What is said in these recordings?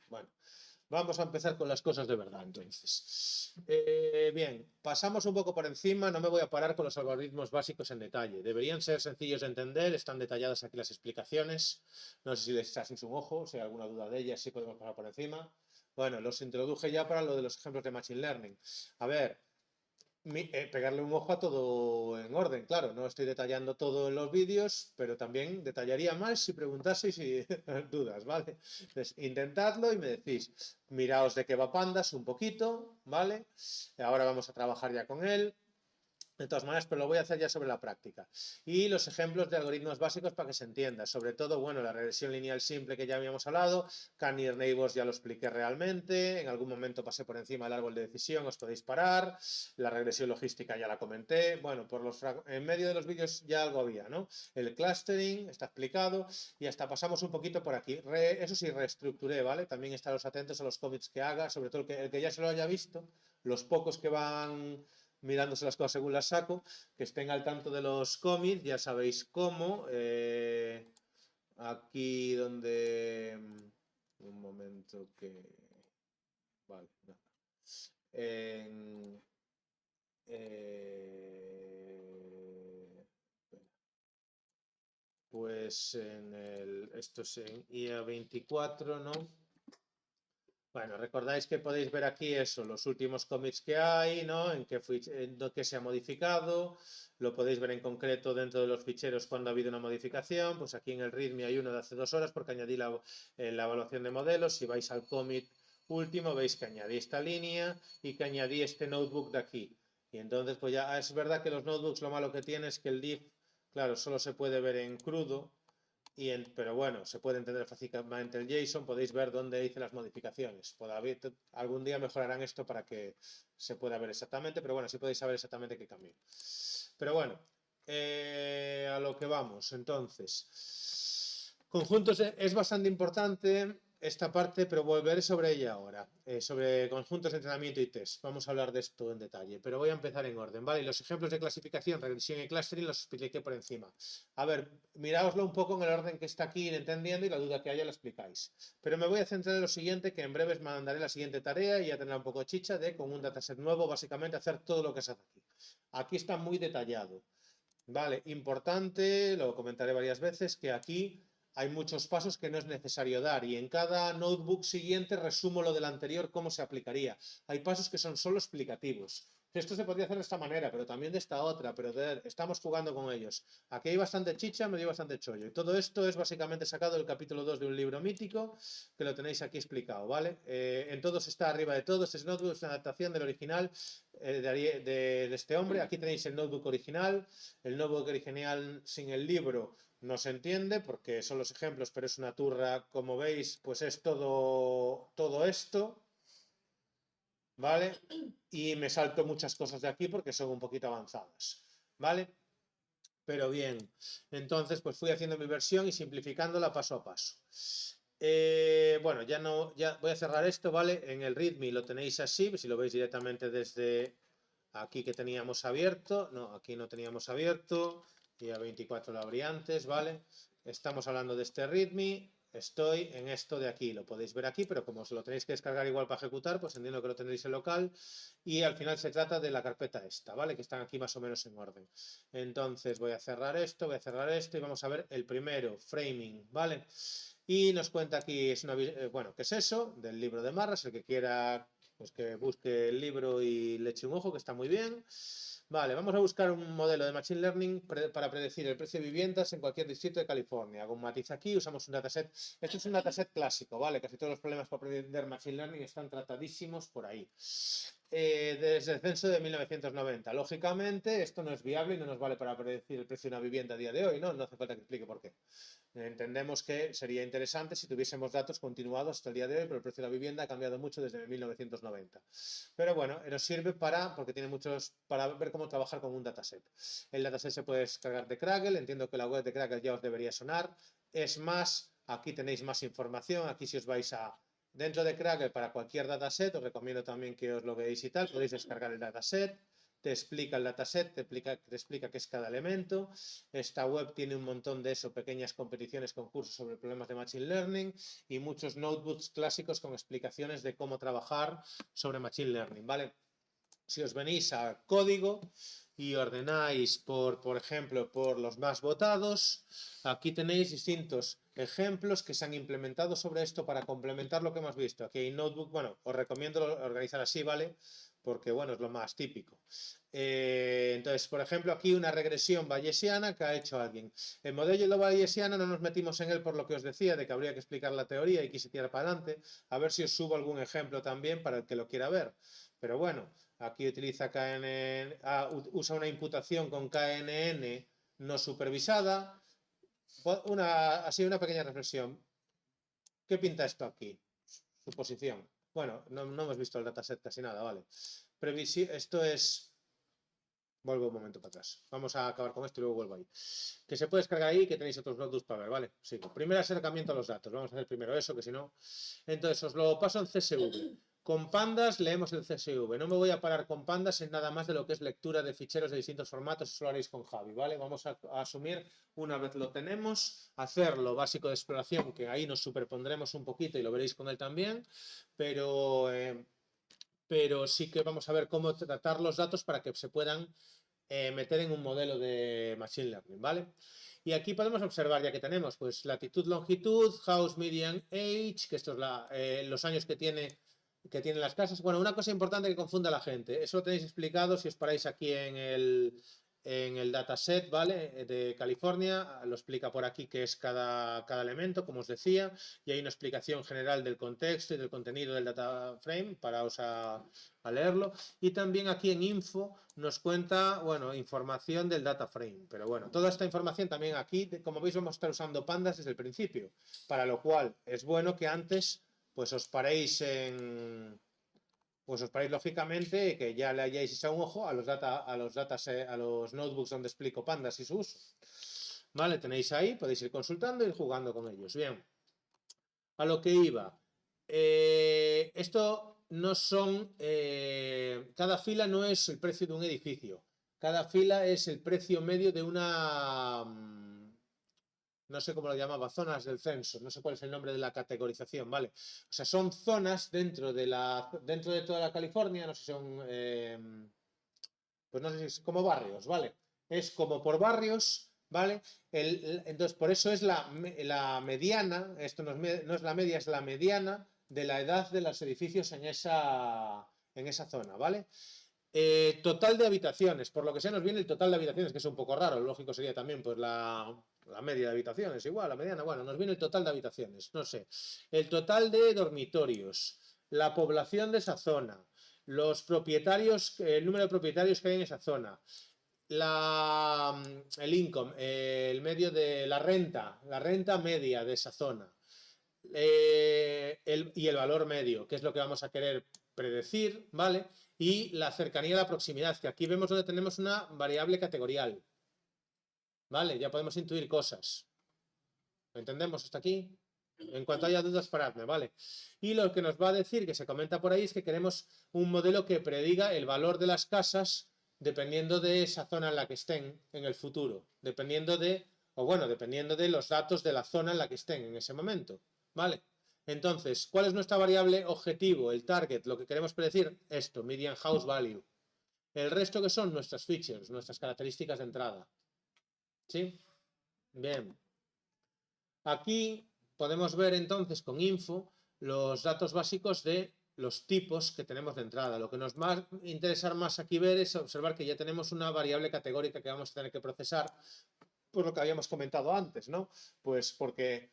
Bueno, vamos a empezar con las cosas de verdad, entonces. Bien, pasamos un poco por encima, no me voy a parar con los algoritmos básicos en detalle. Deberían ser sencillos de entender, están detalladas aquí las explicaciones. No sé si les echáis un ojo, si hay alguna duda de ellas, sí podemos pasar por encima. Bueno, los introduje ya para lo de los ejemplos de Machine Learning. A ver, pegarle un ojo a todo en orden, claro, no estoy detallando todo en los vídeos, pero también detallaría más si preguntaseis y dudas, ¿vale? Entonces, intentadlo y me decís, miraos de qué va Pandas un poquito, ¿vale? Ahora vamos a trabajar ya con él. De todas maneras, pero lo voy a hacer ya sobre la práctica. Y los ejemplos de algoritmos básicos para que se entienda. Sobre todo, bueno, la regresión lineal simple que ya habíamos hablado, Canny Neighbors ya lo expliqué realmente, en algún momento pasé por encima del árbol de decisión, os podéis parar, la regresión logística ya la comenté, bueno, en medio de los vídeos ya algo había, ¿no? El clustering está explicado y hasta pasamos un poquito por aquí. Eso sí, reestructuré, ¿vale? También estaros atentos a los cómics que haga, sobre todo el que ya se lo haya visto, los pocos que van mirándose las cosas según las saco, que estén al tanto de los cómics, ya sabéis cómo. Aquí donde... Un momento que... Vale, no. En, pues en el... Esto es en IA24, ¿no? Bueno, recordáis que podéis ver aquí eso, los últimos cómics que hay, ¿no? En qué se ha modificado, lo podéis ver en concreto dentro de los ficheros cuando ha habido una modificación, pues aquí en el README hay uno de hace 2 horas porque añadí la evaluación de modelos, si vais al cómic último veis que añadí esta línea y que añadí este notebook de aquí. Y entonces pues ya es verdad que los notebooks lo malo que tiene es que el div, claro, solo se puede ver en crudo, pero bueno, se puede entender fácilmente el JSON, podéis ver dónde hice las modificaciones. Algún día mejorarán esto para que se pueda ver exactamente, pero bueno, sí podéis saber exactamente qué cambió. Pero bueno, a lo que vamos. Entonces, conjuntos es bastante importante esta parte, pero volveré sobre ella ahora. Sobre conjuntos de entrenamiento y test. Vamos a hablar de esto en detalle, pero voy a empezar en orden, ¿vale? Y los ejemplos de clasificación, regresión y clustering los expliqué por encima. A ver, miraoslo un poco en el orden que está aquí, entendiendo, y la duda que haya la explicáis. Pero me voy a centrar en lo siguiente, que en breves mandaré la siguiente tarea y ya tendrá un poco de chicha de, con un dataset nuevo, básicamente hacer todo lo que se hace aquí. Aquí está muy detallado. Vale, importante, lo comentaré varias veces, que aquí hay muchos pasos que no es necesario dar y en cada notebook siguiente resumo lo del anterior, cómo se aplicaría. Hay pasos que son solo explicativos. Esto se podría hacer de esta manera, pero también de esta otra, pero estamos jugando con ellos. Aquí hay bastante chicha, me dio bastante chollo. Y todo esto es básicamente sacado del capítulo 2 de un libro mítico, que lo tenéis aquí explicado, ¿vale? En todos está arriba de todos, este notebook es una adaptación del original de este hombre. Aquí tenéis el notebook original, el notebook original sin el libro no se entiende porque son los ejemplos, pero es una turra, como veis, pues es todo esto, ¿vale? Y me salto muchas cosas de aquí porque son un poquito avanzadas, ¿vale? Pero bien, entonces pues fui haciendo mi versión y simplificándola paso a paso. Bueno, ya voy a cerrar esto, ¿vale? En el README lo tenéis así, si lo veis directamente desde aquí que teníamos abierto, no, aquí no teníamos abierto, y a 24 lo abrí antes, ¿vale? Estamos hablando de este README, estoy en esto de aquí, lo podéis ver aquí, pero como os lo tenéis que descargar igual para ejecutar, pues entiendo que lo tendréis en local, y al final se trata de la carpeta esta, ¿vale? Que están aquí más o menos en orden. Entonces voy a cerrar esto, y vamos a ver el primero, framing, ¿vale? Y nos cuenta aquí, bueno, ¿qué es eso? Del libro de Marras, el que quiera, pues que busque el libro y le eche un ojo, que está muy bien. Vale, vamos a buscar un modelo de Machine Learning para predecir el precio de viviendas en cualquier distrito de California. Hago un matiz aquí, usamos un dataset. Esto es un dataset clásico, ¿vale? Casi todos los problemas para aprender Machine Learning están tratadísimos por ahí. Desde el censo de 1990. Lógicamente, esto no es viable y no nos vale para predecir el precio de una vivienda a día de hoy, ¿no? No hace falta que explique por qué. Entendemos que sería interesante si tuviésemos datos continuados hasta el día de hoy, pero el precio de la vivienda ha cambiado mucho desde 1990. Pero bueno, nos sirve porque tiene para ver cómo trabajar con un dataset. El dataset se puede descargar de Kaggle, entiendo que la web de Kaggle ya os debería sonar. Es más, aquí tenéis más información, aquí si os vais dentro de Kaggle para cualquier dataset, os recomiendo también que os lo veáis y tal, podéis descargar el dataset. te explica el dataset, te explica qué es cada elemento. Esta web tiene un montón de eso, pequeñas competiciones, concursos sobre problemas de Machine Learning y muchos notebooks clásicos con explicaciones de cómo trabajar sobre Machine Learning, ¿vale? Si os venís a código y ordenáis por ejemplo, por los más votados, aquí tenéis distintos ejemplos que se han implementado sobre esto para complementar lo que hemos visto. Aquí hay notebook, bueno, os recomiendo organizar así, ¿vale? Porque, bueno, es lo más típico. Entonces, por ejemplo, aquí una regresión bayesiana que ha hecho alguien. El modelo bayesiano no nos metimos en él por lo que os decía, de que habría que explicar la teoría y que se tira para adelante. A ver si os subo algún ejemplo también para el que lo quiera ver. Pero bueno, aquí utiliza KNN, usa una imputación con KNN no supervisada. Así una pequeña reflexión. ¿Qué pinta esto aquí? Suposición. Bueno, no hemos visto el dataset casi nada, ¿vale? Esto es... Vuelvo un momento para atrás. Vamos a acabar con esto y luego vuelvo ahí. Que se puede descargar ahí, que tenéis otros notebooks para ver, ¿vale? Sigo. Primer acercamiento a los datos. Vamos a hacer primero eso, que si no... Entonces, os lo paso en CSV. Con Pandas leemos el CSV. No me voy a parar con Pandas en nada más de lo que es lectura de ficheros de distintos formatos. Eso lo haréis con Javi, ¿vale? Vamos a asumir, una vez lo tenemos, hacer lo básico de exploración, que ahí nos superpondremos un poquito y lo veréis con él también, pero sí que vamos a ver cómo tratar los datos para que se puedan meter en un modelo de Machine Learning, ¿vale? Y aquí podemos observar, ya que tenemos, pues latitud, longitud, house, median, age, que esto es los años que tienen las casas. Bueno, una cosa importante que confunde a la gente, eso lo tenéis explicado si os paráis aquí en el dataset, ¿vale? De California, lo explica por aquí qué es cada elemento, como os decía, y hay una explicación general del contexto y del contenido del data frame, paraos a leerlo. Y también aquí en info nos cuenta, bueno, información del data frame, pero bueno, toda esta información también aquí, como veis, vamos a estar usando Pandas desde el principio, para lo cual es bueno que antes pues os paréis lógicamente, que ya le hayáis echado un ojo a los notebooks donde explico Pandas y su uso. Vale, tenéis ahí, podéis ir consultando y jugando con ellos. Bien, a lo que iba. Esto no son, cada fila no es el precio de un edificio. Cada fila es el precio medio de una, no sé cómo lo llamaba, zonas del censo, no sé cuál es el nombre de la categorización, ¿vale? O sea, son zonas dentro de toda la California, no sé si son, pues no sé si es como barrios, ¿vale? Es como por barrios, ¿vale? Entonces, por eso es la mediana, esto no es la media, es la mediana de la edad de los edificios en esa zona, ¿vale? Total de habitaciones, por lo que sea nos viene el total de habitaciones, que es un poco raro, lógico sería también pues la media de habitaciones, igual, la mediana, bueno, nos viene el total de habitaciones, no sé, el total de dormitorios, la población de esa zona, los propietarios, el número de propietarios que hay en esa zona, el income, el medio de la renta media de esa zona, y el valor medio, que es lo que vamos a querer predecir, ¿vale? Y la cercanía a la proximidad, que aquí vemos donde tenemos una variable categorial, ¿vale? Ya podemos intuir cosas. ¿Lo entendemos hasta aquí? En cuanto haya dudas, paradme, ¿vale? Y lo que nos va a decir, que se comenta por ahí, es que queremos un modelo que prediga el valor de las casas dependiendo de esa zona en la que estén en el futuro, dependiendo de los datos de la zona en la que estén en ese momento, ¿vale? Entonces, ¿cuál es nuestra variable objetivo, el target? Lo que queremos predecir, esto, median house value. El resto que son nuestras features, nuestras características de entrada. ¿Sí? Bien. Aquí podemos ver entonces con info los datos básicos de los tipos que tenemos de entrada. Lo que nos va a interesar más aquí ver es observar que ya tenemos una variable categórica que vamos a tener que procesar, por lo que habíamos comentado antes, ¿no? Pues porque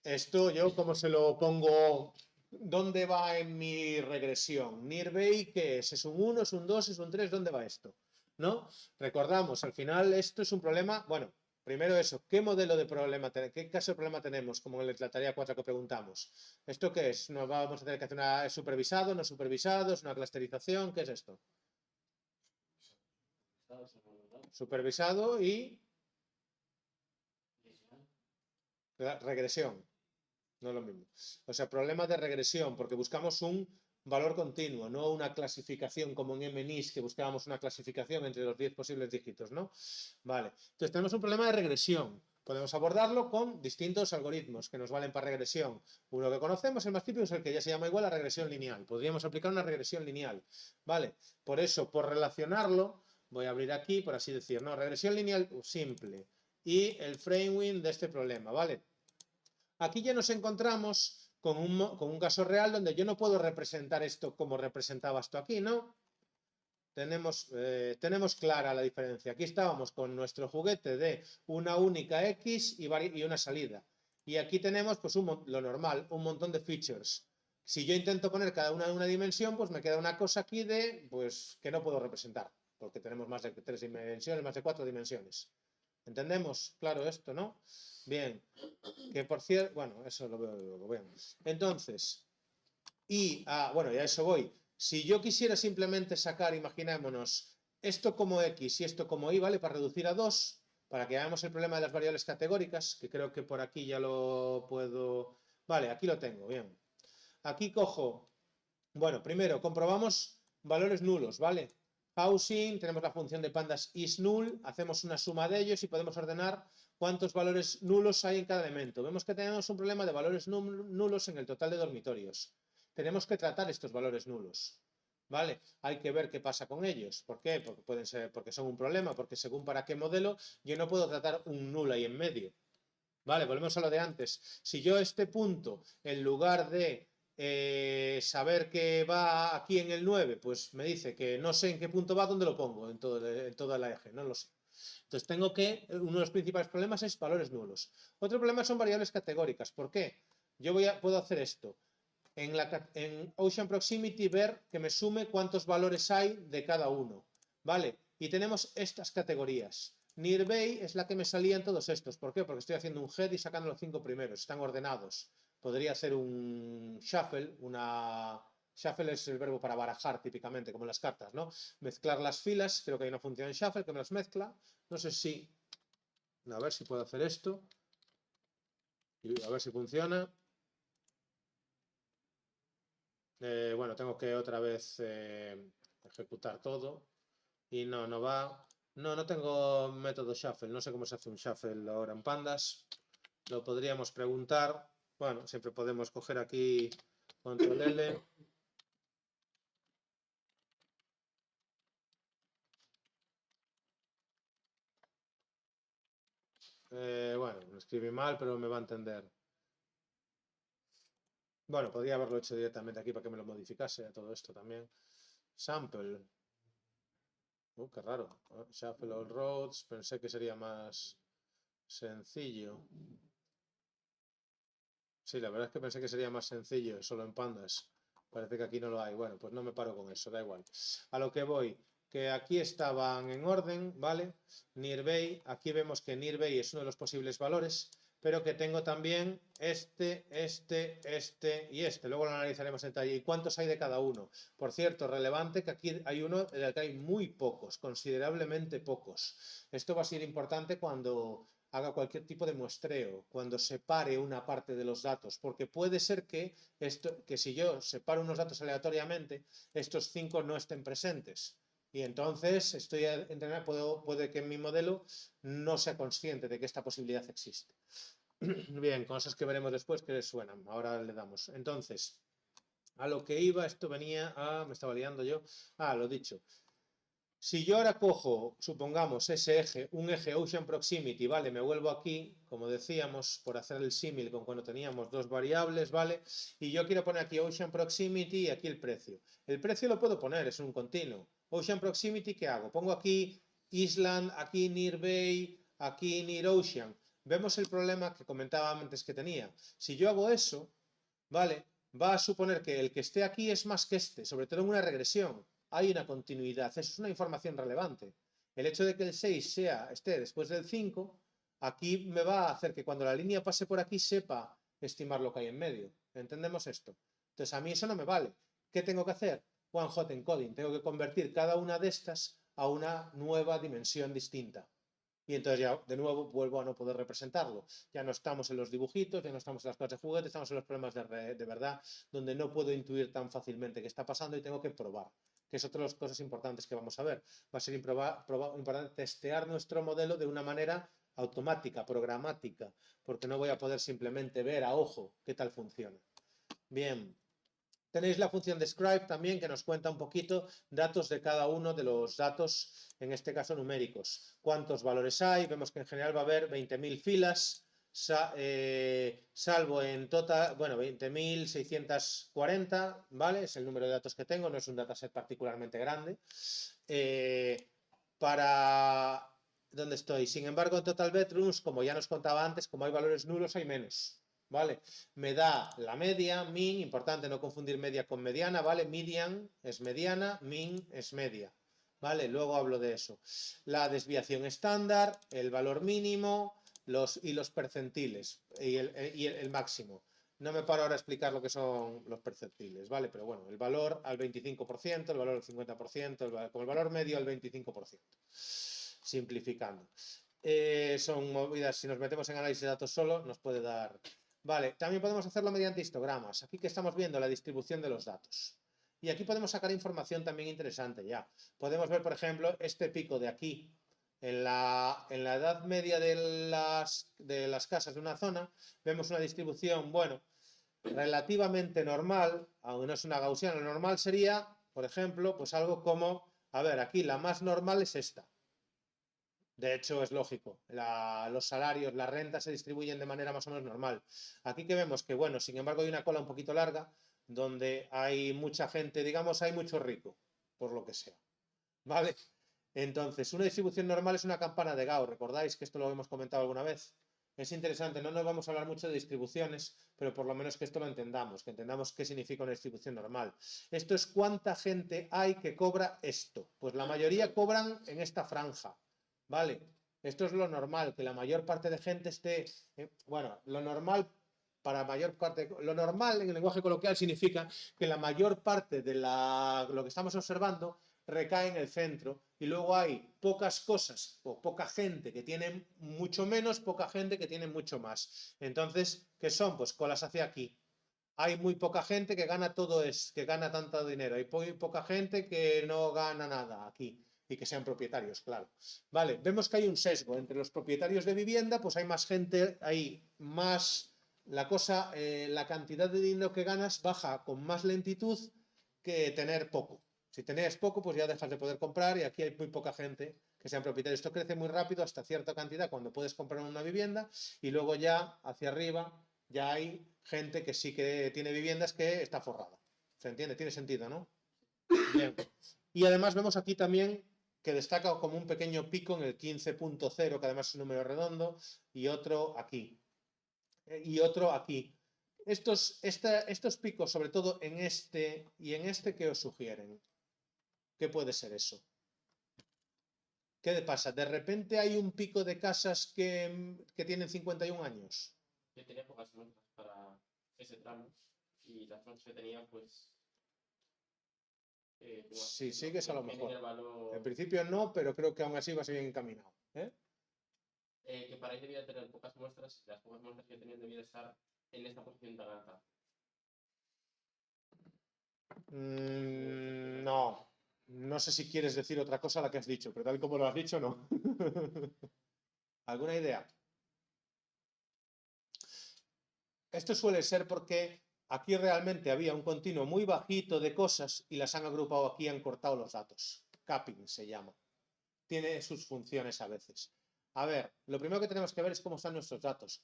esto yo como se lo pongo, ¿dónde va en mi regresión? Nearby, ¿qué es? ¿Es un 1, es un 2, es un 3? ¿Dónde va esto? ¿No? Recordamos, al final esto es un problema, bueno, primero eso, ¿qué modelo de problema, qué caso de problema tenemos? Como en la tarea 4 que preguntamos. ¿Esto qué es? ¿Nos vamos a tener que hacer una supervisado, no supervisado? ¿Es una clusterización? ¿Qué es esto? Supervisado y regresión. No es lo mismo. O sea, problema de regresión, porque buscamos un valor continuo, no una clasificación como en MNIST, que buscábamos una clasificación entre los 10 posibles dígitos, ¿no? Vale. Entonces tenemos un problema de regresión. Podemos abordarlo con distintos algoritmos que nos valen para regresión. Uno que conocemos, el más típico, es el que ya se llama igual a regresión lineal. Podríamos aplicar una regresión lineal, ¿vale? Por eso, por relacionarlo, voy a abrir aquí, por así decir, ¿no? Regresión lineal simple y el framing de este problema, ¿vale? Aquí ya nos encontramos con un caso real donde yo no puedo representar esto como representaba esto aquí, ¿no? Tenemos clara la diferencia. Aquí estábamos con nuestro juguete de una única X y una salida. Y aquí tenemos pues lo normal, un montón de features. Si yo intento poner cada una en una dimensión, pues me queda una cosa aquí pues, que no puedo representar, porque tenemos más de 3 dimensiones, más de 4 dimensiones. ¿Entendemos? Claro esto, ¿no? Bien. Que por cierto, bueno, eso lo veo luego. Bien. Entonces, bueno, y a eso voy. Si yo quisiera simplemente sacar, imaginémonos, esto como X y esto como Y, ¿vale? Para reducir a 2, para que hagamos el problema de las variables categóricas, que creo que por aquí ya lo puedo... Vale, aquí lo tengo, bien. Aquí cojo, bueno, primero comprobamos valores nulos, ¿vale? Housing, tenemos la función de pandas isNull, hacemos una suma de ellos y podemos ordenar cuántos valores nulos hay en cada elemento. Vemos que tenemos un problema de valores nulos en el total de dormitorios. Tenemos que tratar estos valores nulos, ¿vale? Hay que ver qué pasa con ellos. ¿Por qué? Porque son un problema, porque según para qué modelo, yo no puedo tratar un null ahí en medio. Vale, volvemos a lo de antes. Si yo este punto, en lugar de saber que va aquí en el 9, pues me dice que no sé en qué punto va, ¿dónde lo pongo? En toda la eje, no lo sé. Entonces uno de los principales problemas es valores nulos. Otro problema son variables categóricas. ¿Por qué? Yo puedo hacer esto. En Ocean Proximity ver que me sume cuántos valores hay de cada uno. ¿Vale? Y tenemos estas categorías. Nearby es la que me salía en todos estos. ¿Por qué? Porque estoy haciendo un head y sacando los 5 primeros. Están ordenados. Podría hacer un shuffle. Shuffle es el verbo para barajar típicamente, como en las cartas, ¿no? Mezclar las filas. Creo que hay una función en shuffle que me las mezcla. No sé si... A ver si puedo hacer esto. Y a ver si funciona. Bueno, tengo que otra vez ejecutar todo. Y no va. No tengo método shuffle. No sé cómo se hace un shuffle ahora en Pandas. Lo podríamos preguntar. Bueno, siempre podemos coger aquí control L. Bueno, lo escribí mal, pero me va a entender. Bueno, podría haberlo hecho directamente aquí para que me lo modificase todo esto también. Sample. Qué raro. Shuffle all roads. Pensé que sería más sencillo. Sí, la verdad es que pensé que sería más sencillo, solo en Pandas. Parece que aquí no lo hay. Bueno, pues no me paro con eso, da igual. A lo que voy, que aquí estaban en orden, ¿vale? Nearby, aquí vemos que Nearby es uno de los posibles valores, pero que tengo también este y este. Luego lo analizaremos en detalle. ¿Y cuántos hay de cada uno? Por cierto, relevante que aquí hay uno en el que hay muy pocos, considerablemente pocos. Esto va a ser importante cuando haga cualquier tipo de muestreo, cuando separe una parte de los datos, porque puede ser que si yo separo unos datos aleatoriamente, estos 5 no estén presentes. Y entonces puede que en mi modelo no sea consciente de que esta posibilidad existe. Bien, cosas que veremos después que suenan. Ahora le damos. Entonces, a lo que iba, esto venía a... Me estaba liando yo. Lo dicho. Si yo ahora cojo, supongamos, ese eje, un eje Ocean Proximity, ¿vale? Me vuelvo aquí, como decíamos, por hacer el símil con cuando teníamos dos variables, ¿vale? Y yo quiero poner aquí Ocean Proximity y aquí el precio. El precio lo puedo poner, es un continuo. Ocean Proximity, ¿qué hago? Pongo aquí Island, aquí Nearby, aquí Near Ocean. Vemos el problema que comentaba antes que tenía. Si yo hago eso, ¿vale? Va a suponer que el que esté aquí es más que este, sobre todo en una regresión. Hay una continuidad, eso es una información relevante. El hecho de que el 6 esté después del 5, aquí me va a hacer que cuando la línea pase por aquí sepa estimar lo que hay en medio. ¿Entendemos esto? Entonces a mí eso no me vale. ¿Qué tengo que hacer? One hot encoding. Tengo que convertir cada una de estas a una nueva dimensión distinta. Y entonces ya de nuevo vuelvo a no poder representarlo. Ya no estamos en los dibujitos, ya no estamos en las cosas de juguete, estamos en los problemas de verdad, donde no puedo intuir tan fácilmente qué está pasando y tengo que probar, que es otra de las cosas importantes que vamos a ver. Va a ser importante testear nuestro modelo de una manera automática, programática, porque no voy a poder simplemente ver a ojo qué tal funciona. Bien. Tenéis la función describe también, que nos cuenta un poquito datos de cada uno de los datos, en este caso numéricos. ¿Cuántos valores hay? Vemos que en general va a haber 20.000 filas, salvo en total, bueno, 20.640, ¿vale? Es el número de datos que tengo, no es un dataset particularmente grande. ¿Dónde estoy? Sin embargo, en total bedrooms, como ya nos contaba antes, como hay valores nulos, hay menos. ¿Vale? Me da la media, min, importante no confundir media con mediana, ¿vale? Median es mediana, min es media, ¿vale? Luego hablo de eso. La desviación estándar, el valor mínimo y los percentiles y el máximo. No me paro ahora a explicar lo que son los percentiles, ¿vale? Pero bueno, el valor al 25%, el valor al 50%, como el valor medio al 25%. Simplificando. Son movidas, si nos metemos en análisis de datos solo, nos puede dar... Vale, también podemos hacerlo mediante histogramas. Aquí que estamos viendo la distribución de los datos. Y aquí podemos sacar información también interesante ya. Podemos ver, por ejemplo, este pico de aquí. En la edad media de las casas de una zona, vemos una distribución, bueno, relativamente normal, aunque no es una gaussiana. Lo normal sería, por ejemplo, pues algo como, a ver, aquí la más normal es esta. De hecho, es lógico, los salarios, las rentas se distribuyen de manera más o menos normal. Aquí que vemos que, bueno, sin embargo hay una cola un poquito larga, donde hay mucha gente, digamos, hay mucho rico, por lo que sea. ¿Vale? Entonces, una distribución normal es una campana de Gauss, ¿recordáis que esto lo hemos comentado alguna vez? Es interesante, no nos vamos a hablar mucho de distribuciones, pero por lo menos que esto lo entendamos, que entendamos qué significa una distribución normal. Esto es cuánta gente hay que cobra esto. Pues la mayoría cobran en esta franja. ¿Vale? Esto es lo normal, que la mayor parte de gente esté... bueno, lo normal para mayor parte... Lo normal en el lenguaje coloquial significa que la mayor parte de lo que estamos observando recae en el centro y luego hay pocas cosas o poca gente que tiene mucho menos, poca gente que tiene mucho más. Entonces, ¿qué son? Pues colas hacia aquí. Hay muy poca gente que gana que gana tanto dinero. Hay muy poca gente que no gana nada aquí. Y que sean propietarios, claro. Vale, vemos que hay un sesgo entre los propietarios de vivienda, pues hay más gente, hay más, la cantidad de dinero que ganas baja con más lentitud que tener poco. Si tenías poco, pues ya dejas de poder comprar y aquí hay muy poca gente que sean propietarios. Esto crece muy rápido hasta cierta cantidad cuando puedes comprar una vivienda y luego ya hacia arriba ya hay gente que sí que tiene viviendas que está forrada. ¿Se entiende? Tiene sentido, ¿no? Bien. Y además vemos aquí también que destaca como un pequeño pico en el 15.0, que además es un número redondo, y otro aquí. Y otro aquí. Estos picos, sobre todo en este y en este, ¿qué os sugieren? ¿Qué puede ser eso? ¿Qué pasa? ¿De repente hay un pico de casas que tienen 51 años? Yo tenía pocas muestras para ese tramo y las muestras que tenía, pues... si sigues a lo mejor. Valor... En principio no, pero creo que aún así vas bien encaminado. Que para ahí debía tener pocas muestras y las pocas muestras que tenía debía estar en esta posición tan alta. No. No sé si quieres decir otra cosa a la que has dicho, pero tal como lo has dicho, no. ¿Alguna idea? Esto suele ser porque aquí realmente había un continuo muy bajito de cosas y las han agrupado aquí y han cortado los datos. Capping se llama. Tiene sus funciones a veces. A ver, lo primero que tenemos que ver es cómo están nuestros datos.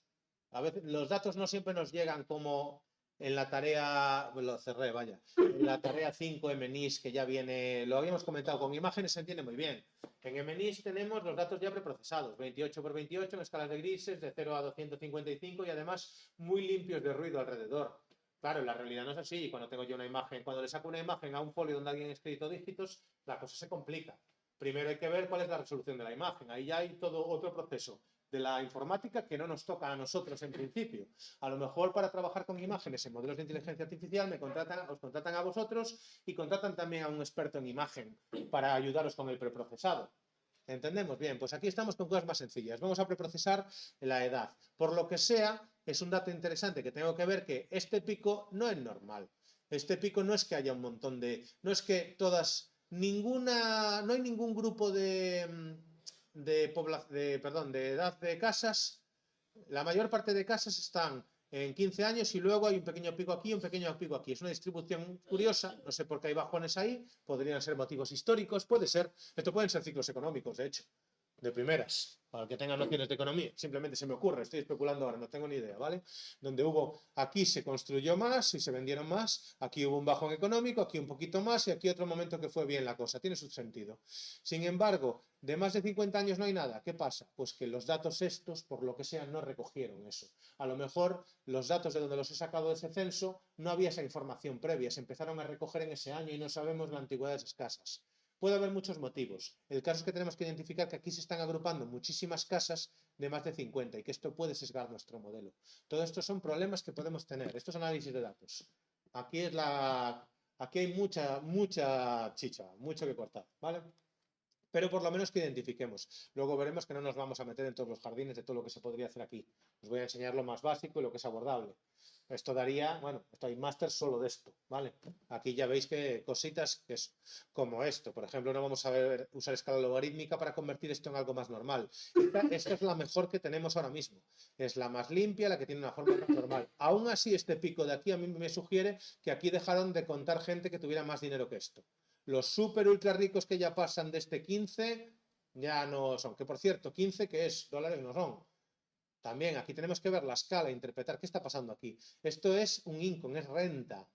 A veces los datos no siempre nos llegan como en la tarea, lo cerré, vaya, en la tarea 5 MNIS, que ya viene, lo habíamos comentado, con imágenes se entiende muy bien. En MNIS tenemos los datos ya preprocesados, 28 por 28 en escalas de grises, de 0 a 255 y además muy limpios de ruido alrededor. Claro, la realidad no es así. Y cuando tengo yo una imagen, cuando le saco una imagen a un folio donde alguien ha escrito dígitos, la cosa se complica. Primero hay que ver cuál es la resolución de la imagen. Ahí ya hay todo otro proceso de la informática que no nos toca a nosotros en principio. A lo mejor para trabajar con imágenes en modelos de inteligencia artificial os contratan a vosotros y contratan también a un experto en imagen para ayudaros con el preprocesado. ¿Entendemos? Bien, pues aquí estamos con cosas más sencillas. Vamos a preprocesar la edad. Por lo que sea, es un dato interesante que tengo que ver que este pico no es normal. Este pico no es que haya un montón de... No es que todas... Ninguna... No hay ningún grupo de edad de casas. La mayor parte de casas están en 15 años y luego hay un pequeño pico aquí y un pequeño pico aquí. Es una distribución curiosa, no sé por qué hay bajones ahí, podrían ser motivos históricos, puede ser, esto pueden ser ciclos económicos, de hecho, de primeras, para el que tenga nociones de economía, simplemente se me ocurre, estoy especulando ahora, no tengo ni idea, ¿vale? Donde hubo, aquí se construyó más y se vendieron más, aquí hubo un bajón económico, aquí un poquito más y aquí otro momento que fue bien la cosa, tiene su sentido. Sin embargo, de más de 50 años no hay nada, ¿qué pasa? Pues que los datos estos, por lo que sea, no recogieron eso. A lo mejor los datos de donde los he sacado de ese censo no había esa información previa, se empezaron a recoger en ese año y no sabemos la antigüedad de esas casas. Puede haber muchos motivos. El caso es que tenemos que identificar que aquí se están agrupando muchísimas casas de más de 50 y que esto puede sesgar nuestro modelo. Todo esto son problemas que podemos tener. Esto es análisis de datos. Aquí hay mucha chicha, mucho que cortar, ¿vale? Pero por lo menos que identifiquemos. Luego veremos que no nos vamos a meter en todos los jardines de todo lo que se podría hacer aquí. Os voy a enseñar lo más básico y lo que es abordable. Esto daría, bueno, esto hay máster solo de esto, ¿vale? Aquí ya veis que cositas que es como esto. Por ejemplo, no vamos a usar escala logarítmica para convertir esto en algo más normal. Esta es la mejor que tenemos ahora mismo. Es la más limpia, la que tiene una forma más normal. Aún así, este pico de aquí a mí me sugiere que aquí dejaron de contar gente que tuviera más dinero que esto. Los súper ultra ricos que ya pasan de este 15 ya no son. Que por cierto, 15 que es dólares no son. También aquí tenemos que ver la escala, interpretar qué está pasando aquí. Esto es un income, es renta.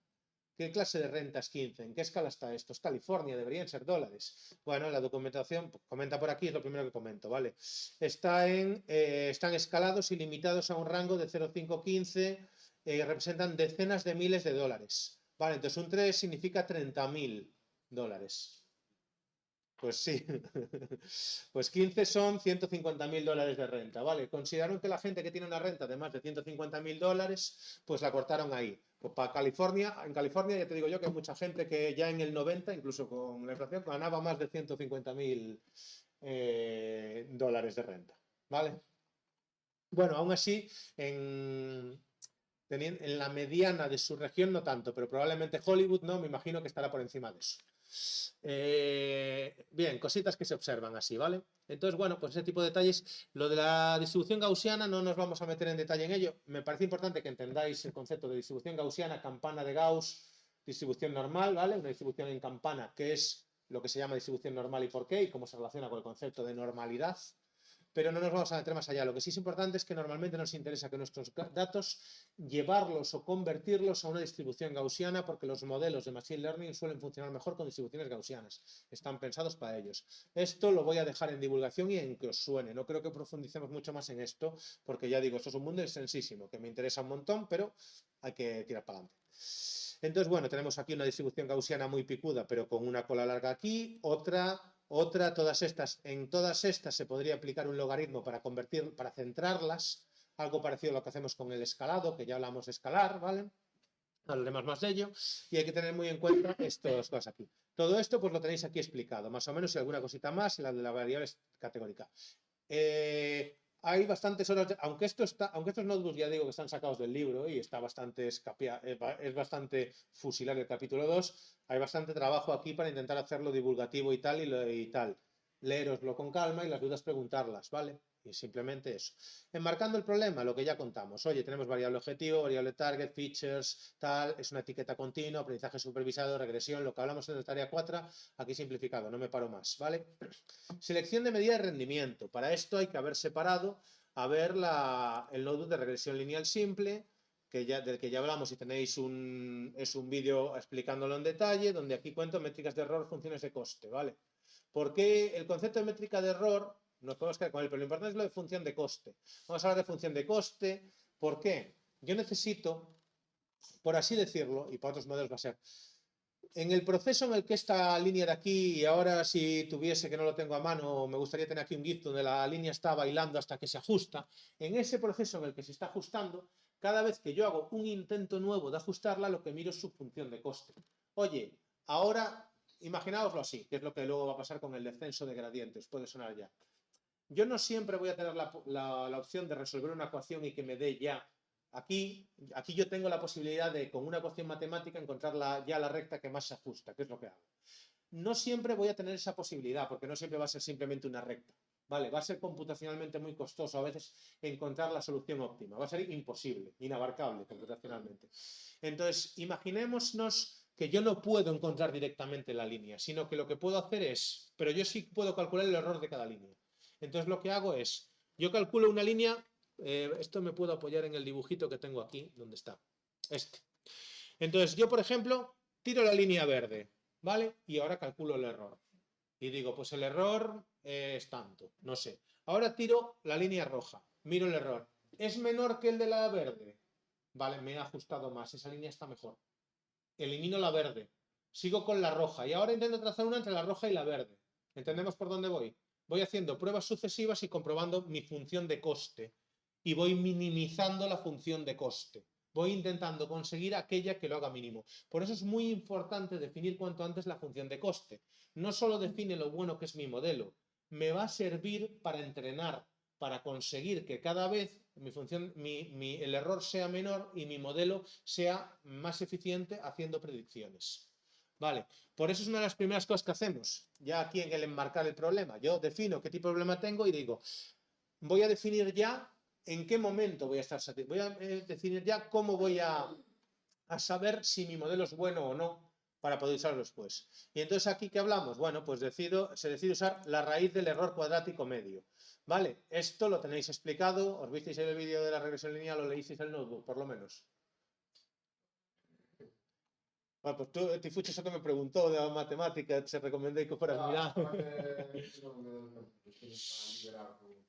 ¿Qué clase de renta es 15? ¿En qué escala está esto? Es California, deberían ser dólares. Bueno, la documentación, comenta por aquí, es lo primero que comento, ¿vale? Están escalados y limitados a un rango de 0,515, representan decenas de miles de dólares. Vale, entonces un 3 significa 30.000 dólares. Pues sí, pues 15 son 150.000 dólares de renta, ¿vale? Consideraron que la gente que tiene una renta de más de 150.000 dólares, pues la cortaron ahí. Pues para California, en California ya te digo yo que hay mucha gente que ya en el 90, incluso con la inflación, ganaba más de 150.000 dólares de renta, ¿vale? Bueno, aún así, en la mediana de su región no tanto, pero probablemente Hollywood no, me imagino que estará por encima de eso. Bien, cositas que se observan así, ¿vale? Entonces, bueno, pues ese tipo de detalles. Lo de la distribución gaussiana no nos vamos a meter en detalle en ello. Me parece importante que entendáis el concepto de distribución gaussiana, campana de Gauss, distribución normal, ¿vale? Una distribución en campana, que es lo que se llama distribución normal y por qué, y cómo se relaciona con el concepto de normalidad. Pero no nos vamos a meter más allá. Lo que sí es importante es que normalmente nos interesa que nuestros datos llevarlos o convertirlos a una distribución gaussiana porque los modelos de Machine Learning suelen funcionar mejor con distribuciones gaussianas. Están pensados para ellos. Esto lo voy a dejar en divulgación y en que os suene. No creo que profundicemos mucho más en esto porque ya digo, esto es un mundo extensísimo que me interesa un montón, pero hay que tirar para adelante. Entonces, bueno, tenemos aquí una distribución gaussiana muy picuda, pero con una cola larga aquí, otra, en todas estas se podría aplicar un logaritmo para centrarlas, algo parecido a lo que hacemos con el escalado, que ya hablamos de escalar, ¿vale? Hablaremos más de ello, y hay que tener muy en cuenta estas cosas aquí. Todo esto pues lo tenéis aquí explicado, más o menos, y alguna cosita más, y la de la variable categórica. Hay bastantes horas, aunque estos notebooks ya digo que están sacados del libro y está bastante es bastante fusilar el capítulo 2, hay bastante trabajo aquí para intentar hacerlo divulgativo y tal. Leeroslo con calma y las dudas preguntarlas, ¿vale? Y simplemente eso. Enmarcando el problema, lo que ya contamos. Oye, tenemos variable objetivo, variable target, features, tal, es una etiqueta continua, aprendizaje supervisado, regresión, lo que hablamos en la tarea 4, aquí simplificado, no me paro más, ¿vale? Selección de medida de rendimiento. Para esto hay que haber separado a ver el notebook de regresión lineal simple, del que ya hablamos y tenéis es un vídeo explicándolo en detalle, donde aquí cuento métricas de error, funciones de coste, ¿vale? ¿Por qué el concepto de métrica de error? Nos podemos quedar con él, pero lo importante es lo de función de coste. Vamos a hablar de función de coste. ¿Por qué? Yo necesito, por así decirlo, y para otros modelos va a ser, en el proceso en el que esta línea de aquí, y ahora si tuviese que no lo tengo a mano, me gustaría tener aquí un GIF donde la línea está bailando hasta que se ajusta, en ese proceso en el que se está ajustando, cada vez que yo hago un intento nuevo de ajustarla, lo que miro es su función de coste. Oye, ahora imaginaoslo así, que es lo que luego va a pasar con el descenso de gradientes, puede sonar ya. Yo no siempre voy a tener la opción de resolver una ecuación y que me dé ya. Aquí yo tengo la posibilidad de, con una ecuación matemática, encontrar ya la recta que más se ajusta, que es lo que hago. No siempre voy a tener esa posibilidad, porque no siempre va a ser simplemente una recta. ¿Vale? Va a ser computacionalmente muy costoso a veces encontrar la solución óptima. Va a ser imposible, inabarcable computacionalmente. Entonces, imaginémonos que yo no puedo encontrar directamente la línea, sino que lo que puedo hacer es, pero yo sí puedo calcular el error de cada línea. Entonces, lo que hago es, yo calculo una línea, esto me puedo apoyar en el dibujito que tengo aquí, donde está, este. Entonces, yo, por ejemplo, tiro la línea verde, ¿vale? Y ahora calculo el error. Y digo, pues el error es tanto, no sé. Ahora tiro la línea roja, miro el error. ¿Es menor que el de la verde? Vale, me he ajustado más, esa línea está mejor. Elimino la verde, sigo con la roja y ahora intento trazar una entre la roja y la verde. ¿Entendemos por dónde voy? Voy haciendo pruebas sucesivas y comprobando mi función de coste. Y voy minimizando la función de coste. Voy intentando conseguir aquella que lo haga mínimo. Por eso es muy importante definir cuanto antes la función de coste. No solo define lo bueno que es mi modelo, me va a servir para entrenar, para conseguir que cada vez el error sea menor y mi modelo sea más eficiente haciendo predicciones. Vale, por eso es una de las primeras cosas que hacemos, ya aquí en el enmarcar el problema. Yo defino qué tipo de problema tengo y digo, voy a definir ya en qué momento voy a estar satisfecho, voy a definir ya cómo voy a saber si mi modelo es bueno o no para poder usarlo después. Y entonces aquí ¿qué hablamos? Bueno, pues se decide usar la raíz del error cuadrático medio. ¿Vale? Esto lo tenéis explicado, os visteis el vídeo de la regresión lineal o leísteis el notebook, por lo menos. Bueno, pues tú, Tifucho, eso que me preguntó de la matemática, se recomendé que fueras mirar.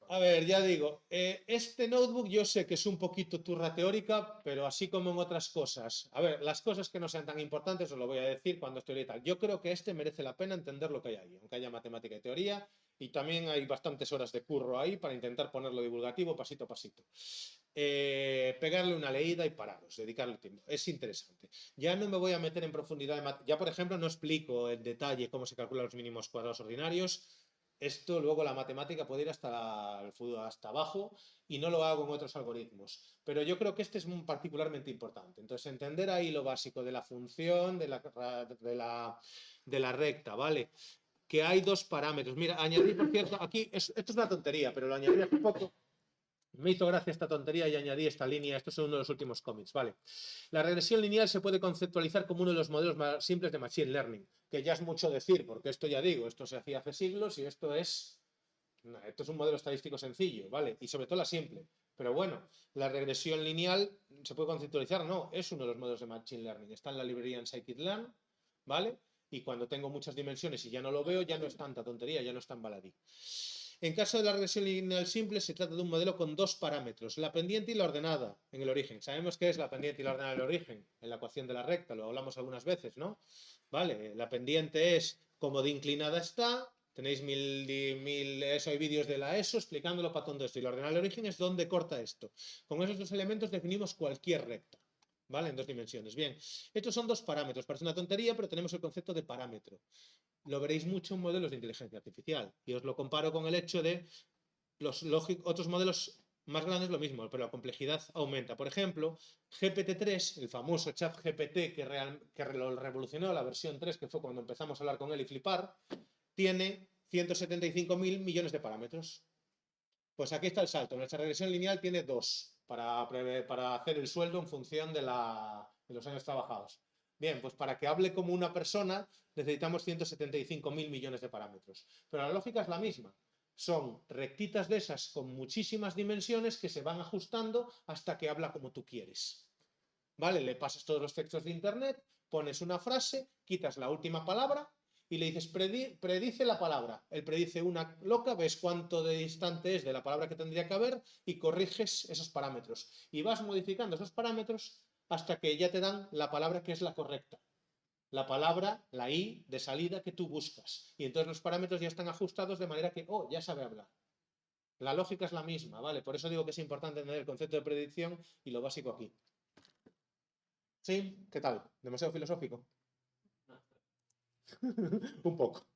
A ver, ya digo, este notebook yo sé que es un poquito turra teórica, pero así como en otras cosas. A ver, las cosas que no sean tan importantes os lo voy a decir cuando estoy y tal. Yo creo que este merece la pena entender lo que hay ahí, aunque haya matemática y teoría, y también hay bastantes horas de curro ahí para intentar ponerlo divulgativo pasito a pasito. Pegarle una leída y pararos, dedicarle tiempo. Es interesante. Ya no me voy a meter en profundidad. Ya, por ejemplo, no explico en detalle cómo se calculan los mínimos cuadrados ordinarios. Esto luego la matemática puede ir hasta abajo y no lo hago en otros algoritmos. Pero yo creo que este es particularmente importante. Entonces, entender ahí lo básico de la función, de la recta, ¿vale? Que hay dos parámetros. Mira, añadí, por cierto, aquí, esto es una tontería, pero lo añadí hace poco. Me hizo gracia esta tontería y añadí esta línea. Esto es uno de los últimos cómics, ¿vale? La regresión lineal se puede conceptualizar como uno de los modelos más simples de Machine Learning, que ya es mucho decir, porque esto ya digo, esto se hacía hace siglos y esto es un modelo estadístico sencillo, ¿vale? Y sobre todo la simple. Pero bueno, la regresión lineal se puede conceptualizar, no, es uno de los modelos de Machine Learning. Está en la librería en Scikit-learn, ¿vale? Y cuando tengo muchas dimensiones y ya no lo veo, ya no es tanta tontería, ya no es tan baladí. En caso de la regresión lineal simple, se trata de un modelo con dos parámetros, la pendiente y la ordenada en el origen. Sabemos qué es la pendiente y la ordenada en el origen, en la ecuación de la recta, lo hablamos algunas veces, ¿no? Vale, la pendiente es cómo de inclinada está, tenéis hay vídeos de la ESO explicándolo para todo esto, y la ordenada del origen es dónde corta esto. Con esos dos elementos definimos cualquier recta, ¿vale? En dos dimensiones. Bien, estos son dos parámetros, parece una tontería, pero tenemos el concepto de parámetro. Lo veréis mucho en modelos de inteligencia artificial. Y os lo comparo con el hecho de otros modelos más grandes, lo mismo, pero la complejidad aumenta. Por ejemplo, GPT-3, el famoso chat GPT que lo revolucionó, la versión 3, que fue cuando empezamos a hablar con él y flipar, tiene 175.000 millones de parámetros. Pues aquí está el salto. Nuestra regresión lineal tiene 2 para hacer el sueldo en función de los años trabajados. Bien, pues para que hable como una persona necesitamos 175.000 millones de parámetros. Pero la lógica es la misma. Son rectitas de esas con muchísimas dimensiones que se van ajustando hasta que habla como tú quieres. ¿Vale? Le pasas todos los textos de internet, pones una frase, quitas la última palabra y le dices predice la palabra. Él predice una loca, ves cuánto de distante es de la palabra que tendría que haber y corriges esos parámetros. Y vas modificando esos parámetros hasta que ya te dan la palabra que es la correcta. La palabra, la I de salida que tú buscas. Y entonces los parámetros ya están ajustados de manera que, ya sabe hablar. La lógica es la misma, ¿vale? Por eso digo que es importante entender el concepto de predicción y lo básico aquí. ¿Sí? ¿Qué tal? ¿Demasiado filosófico? Un poco.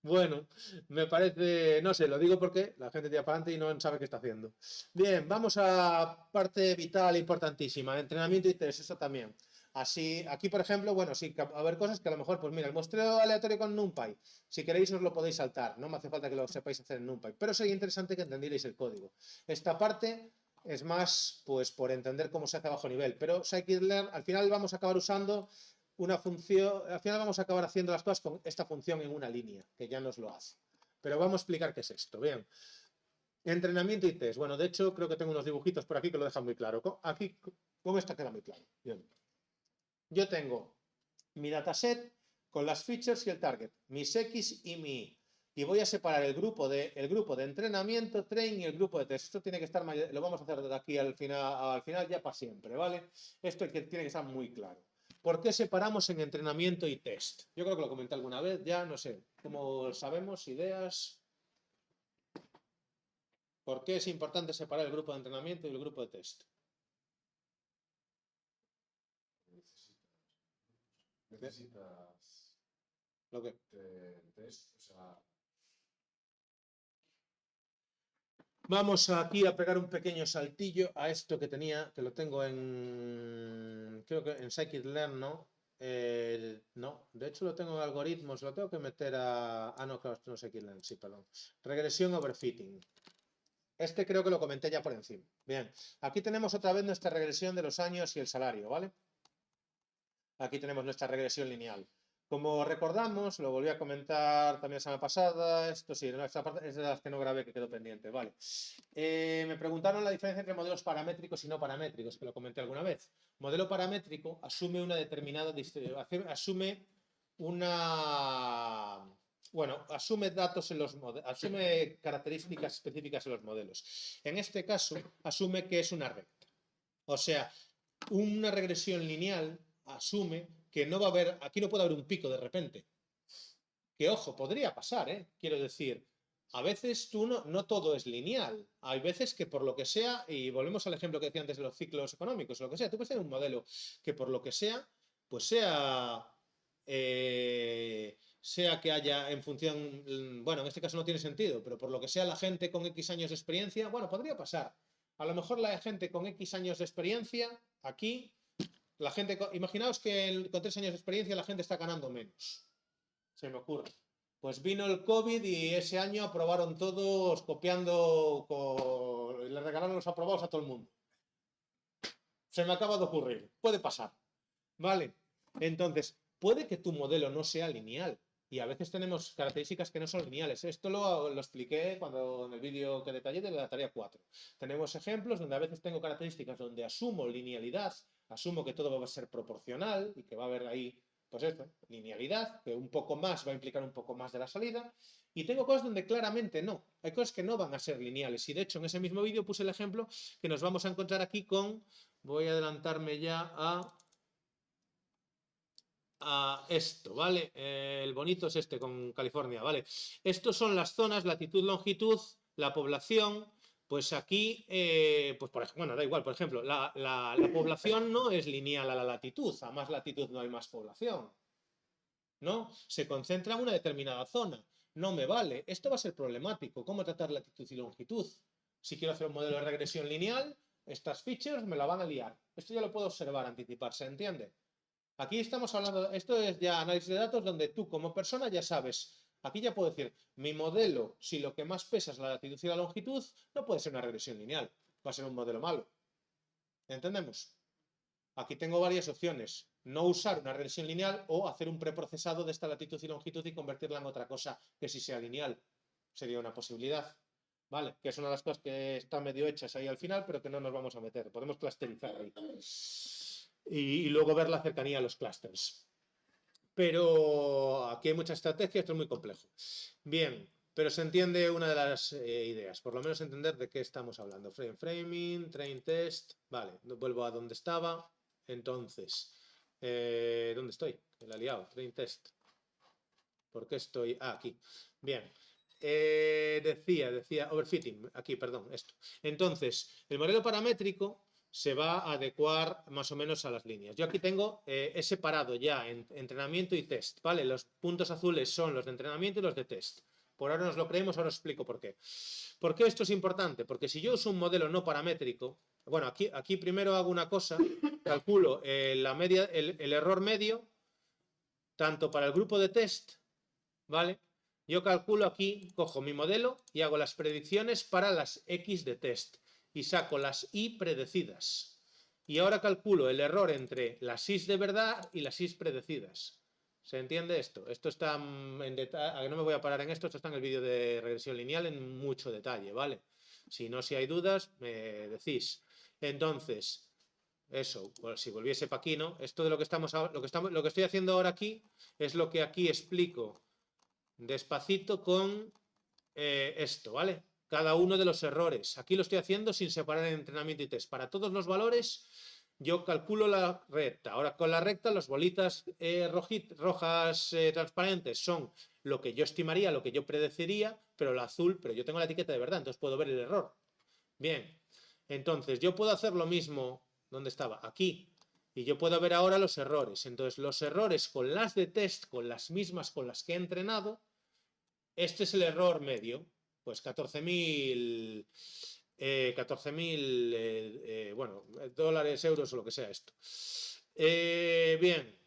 Bueno, me parece, no sé, lo digo porque la gente tira para adelante y no sabe qué está haciendo. Bien, vamos a parte vital importantísima, entrenamiento y test, eso también. Así, aquí por ejemplo, bueno, sí, a ver cosas que a lo mejor, pues mira, el muestreo aleatorio con NumPy, si queréis os lo podéis saltar, no me hace falta que lo sepáis hacer en NumPy, pero sería interesante que entendierais el código. Esta parte es más, pues, por entender cómo se hace a bajo nivel, pero scikit-learn, al final vamos a acabar usando una función, al final vamos a acabar haciendo las cosas con esta función en una línea, que ya nos lo hace. Pero vamos a explicar qué es esto. Bien, entrenamiento y test. Bueno, de hecho, creo que tengo unos dibujitos por aquí que lo dejan muy claro. Aquí, con esta queda muy claro. Bien. Yo tengo mi dataset con las features y el target, mis X y mi Y. Y voy a separar el grupo de entrenamiento, train y el grupo de test. Esto tiene que estar, lo vamos a hacer de aquí al final ya para siempre, ¿vale? Esto tiene que estar muy claro. ¿Por qué separamos en entrenamiento y test? Yo creo que lo comenté alguna vez, ya no sé. ¿Cómo sabemos? Ideas. ¿Por qué es importante separar el grupo de entrenamiento y el grupo de test? Necesitas Lo que... test, o sea, Vamos aquí a pegar un pequeño saltillo a esto que tenía, que lo tengo en, creo que en scikit-learn, ¿no? No, de hecho lo tengo en algoritmos, lo tengo que meter a, no, claro, esto no es scikit-learn, sí, perdón. Regresión overfitting. Este creo que lo comenté ya por encima. Bien, aquí tenemos otra vez nuestra regresión de los años y el salario, ¿vale? Aquí tenemos nuestra regresión lineal. Como recordamos, lo volví a comentar también la semana pasada, esto sí, esta parte es de las que no grabé, que quedó pendiente, vale. Me preguntaron la diferencia entre modelos paramétricos y no paramétricos, que lo comenté alguna vez. Modelo paramétrico asume una determinada asume una... Bueno, asume datos en los modelos, asume características específicas en los modelos. En este caso, asume que es una recta. O sea, una regresión lineal asume que no va a haber, aquí no puede haber un pico de repente. Que ojo, podría pasar, ¿eh? Quiero decir, a veces tú no todo es lineal. Hay veces que por lo que sea, y volvemos al ejemplo que decía antes de los ciclos económicos, lo que sea, tú puedes tener un modelo que por lo que sea, pues sea que haya en función, bueno, en este caso no tiene sentido, pero por lo que sea la gente con X años de experiencia, bueno, podría pasar. A lo mejor la gente con X años de experiencia, aquí, la gente, imaginaos que con 3 años de experiencia la gente está ganando menos. Se me ocurre. Pues vino el COVID y ese año aprobaron todos copiando, le regalaron los aprobados a todo el mundo. Se me acaba de ocurrir. Puede pasar. ¿Vale? Entonces, puede que tu modelo no sea lineal. Y a veces tenemos características que no son lineales. Esto lo expliqué cuando en el vídeo que detallé de la tarea 4. Tenemos ejemplos donde a veces tengo características donde asumo linealidad, asumo que todo va a ser proporcional y que va a haber ahí, pues esto, linealidad, que un poco más va a implicar un poco más de la salida. Y tengo cosas donde claramente no. Hay cosas que no van a ser lineales. Y de hecho en ese mismo vídeo puse el ejemplo que nos vamos a encontrar aquí con, voy a adelantarme ya a esto, ¿vale? El bonito es este con California, ¿vale? Estos son las zonas, latitud, longitud, la población. Pues aquí, pues por ejemplo, bueno, da igual, por ejemplo, la población no es lineal a la latitud, a más latitud no hay más población, ¿no? Se concentra en una determinada zona, no me vale, esto va a ser problemático, ¿cómo tratar latitud y longitud? Si quiero hacer un modelo de regresión lineal, estas features me la van a liar, esto ya lo puedo observar, anticipar, ¿se entiende? Aquí estamos hablando, esto es ya análisis de datos donde tú como persona ya sabes, aquí ya puedo decir, mi modelo, si lo que más pesa es la latitud y la longitud, no puede ser una regresión lineal, va a ser un modelo malo. ¿Entendemos? Aquí tengo varias opciones, no usar una regresión lineal o hacer un preprocesado de esta latitud y longitud y convertirla en otra cosa que sí sea lineal. Sería una posibilidad. ¿Vale? Que es una de las cosas que están medio hechas ahí al final, pero que no nos vamos a meter. Podemos clusterizar ahí. Y luego ver la cercanía a los clusters. Pero aquí hay mucha estrategia, esto es muy complejo. Bien, pero se entiende una de las ideas, por lo menos entender de qué estamos hablando. Frame framing, train test, vale, vuelvo a donde estaba. Entonces, ¿dónde estoy? La he liado, train test. ¿Por qué estoy? Ah, aquí. Bien. Decía, overfitting, aquí, perdón, esto. Entonces, el modelo paramétrico se va a adecuar más o menos a las líneas. Yo aquí tengo, he separado ya entrenamiento y test, ¿vale? Los puntos azules son los de entrenamiento y los de test. Por ahora nos lo creemos, ahora os explico por qué. ¿Por qué esto es importante? Porque si yo uso un modelo no paramétrico, bueno, aquí primero hago una cosa, calculo la media, el error medio, tanto para el grupo de test, ¿vale? Yo calculo aquí, cojo mi modelo y hago las predicciones para las X de test y saco las Y predecidas. Y ahora calculo el error entre las Y de verdad y las Y predecidas. ¿Se entiende esto? Esto está en detalle, no me voy a parar en esto, esto está en el vídeo de regresión lineal en mucho detalle, ¿vale? Si no, si hay dudas, me decís. Entonces, eso, pues si volviese para aquí, ¿no? Esto de lo que estoy haciendo ahora aquí es lo que aquí explico despacito con esto, ¿vale? Cada uno de los errores. Aquí lo estoy haciendo sin separar en entrenamiento y test. Para todos los valores yo calculo la recta. Ahora con la recta las bolitas rojas transparentes son lo que yo estimaría, lo que yo predeciría, pero el azul, pero yo tengo la etiqueta de verdad, entonces puedo ver el error. Bien, entonces yo puedo hacer lo mismo, ¿dónde estaba? Aquí. Y yo puedo ver ahora los errores. Entonces los errores con las de test, con las mismas con las que he entrenado, este es el error medio, pues 14.000 bueno, dólares, euros o lo que sea esto. Bien,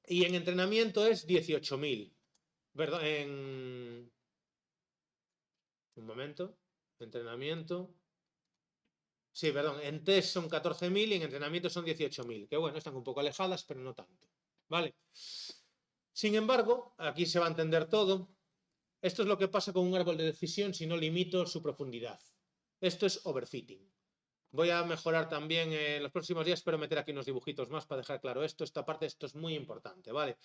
y en entrenamiento es 18.000, ¿verdad? Un momento, entrenamiento. Sí, perdón, en test son 14.000 y en entrenamiento son 18.000, que bueno, están un poco alejadas, pero no tanto, ¿vale? Sin embargo, aquí se va a entender todo. Esto es lo que pasa con un árbol de decisión si no limito su profundidad. Esto es overfitting. Voy a mejorar también en los próximos días, espero meter aquí unos dibujitos más para dejar claro esto. Esta parte, esto es muy importante, ¿vale?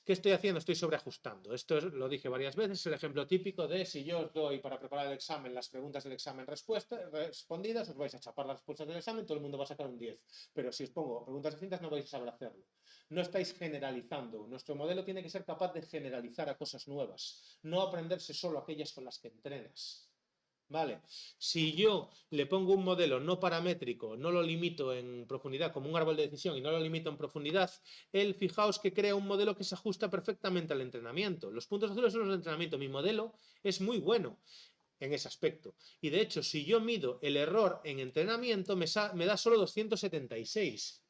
¿Qué estoy haciendo? Estoy sobreajustando. Esto es, lo dije varias veces, es el ejemplo típico de si yo os doy para preparar el examen las preguntas del examen respondidas, os vais a chapar las respuestas del examen, todo el mundo va a sacar un 10. Pero si os pongo preguntas distintas no vais a saber hacerlo. No estáis generalizando. Nuestro modelo tiene que ser capaz de generalizar a cosas nuevas, no aprenderse solo aquellas con las que entrenas. ¿Vale? Si yo le pongo un modelo no paramétrico, no lo limito en profundidad como un árbol de decisión y no lo limito en profundidad, él, fijaos que crea un modelo que se ajusta perfectamente al entrenamiento. Los puntos azules son los de entrenamiento. Mi modelo es muy bueno en ese aspecto. Y de hecho, si yo mido el error en entrenamiento, me da solo 276.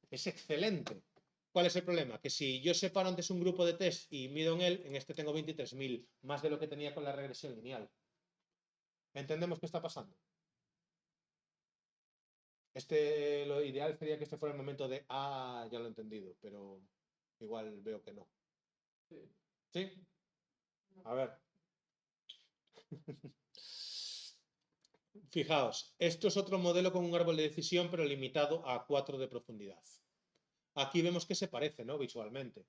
Es excelente. ¿Cuál es el problema? Que si yo separo antes un grupo de test y mido en él, en este tengo 23.000, más de lo que tenía con la regresión lineal. ¿Entendemos qué está pasando? Lo ideal sería que este fuera el momento de, ya lo he entendido, pero igual veo que no. ¿Sí? A ver. Fijaos, esto es otro modelo con un árbol de decisión, pero limitado a 4 de profundidad. Aquí vemos que se parece, ¿no? Visualmente.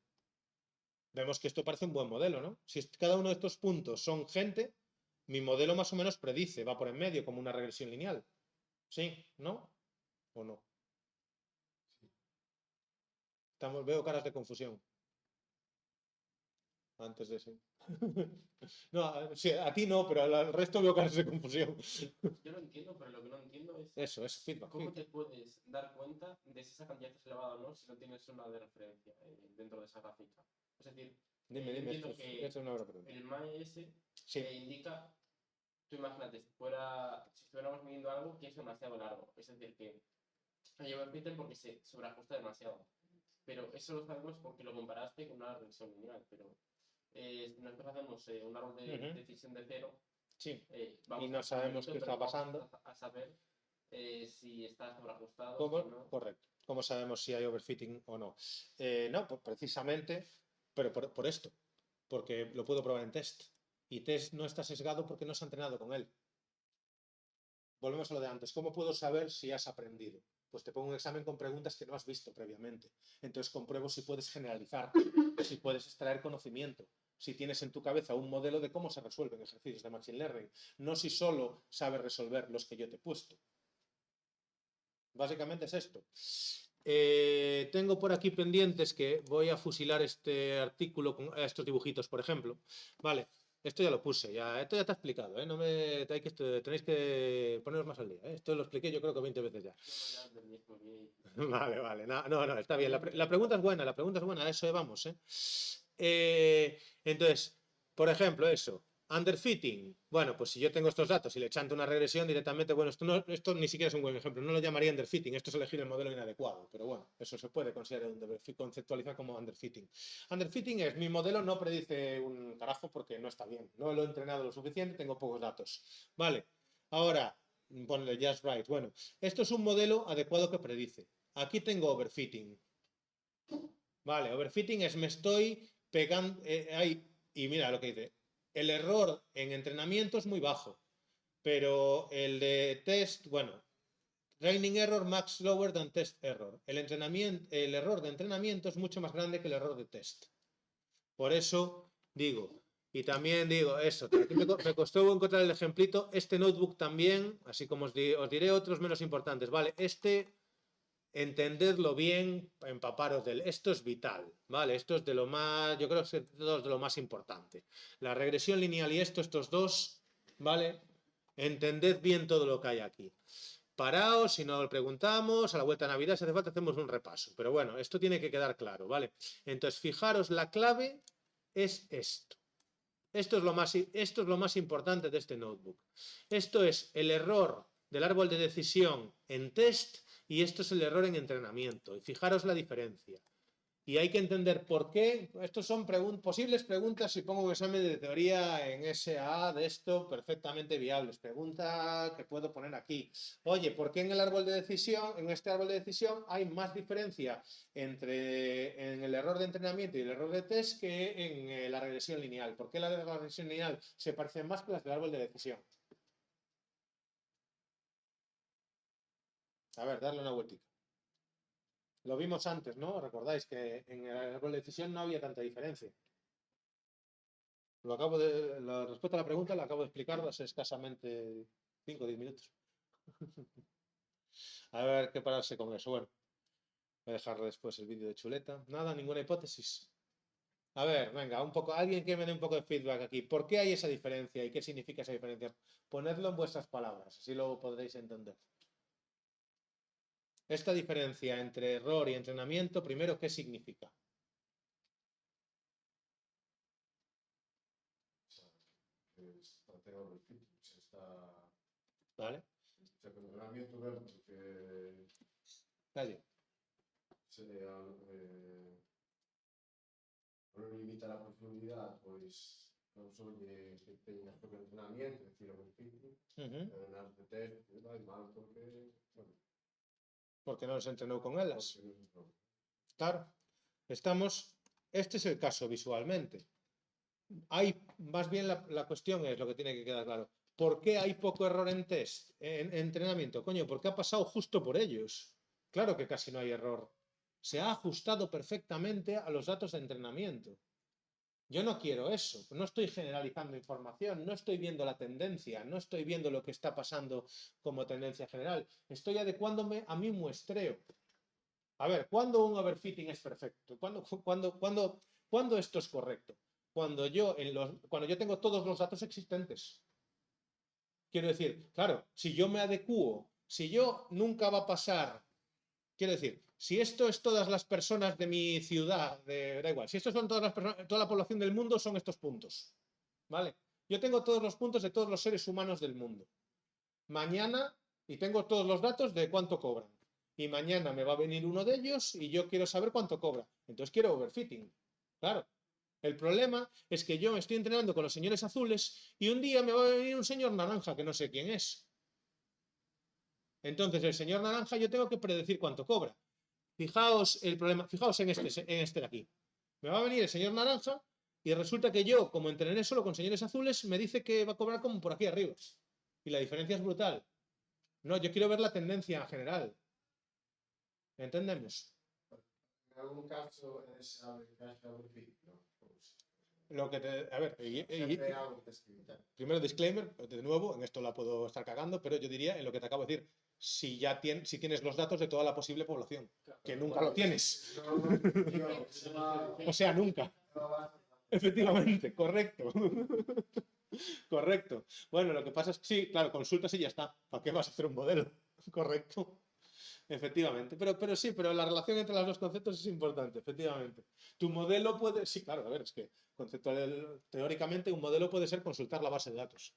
Vemos que esto parece un buen modelo, ¿no? Si cada uno de estos puntos son gente, mi modelo más o menos predice, va por en medio como una regresión lineal. ¿Sí? ¿No? ¿O no? Veo caras de confusión. Antes de ese. No, sí, a ti no, pero al resto veo caras de confusión. Yo lo entiendo, pero lo que no entiendo es Eso, es feedback. cómo te puedes dar cuenta de si esa cantidad es elevada o no si no tienes una de referencia dentro de esa gráfica. Es decir, Dime, entiendo esto que es una buena pregunta. el MAES Sí. indica, tú imagínate, si estuviéramos midiendo algo que es demasiado largo, es decir, que hay overfitting porque se sobreajusta demasiado. Pero eso lo sabemos porque lo comparaste con una regresión lineal, pero nosotros hacemos un árbol de decisión de 0. Sí. Vamos y no sabemos qué está pasando. A saber si está sobreajustado. ¿Cómo? Si no. Correcto. ¿Cómo sabemos si hay overfitting o no? No, pues precisamente, pero por esto, porque lo puedo probar en test. Y test no está sesgado porque no se ha entrenado con él. Volvemos a lo de antes. ¿Cómo puedo saber si has aprendido? Pues te pongo un examen con preguntas que no has visto previamente. Entonces compruebo si puedes generalizar, si puedes extraer conocimiento, si tienes en tu cabeza un modelo de cómo se resuelven ejercicios de Machine Learning, no si solo sabes resolver los que yo te he puesto. Básicamente es esto. Tengo por aquí pendientes que voy a fusilar este artículo con estos dibujitos, por ejemplo. Vale. Esto ya lo puse, esto ya te ha explicado, ¿eh? No me, tenéis que poneros más al día, ¿eh? Esto lo expliqué yo creo que 20 veces ya. No, ya entendí, muy bien. Vale. No, está bien. La pregunta es buena, a eso vamos, ¿eh? Entonces, por ejemplo, eso, underfitting. Bueno, pues si yo tengo estos datos y le chanto una regresión directamente, bueno, esto ni siquiera es un buen ejemplo, no lo llamaría underfitting, esto es elegir el modelo inadecuado, pero bueno, eso se puede conceptualizar como underfitting. Underfitting es mi modelo no predice un carajo porque no está bien, no lo he entrenado lo suficiente, tengo pocos datos. Vale, ahora, ponle just right. Bueno, esto es un modelo adecuado que predice. Aquí tengo overfitting. Vale, overfitting es me estoy pegando ahí y mira lo que dice. El error en entrenamiento es muy bajo, pero el de test, bueno, training error max lower than test error. El error de entrenamiento es mucho más grande que el error de test. Por eso digo, y también digo eso, aquí me costó encontrar el ejemplito, este notebook también, así como os diré otros menos importantes, ¿vale? Entendedlo bien, empaparos de él. Esto es vital, ¿vale? Esto es de lo más, yo creo que es de lo más importante. La regresión lineal y estos dos, ¿vale? Entended bien todo lo que hay aquí. Paraos, si no lo preguntamos, a la vuelta de Navidad, si hace falta, hacemos un repaso. Pero bueno, esto tiene que quedar claro, ¿vale? Entonces, fijaros, la clave es esto. Esto es lo más importante de este notebook. Esto es el error del árbol de decisión en test y esto es el error en entrenamiento. Y fijaros la diferencia. Y hay que entender por qué. Estos son posibles preguntas si pongo un examen de teoría en SA de esto perfectamente viables. Pregunta que puedo poner aquí. Oye, ¿por qué en el árbol de decisión, en este árbol de decisión, hay más diferencia en el error de entrenamiento y el error de test que en la regresión lineal? ¿Por qué la regresión lineal se parece más que las del árbol de decisión? A ver, darle una vueltita. Lo vimos antes, ¿no? Recordáis que en el árbol de decisión no había tanta diferencia. La respuesta a la pregunta la acabo de explicar hace escasamente 5 o 10 minutos. A ver qué pararse con eso. Bueno, voy a dejar después el vídeo de chuleta. Nada, ninguna hipótesis. A ver, venga, alguien que me dé un poco de feedback aquí. ¿Por qué hay esa diferencia y qué significa esa diferencia? Ponedlo en vuestras palabras, así lo podréis entender. Esta diferencia entre error y entrenamiento, primero, ¿qué significa? Está overfitting, ¿Vale? o sea, con entrenamiento dentro que Calle. non limita la profundidad, pois non só que teñas todo o entrenamiento, decir, overfitting, pero nas de test vai mal porque, bueno, Porque no se entrenó con elas. porque non se entrenó. Claro. Este es el caso visualmente. Más bien la cuestión es lo que tiene que quedar claro. ¿Por qué hay poco error en test, en entrenamiento? Coño, porque ha pasado justo por ellos. Claro que casi no hay error. Se ha ajustado perfectamente a los datos de entrenamiento. Yo no quiero eso. No estoy generalizando información, no estoy viendo la tendencia, no estoy viendo lo que está pasando como tendencia general. Estoy adecuándome a mi muestreo. A ver, ¿cuándo un overfitting es perfecto? ¿Cuándo esto es correcto? Cuando yo tengo todos los datos existentes. Quiero decir, claro, si yo me adecuo, si yo nunca va a pasar, quiero decir, si esto es todas las personas de mi ciudad, da igual, si esto son todas las personas, toda la población del mundo, son estos puntos. ¿Vale? Yo tengo todos los puntos de todos los seres humanos del mundo. Mañana, y tengo todos los datos de cuánto cobran. Y mañana me va a venir uno de ellos y yo quiero saber cuánto cobra. Entonces quiero overfitting. Claro. El problema es que yo me estoy entrenando con los señores azules y un día me va a venir un señor naranja que no sé quién es. Entonces el señor naranja yo tengo que predecir cuánto cobra. Fijaos el problema, fijaos en este de aquí. Me va a venir el señor naranja y resulta que yo, como entrené solo con señores azules, me dice que va a cobrar como por aquí arriba. Y la diferencia es brutal. No, yo quiero ver la tendencia general. ¿Entendemos? En algún caso es overfitting, ¿no? A ver, Sempre algo que escribir. primero disclaimer, de nuevo, en esto la puedo estar cagando, pero yo diría en lo que te acabo de decir, si tienes los datos de toda la posible población, que nunca lo tienes. O sea, nunca. Efectivamente, correcto. Correcto. Bueno, lo que pasa es que sí, claro, consultas y ya está. ¿Para qué vas a hacer un modelo? Correcto. Efectivamente. Pero sí, pero la relación entre los dos conceptos es importante, efectivamente. Tu modelo puede. Sí, claro, a ver, es que teóricamente un modelo puede ser consultar la base de datos.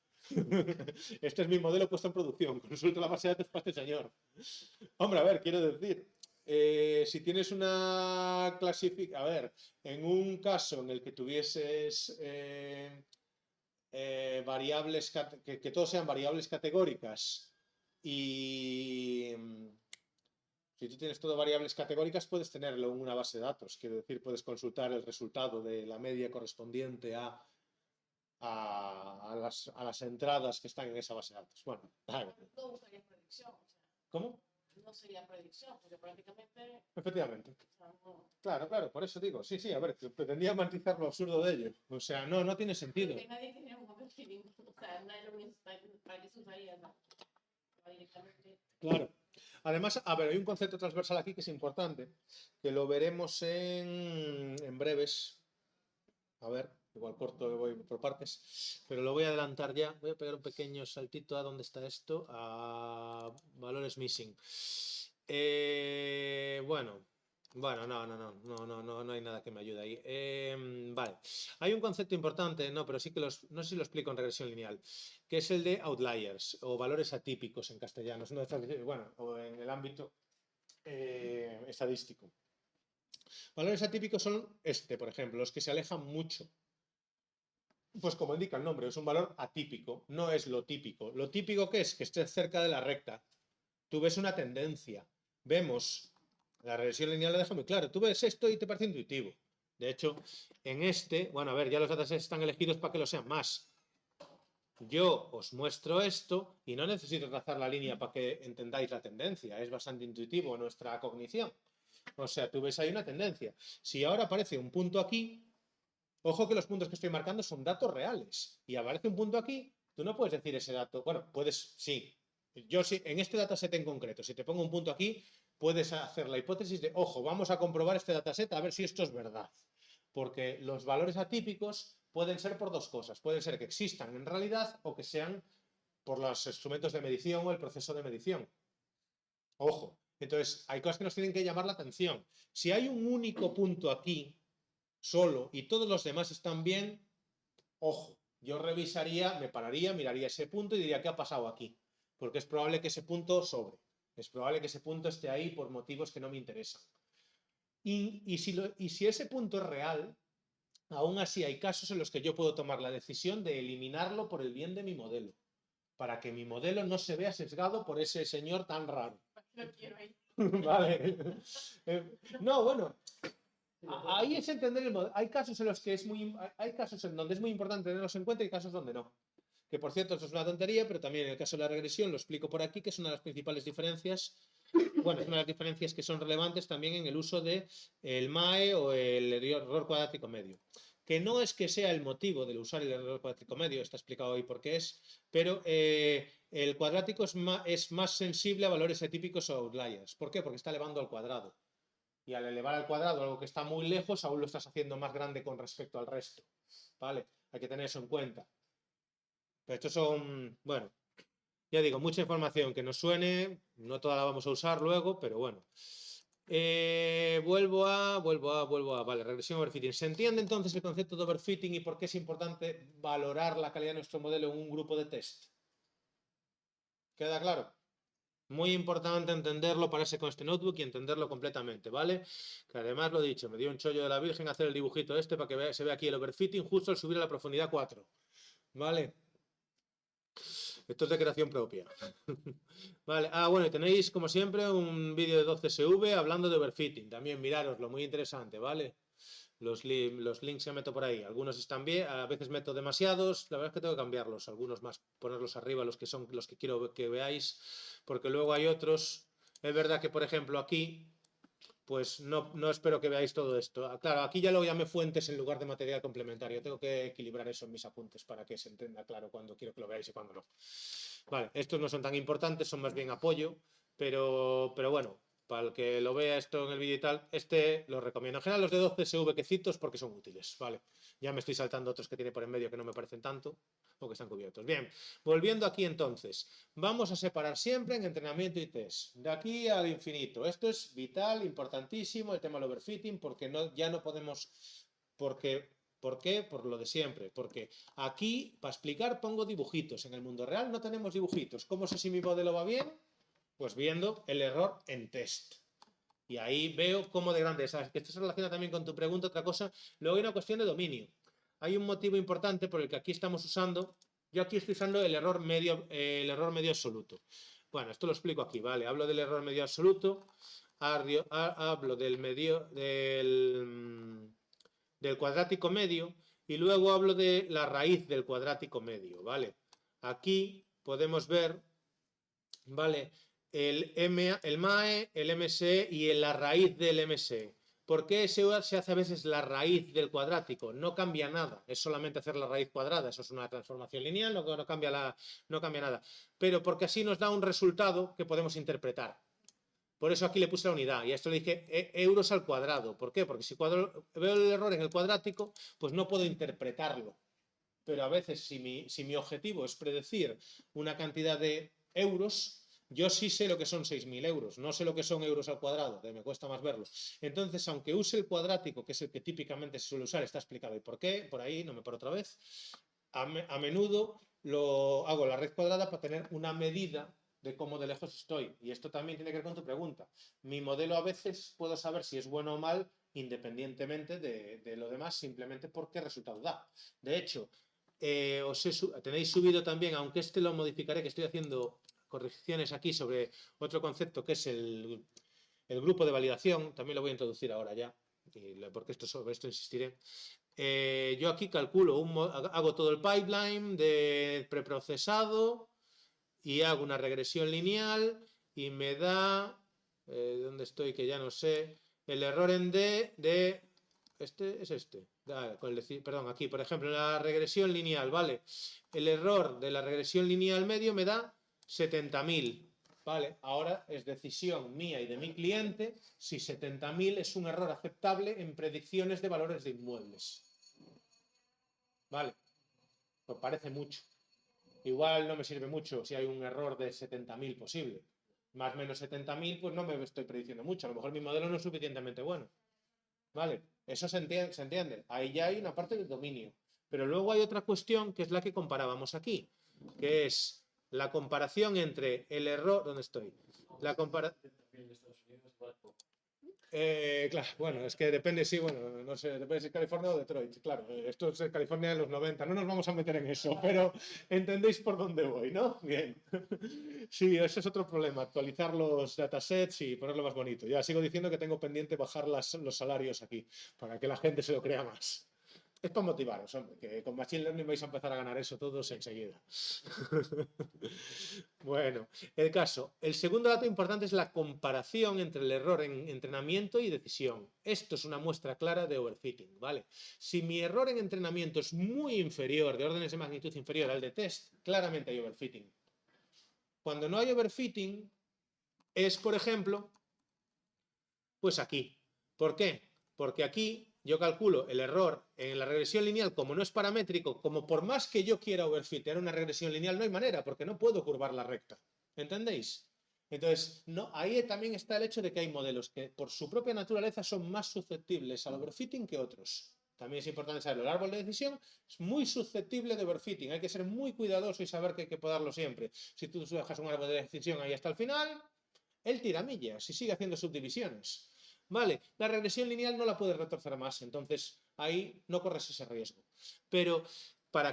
Este es mi modelo puesto en producción. Consulta la base de datos para este señor. Hombre, a ver, quiero decir. Si tienes una clasificación, a ver, en un caso en el que tuvieses variables, que todos sean variables categóricas y si tú tienes todo variables categóricas puedes tenerlo en una base de datos, quiero decir, puedes consultar el resultado de la media correspondiente a las entradas que están en esa base de datos. Bueno, No usaría predicción, o sea, ¿cómo? no sería predicción, porque prácticamente, Efectivamente. o sea, no. Claro, claro, por eso digo, sí, sí, a ver, que pretendía matizar lo absurdo de ello. O sea, no tiene sentido. Porque nadie tiene un overfitting, o sea, nadie lo necesita, para qué se usaría, ¿no? Va directamente. Claro. Además, a ver, hay un concepto transversal aquí que es importante, que lo veremos en breves. A ver, igual corto, voy por partes, pero lo voy a adelantar ya. Voy a pegar un pequeño saltito a dónde está esto, a valores missing. Bueno, no hay nada que me ayude ahí. Vale, hay un concepto importante, no, pero sí que no sé si lo explico en regresión lineal, que es el de outliers o valores atípicos en castellano, bueno, o en el ámbito estadístico. Valores atípicos son por ejemplo, los que se alejan mucho. Pues como indica el nombre, es un valor atípico, no es lo típico. Lo típico que es que esté cerca de la recta. Tú ves una tendencia. Vemos, la regresión lineal lo deja muy claro. Tú ves esto y te parece intuitivo. De hecho, en bueno, a ver, ya los datasets están elegidos para que lo sean más. Yo os muestro esto y no necesito trazar la línea para que entendáis la tendencia. Es bastante intuitivo nuestra cognición. O sea, tú ves ahí una tendencia. Si ahora aparece un punto aquí, ojo que los puntos que estoy marcando son datos reales. Y aparece un punto aquí, tú no puedes decir ese dato. Bueno, puedes, sí. Yo sí, en este dataset en concreto, si te pongo un punto aquí, puedes hacer la hipótesis de, ojo, vamos a comprobar este dataset a ver si esto es verdad. Porque los valores atípicos pueden ser por dos cosas. Pueden ser que existan en realidad o que sean por los instrumentos de medición o el proceso de medición. Ojo. Entonces, hay cosas que nos tienen que llamar la atención. Si hay un único punto aquí, solo, y todos los demás están bien, ojo, yo revisaría, me pararía, miraría ese punto y diría, ¿qué ha pasado aquí? Porque es probable que ese punto sobre. Es probable que ese punto esté ahí por motivos que no me interesan. Y si ese punto es real, aún así hay casos en los que yo puedo tomar la decisión de eliminarlo por el bien de mi modelo, para que mi modelo no se vea sesgado por ese señor tan raro. Lo quiero ahí. Vale. No, bueno, ahí es entender el modelo. Hay casos en los que hay casos en donde es muy importante tenerlos en cuenta y casos donde no. Que por cierto, esto es una tontería, pero también en el caso de la regresión lo explico por aquí, que es una de las principales diferencias. Bueno, es una de las diferencias que son relevantes también en el uso del MAE o el error cuadrático medio. Que no es que sea el motivo de usar el error cuadrático medio, está explicado hoy por qué es, pero el cuadrático es más sensible a valores atípicos o outliers. ¿Por qué? Porque está elevando al cuadrado. Y al elevar al cuadrado algo que está muy lejos, aún lo estás haciendo más grande con respecto al resto. ¿Vale? Hay que tener eso en cuenta. Pero estos son, bueno, ya digo, mucha información que nos suene, no toda la vamos a usar luego, pero bueno. Vuelvo a, vale, regresión overfitting. ¿Se entiende entonces el concepto de overfitting y por qué es importante valorar la calidad de nuestro modelo en un grupo de test? ¿Queda claro? Muy importante entenderlo, pararse con este notebook y entenderlo completamente, ¿vale? Que además lo he dicho, me dio un chollo de la Virgen hacer el dibujito este para que se vea aquí el overfitting justo al subir a la profundidad 4, ¿vale? Esto es de creación propia. Vale, bueno, y tenéis como siempre un vídeo de 12SV hablando de overfitting, también mirároslo, muy interesante, ¿vale? Los links que meto por ahí, algunos están bien, a veces meto demasiados, la verdad es que tengo que cambiarlos, algunos más, ponerlos arriba, los que quiero que veáis, porque luego hay otros, es verdad que por ejemplo aquí, pues no espero que veáis todo esto, claro, aquí ya lo llamé fuentes en lugar de material complementario, tengo que equilibrar eso en mis apuntes para que se entienda claro cuando quiero que lo veáis y cuando no. Vale, estos no son tan importantes, son más bien apoyo, pero bueno, Para el que lo vea esto en el vídeo y tal, este lo recomiendo. En general los de 12 CVquecitos porque son útiles, ¿vale? Ya me estoy saltando otros que tiene por en medio que no me parecen tanto o que están cubiertos. Bien, volviendo aquí entonces, vamos a separar siempre en entrenamiento y test. De aquí al infinito. Esto es vital, importantísimo, el tema del overfitting, porque ya no podemos... ¿Por qué? Por lo de siempre. Porque aquí, para explicar, pongo dibujitos. En el mundo real no tenemos dibujitos. ¿Cómo sé si mi modelo va bien? Pues viendo el error en test. Y ahí veo cómo de grande es. Que esto se relaciona también con tu pregunta, otra cosa. Luego hay una cuestión de dominio. Hay un motivo importante por el que aquí estamos usando. Yo aquí estoy usando el error medio absoluto. Bueno, esto lo explico aquí, ¿vale? Hablo del error medio absoluto. Hablo del cuadrático medio. Y luego hablo de la raíz del cuadrático medio, ¿vale? Aquí podemos ver, ¿vale? El MAE, el MSE y la raíz del MSE. ¿Por qué se hace a veces la raíz del cuadrático? No cambia nada, es solamente hacer la raíz cuadrada, eso es una transformación lineal, no cambia nada. Pero porque así nos da un resultado que podemos interpretar. Por eso aquí le puse la unidad y a esto le dije euros al cuadrado. ¿Por qué? Porque si veo el error en el cuadrático, pues no puedo interpretarlo. Pero a veces si mi objetivo es predecir una cantidad de euros, yo sí sé lo que son 6.000 euros, no sé lo que son euros al cuadrado, que me cuesta más verlo. Entonces, aunque use el cuadrático, que es el que típicamente se suele usar, está explicado el por qué, por ahí, no me paro otra vez, a menudo hago la red cuadrada para tener una medida de cómo de lejos estoy. Y esto también tiene que ver con tu pregunta. Mi modelo a veces puedo saber si es bueno o mal independientemente de lo demás, simplemente porque resultado da. De hecho, tenéis subido también, aunque este lo modificaré, que estoy haciendo correcciones aquí sobre otro concepto que es el grupo de validación, también lo voy a introducir ahora ya, porque sobre esto insistiré. Yo aquí calculo, hago todo el pipeline de preprocesado y hago una regresión lineal y me da, ¿dónde estoy? Que ya no sé, el error en D de, este es este, perdón, aquí, por ejemplo, en la regresión lineal, ¿vale? El error de la regresión lineal medio me da 70.000, ¿vale? Ahora es decisión mía y de mi cliente si 70.000 es un error aceptable en predicciones de valores de inmuebles. ¿Vale? Pues parece mucho. Igual no me sirve mucho si hay un error de 70.000 posible. Más o menos 70.000, pues no me estoy prediciendo mucho. A lo mejor mi modelo no es suficientemente bueno. ¿Vale? Eso se entiende. Ahí ya hay una parte del dominio. Pero luego hay otra cuestión que es la que comparábamos aquí, que es la comparación entre el error... ¿Dónde estoy? La comparación... Claro, bueno, es que depende, sí, bueno, no sé, depende si es California o Detroit, claro, esto es California de los 90, no nos vamos a meter en eso, pero entendéis por dónde voy, ¿no? Bien. Sí, ese es otro problema, actualizar los datasets y ponerlo más bonito. Ya sigo diciendo que tengo pendiente bajar los salarios aquí, para que la gente se lo crea más. Es para motivaros, hombre, que con Machine Learning vais a empezar a ganar eso todos enseguida. Bueno, el caso. El segundo dato importante es la comparación entre el error en entrenamiento y decisión. Esto es una muestra clara de overfitting, ¿vale? Si mi error en entrenamiento es muy inferior, de órdenes de magnitud inferior al de test, claramente hay overfitting. Cuando no hay overfitting, es, por ejemplo, pues aquí. ¿Por qué? Porque aquí yo calculo el error en la regresión lineal, como no es paramétrico, como por más que yo quiera overfitear una regresión lineal, no hay manera, porque no puedo curvar la recta. ¿Entendéis? Entonces, ahí también está el hecho de que hay modelos que por su propia naturaleza son más susceptibles al overfitting que otros. También es importante saberlo. El árbol de decisión es muy susceptible de overfitting. Hay que ser muy cuidadoso y saber que hay que podarlo siempre. Si tú dejas un árbol de decisión ahí hasta el final, él tira millas y sigue haciendo subdivisiones. Vale, la regresión lineal no la puedes retorcer más, entonces ahí no corres ese riesgo. Pero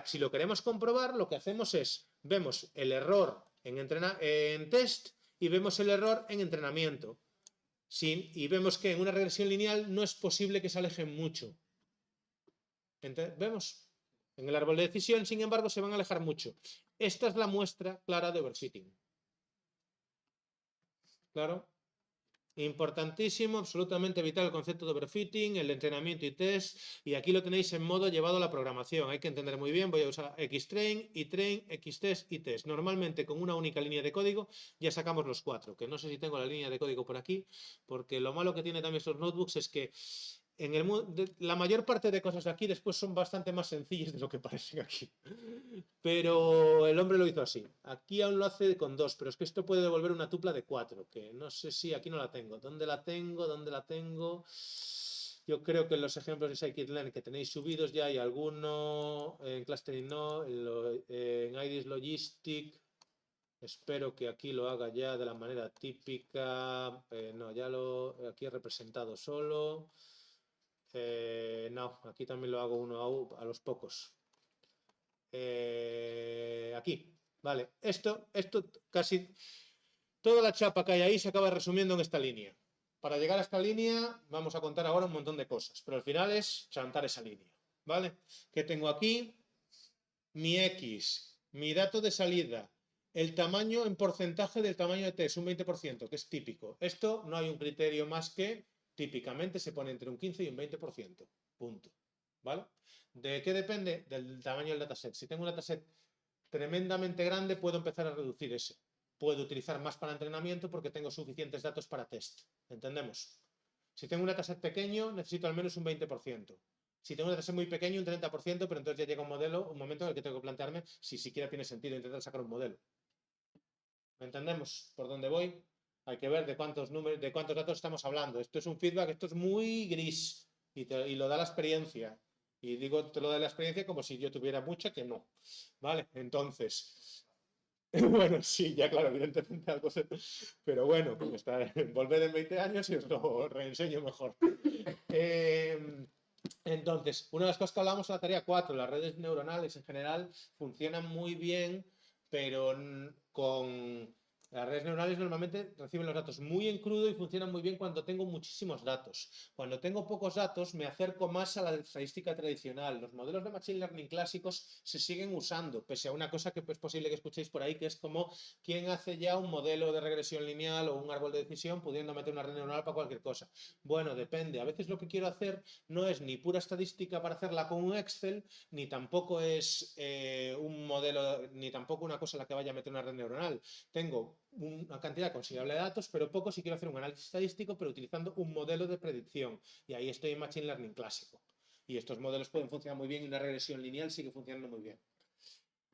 si lo queremos comprobar, lo que hacemos es, vemos el error en test y vemos el error en entrenamiento. Y vemos que en una regresión lineal no es posible que se alejen mucho. ¿Vemos? En el árbol de decisión, sin embargo, se van a alejar mucho. Esta es la muestra clara de overfitting. ¿Claro? Importantísimo, absolutamente vital el concepto de overfitting, el entrenamiento y test, y aquí lo tenéis en modo llevado a la programación. Hay que entender muy bien, voy a usar Xtrain, Etrain, Xtest y test. Normalmente con una única línea de código ya sacamos los 4, que no sé si tengo la línea de código por aquí, porque lo malo que tiene también estos notebooks es que la mayor parte de cosas de aquí después son bastante más sencillas de lo que parecen aquí. Pero el hombre lo hizo así. Aquí aún lo hace con 2, pero es que esto puede devolver una tupla de 4, que no sé si aquí no la tengo. ¿Dónde la tengo? ¿Dónde la tengo? Yo creo que en los ejemplos de scikit-learn que tenéis subidos ya hay alguno, en clustering no, en Iris Logistic. Espero que aquí lo haga ya de la manera típica. No, ya lo aquí he representado solo. No, aquí también lo hago uno a los pocos. Aquí, vale. Esto casi toda la chapa que hay ahí se acaba resumiendo en esta línea. Para llegar a esta línea vamos a contar ahora un montón de cosas, pero al final es chantar esa línea, ¿vale? ¿Qué tengo aquí? Mi X, mi dato de salida, el tamaño en porcentaje del tamaño de test, un 20%, que es típico. Esto no hay un criterio más que típicamente se pone entre un 15 y un 20%, punto, ¿vale? ¿De qué depende? Del tamaño del dataset. Si tengo un dataset tremendamente grande, puedo empezar a reducir ese. Puedo utilizar más para entrenamiento porque tengo suficientes datos para test. ¿Entendemos? Si tengo un dataset pequeño, necesito al menos un 20%. Si tengo un dataset muy pequeño, un 30%, pero entonces ya llega un momento en el que tengo que plantearme si siquiera tiene sentido intentar sacar un modelo. ¿Me entendemos por dónde voy? Hay que ver de cuántos datos estamos hablando. Esto es un feedback, esto es muy gris y lo da la experiencia. Y digo, te lo da la experiencia como si yo tuviera mucha, que no. ¿Vale? Entonces, bueno, sí, ya claro, evidentemente algo se... Pero bueno, volved en 20 años y os lo reenseño mejor. Entonces, una de las cosas que hablamos en la tarea 4, las redes neuronales en general funcionan muy bien, pero con las redes neuronales normalmente reciben los datos muy en crudo y funcionan muy bien cuando tengo muchísimos datos. Cuando tengo pocos datos me acerco más a la estadística tradicional. Los modelos de Machine Learning clásicos se siguen usando, pese a una cosa que es posible que escuchéis por ahí, que es como quién hace ya un modelo de regresión lineal o un árbol de decisión pudiendo meter una red neuronal para cualquier cosa. Bueno, depende. A veces lo que quiero hacer no es ni pura estadística para hacerla con un Excel, ni tampoco es un modelo, ni tampoco una cosa en la que vaya a meter una red neuronal. Tengo una cantidad considerable de datos, pero poco si quiero hacer un análisis estadístico, pero utilizando un modelo de predicción. Y ahí estoy en Machine Learning clásico. Y estos modelos pueden funcionar muy bien y una regresión lineal sigue funcionando muy bien.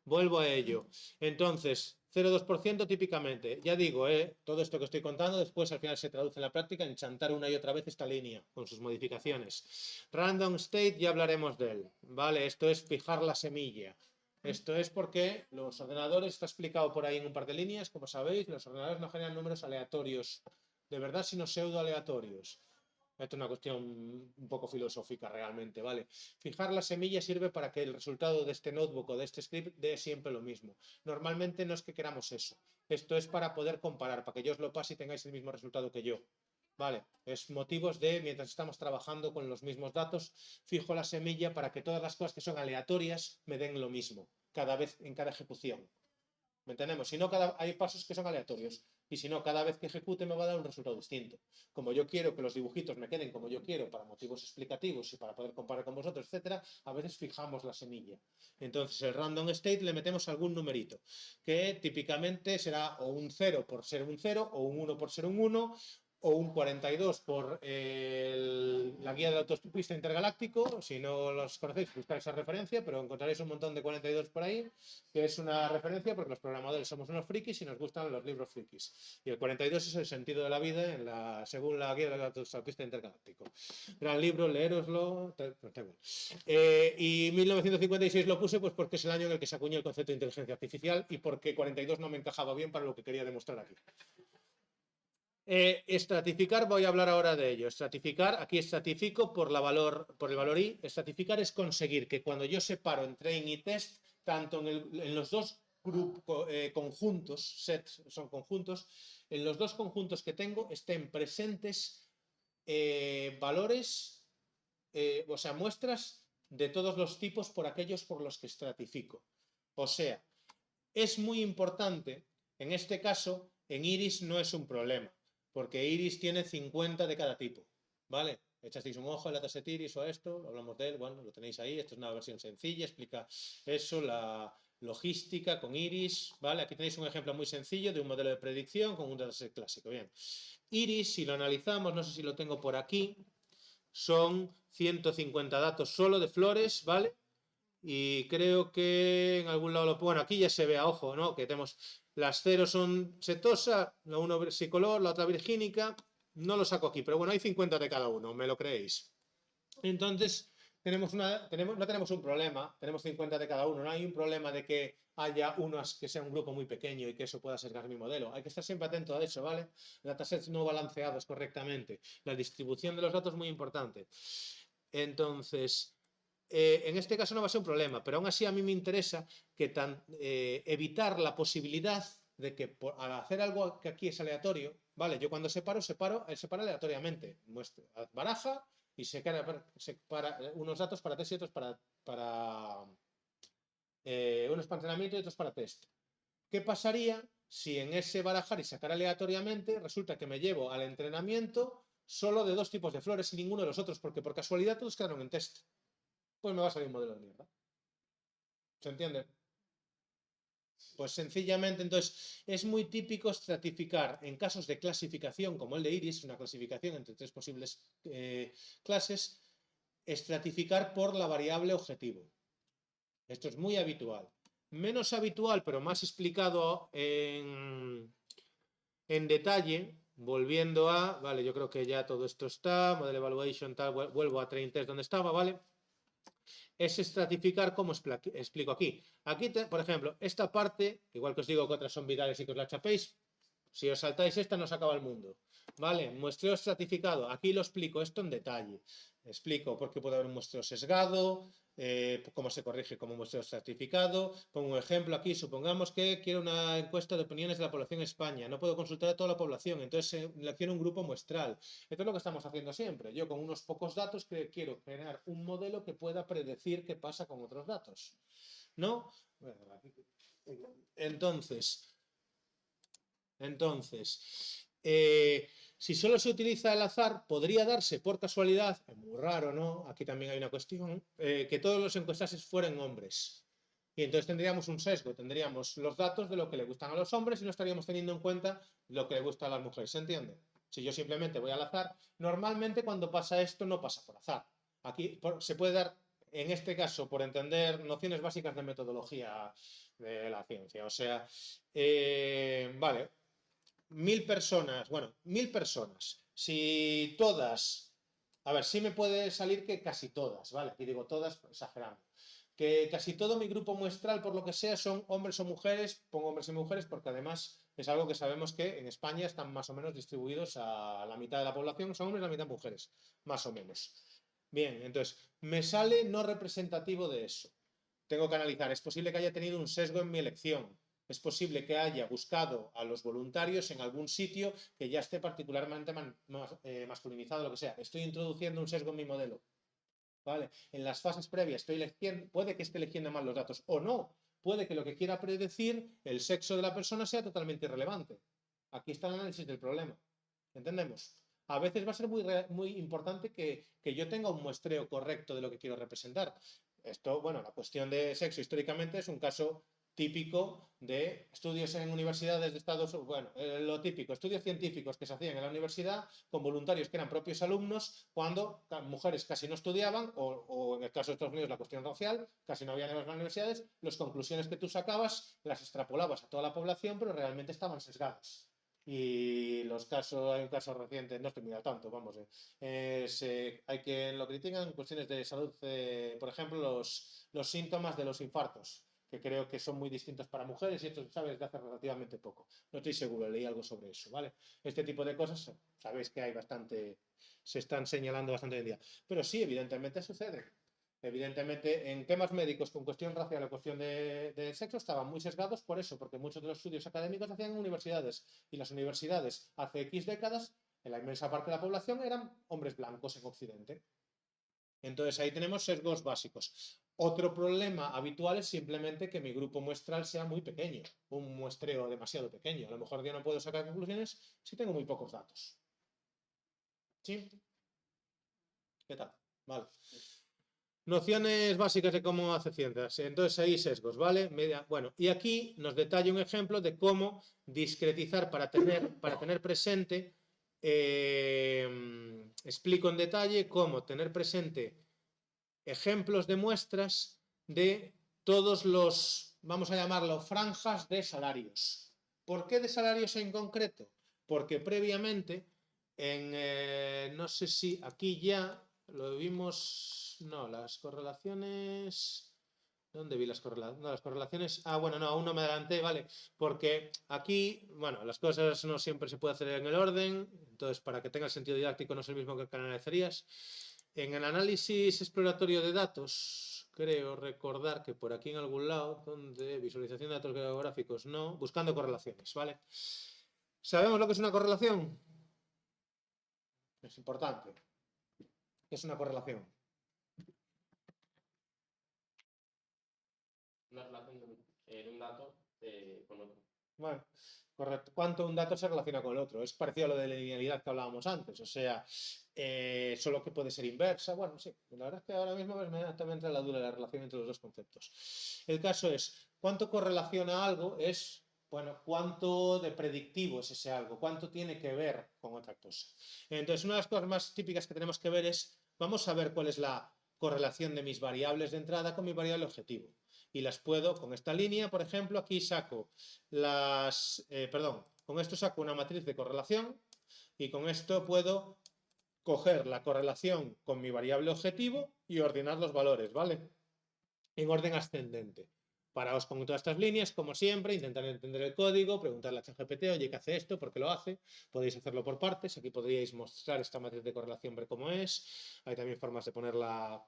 Vuelvo a ello. Entonces, 0,2% típicamente. Ya digo, todo esto que estoy contando después al final se traduce en la práctica en chantar una y otra vez esta línea con sus modificaciones. Random state, ya hablaremos de él. Vale, esto es fijar la semilla. Esto es porque los ordenadores, está explicado por ahí en un par de líneas, como sabéis, los ordenadores no generan números aleatorios de verdad, sino pseudo aleatorios. Esto es una cuestión un poco filosófica realmente, ¿vale? Fijar la semilla sirve para que el resultado de este notebook o de este script dé siempre lo mismo. Normalmente no es que queramos eso. Esto es para poder comparar, para que yo os lo pase y tengáis el mismo resultado que yo. Vale, es motivos de, mientras estamos trabajando con los mismos datos, fijo la semilla para que todas las cosas que son aleatorias me den lo mismo, cada vez en cada ejecución. ¿Me entendemos? Si no, hay pasos que son aleatorios. Y si no, cada vez que ejecute me va a dar un resultado distinto. Como yo quiero que los dibujitos me queden como yo quiero para motivos explicativos y para poder comparar con vosotros, etcétera, a veces fijamos la semilla. Entonces, el random state le metemos algún numerito, que típicamente será o un 0 por ser un 0, o un 1 por ser un 1, o un 42 por la guía del autoestopista intergaláctico. Si no los conocéis, buscáis esa referencia, pero encontraréis un montón de 42 por ahí, que es una referencia porque los programadores somos unos frikis y nos gustan los libros frikis. Y el 42 es el sentido de la vida según la guía del autoestopista intergaláctico. Gran libro, leéroslo. Y 1956 lo puse pues porque es el año en el que se acuñó el concepto de inteligencia artificial y porque 42 no me encajaba bien para lo que quería demostrar aquí. Estratificar, voy a hablar ahora de ello. Estratificar, aquí estratifico por el valor i. Estratificar es conseguir que cuando yo separo en train y test, tanto en los dos conjuntos, sets son conjuntos, en los dos conjuntos que tengo estén presentes valores, o sea, muestras de todos los tipos por aquellos por los que estratifico. O sea, es muy importante, en este caso, en Iris no es un problema. porque Iris tiene 50 de cada tipo, ¿vale? Echasteis un ojo al dataset Iris o a esto, hablamos de él, bueno, lo tenéis ahí, esto es una versión sencilla, explica eso, la logística con Iris, ¿vale? Aquí tenéis un ejemplo muy sencillo de un modelo de predicción con un dataset clásico, bien. Iris, si lo analizamos, no sé si lo tengo por aquí, son 150 datos solo de flores, ¿vale? Y creo que en algún lado, bueno, aquí ya se ve a ojo, ¿no? Que tenemos las 0 son setosa, la 1 versicolor, la otra virgínica, no lo saco aquí, pero bueno, hay 50 de cada uno, ¿me lo creéis? Entonces, no tenemos un problema, tenemos 50 de cada uno, no hay un problema de que haya unos que sea un grupo muy pequeño y que eso pueda sesgar mi modelo. Hay que estar siempre atento a eso, ¿vale? Datasets no balanceados correctamente. La distribución de los datos es muy importante. Entonces, en este caso no va a ser un problema, pero aún así a mí me interesa que evitar la posibilidad de que al hacer algo que aquí es aleatorio, ¿vale? Yo cuando separo aleatoriamente. Baraja y separa unos datos para test y otros para unos para entrenamiento y otros para test. ¿Qué pasaría si en ese barajar y sacar aleatoriamente resulta que me llevo al entrenamiento solo de 2 tipos de flores y ninguno de los otros, porque por casualidad todos quedaron en test? Pues me va a salir un modelo de mierda. ¿Se entiende? Pues sencillamente, entonces, es muy típico estratificar en casos de clasificación, como el de Iris, una clasificación entre 3 posibles clases, estratificar por la variable objetivo. Esto es muy habitual. Menos habitual, pero más explicado en detalle, volviendo a, vale, yo creo que ya todo esto está, Model Evaluation, tal, vuelvo a Train Test donde estaba, ¿vale? Es estratificar como explico aquí. Aquí, por ejemplo, esta parte, igual que os digo que otras son virales y que os la chapéis, si os saltáis esta no se acaba el mundo. ¿Vale? Muestreo estratificado. Aquí lo explico esto en detalle. Explico por qué puede haber un muestreo sesgado, cómo se corrige como muestreo estratificado. Pongo un ejemplo aquí. Supongamos que quiero una encuesta de opiniones de la población en España. No puedo consultar a toda la población, entonces quiero un grupo muestral. Esto es lo que estamos haciendo siempre. Yo con unos pocos datos quiero generar un modelo que pueda predecir qué pasa con otros datos. ¿No? Entonces, si solo se utiliza el azar, podría darse por casualidad, es muy raro, ¿no? Aquí también hay una cuestión, que todos los encuestados fueran hombres. Y entonces tendríamos un sesgo, tendríamos los datos de lo que le gustan a los hombres y no estaríamos teniendo en cuenta lo que le gusta a las mujeres, ¿se entiende? Si yo simplemente voy al azar, normalmente cuando pasa esto no pasa por azar. Aquí se puede dar, en este caso, por entender nociones básicas de metodología de la ciencia. O sea, vale, 1000 personas, bueno, 1000 personas. Si todas, a ver, sí me puede salir que casi todas, ¿vale? Aquí digo todas, exagerando. Que casi todo mi grupo muestral, por lo que sea, son hombres o mujeres, pongo hombres y mujeres porque además es algo que sabemos que en España están más o menos distribuidos a la mitad de la población, son hombres y la mitad mujeres, más o menos. Bien, entonces, me sale no representativo de eso. Tengo que analizar, es posible que haya tenido un sesgo en mi elección. Es posible que haya buscado a los voluntarios en algún sitio que ya esté particularmente masculinizado, lo que sea. Estoy introduciendo un sesgo en mi modelo. ¿Vale? En las fases previas estoy eligiendo, puede que esté eligiendo mal los datos o no. Puede que lo que quiera predecir, el sexo de la persona, sea totalmente irrelevante. Aquí está el análisis del problema. ¿Entendemos? A veces va a ser muy importante que yo tenga un muestreo correcto de lo que quiero representar. Esto, bueno, la cuestión de sexo históricamente es un caso típico de estudios en universidades de Estados Unidos, bueno, lo típico, estudios científicos que se hacían en la universidad con voluntarios que eran propios alumnos cuando mujeres casi no estudiaban o en el caso de Estados Unidos la cuestión racial, casi no había en las universidades, las conclusiones que tú sacabas las extrapolabas a toda la población pero realmente estaban sesgadas. Y los casos, hay un caso reciente, no estoy muy al tanto, vamos, hay quien lo critican en cuestiones de salud, por ejemplo, los síntomas de los infartos, que creo que son muy distintos para mujeres y esto se sabe desde hace relativamente poco. No estoy seguro, leí algo sobre eso, ¿vale? Este tipo de cosas, sabéis que hay bastante, se están señalando bastante hoy en día. Pero sí, evidentemente sucede. Evidentemente, en temas médicos con cuestión racial o cuestión de sexo estaban muy sesgados por eso, porque muchos de los estudios académicos se hacían en universidades y las universidades hace X décadas, en la inmensa parte de la población eran hombres blancos en Occidente. Entonces ahí tenemos sesgos básicos. Otro problema habitual es simplemente que mi grupo muestral sea muy pequeño, un muestreo demasiado pequeño. A lo mejor yo no puedo sacar conclusiones si tengo muy pocos datos. ¿Sí? ¿Qué tal? Vale. Nociones básicas de cómo hace ciencias. Entonces ahí sesgos, ¿vale? Bueno, y aquí nos detalla un ejemplo de cómo discretizar para tener presente, explico en detalle cómo tener presente ejemplos de muestras de todos los, vamos a llamarlo, franjas de salarios. ¿Por qué de salarios en concreto? Porque previamente, no sé si aquí ya lo vimos, no, las correlaciones... ¿Dónde vi las correlaciones? No, las correlaciones... Ah, bueno, no, aún no me adelanté, ¿vale? Porque aquí, bueno, las cosas no siempre se puede hacer en el orden, entonces para que tenga el sentido didáctico no es el mismo que canalizarías. En el análisis exploratorio de datos, creo recordar que por aquí en algún lado, donde visualización de datos geográficos no, buscando correlaciones, ¿vale? ¿Sabemos lo que es una correlación? Es importante. ¿Qué es una correlación? Una relación de un dato con otro. Bueno, correcto. ¿Cuánto un dato se relaciona con el otro? Es parecido a lo de la linealidad que hablábamos antes, o sea, solo que puede ser inversa. Bueno, sí, la verdad es que ahora mismo me entra la duda de la relación entre los dos conceptos. El caso es, ¿cuánto correlaciona algo? Es, bueno, cuánto de predictivo es ese algo, cuánto tiene que ver con otra cosa. Entonces, una de las cosas más típicas que tenemos que ver es, vamos a ver cuál es la correlación de mis variables de entrada con mi variable objetivo. Y las puedo, con esta línea, por ejemplo, aquí saco con esto saco una matriz de correlación y con esto puedo coger la correlación con mi variable objetivo y ordenar los valores, ¿vale? En orden ascendente. Paraos con todas estas líneas, como siempre, intentar entender el código, preguntarle a ChatGPT, oye, ¿qué hace esto? ¿Por qué lo hace? Podéis hacerlo por partes, aquí podríais mostrar esta matriz de correlación, ver cómo es. Hay también formas de ponerla...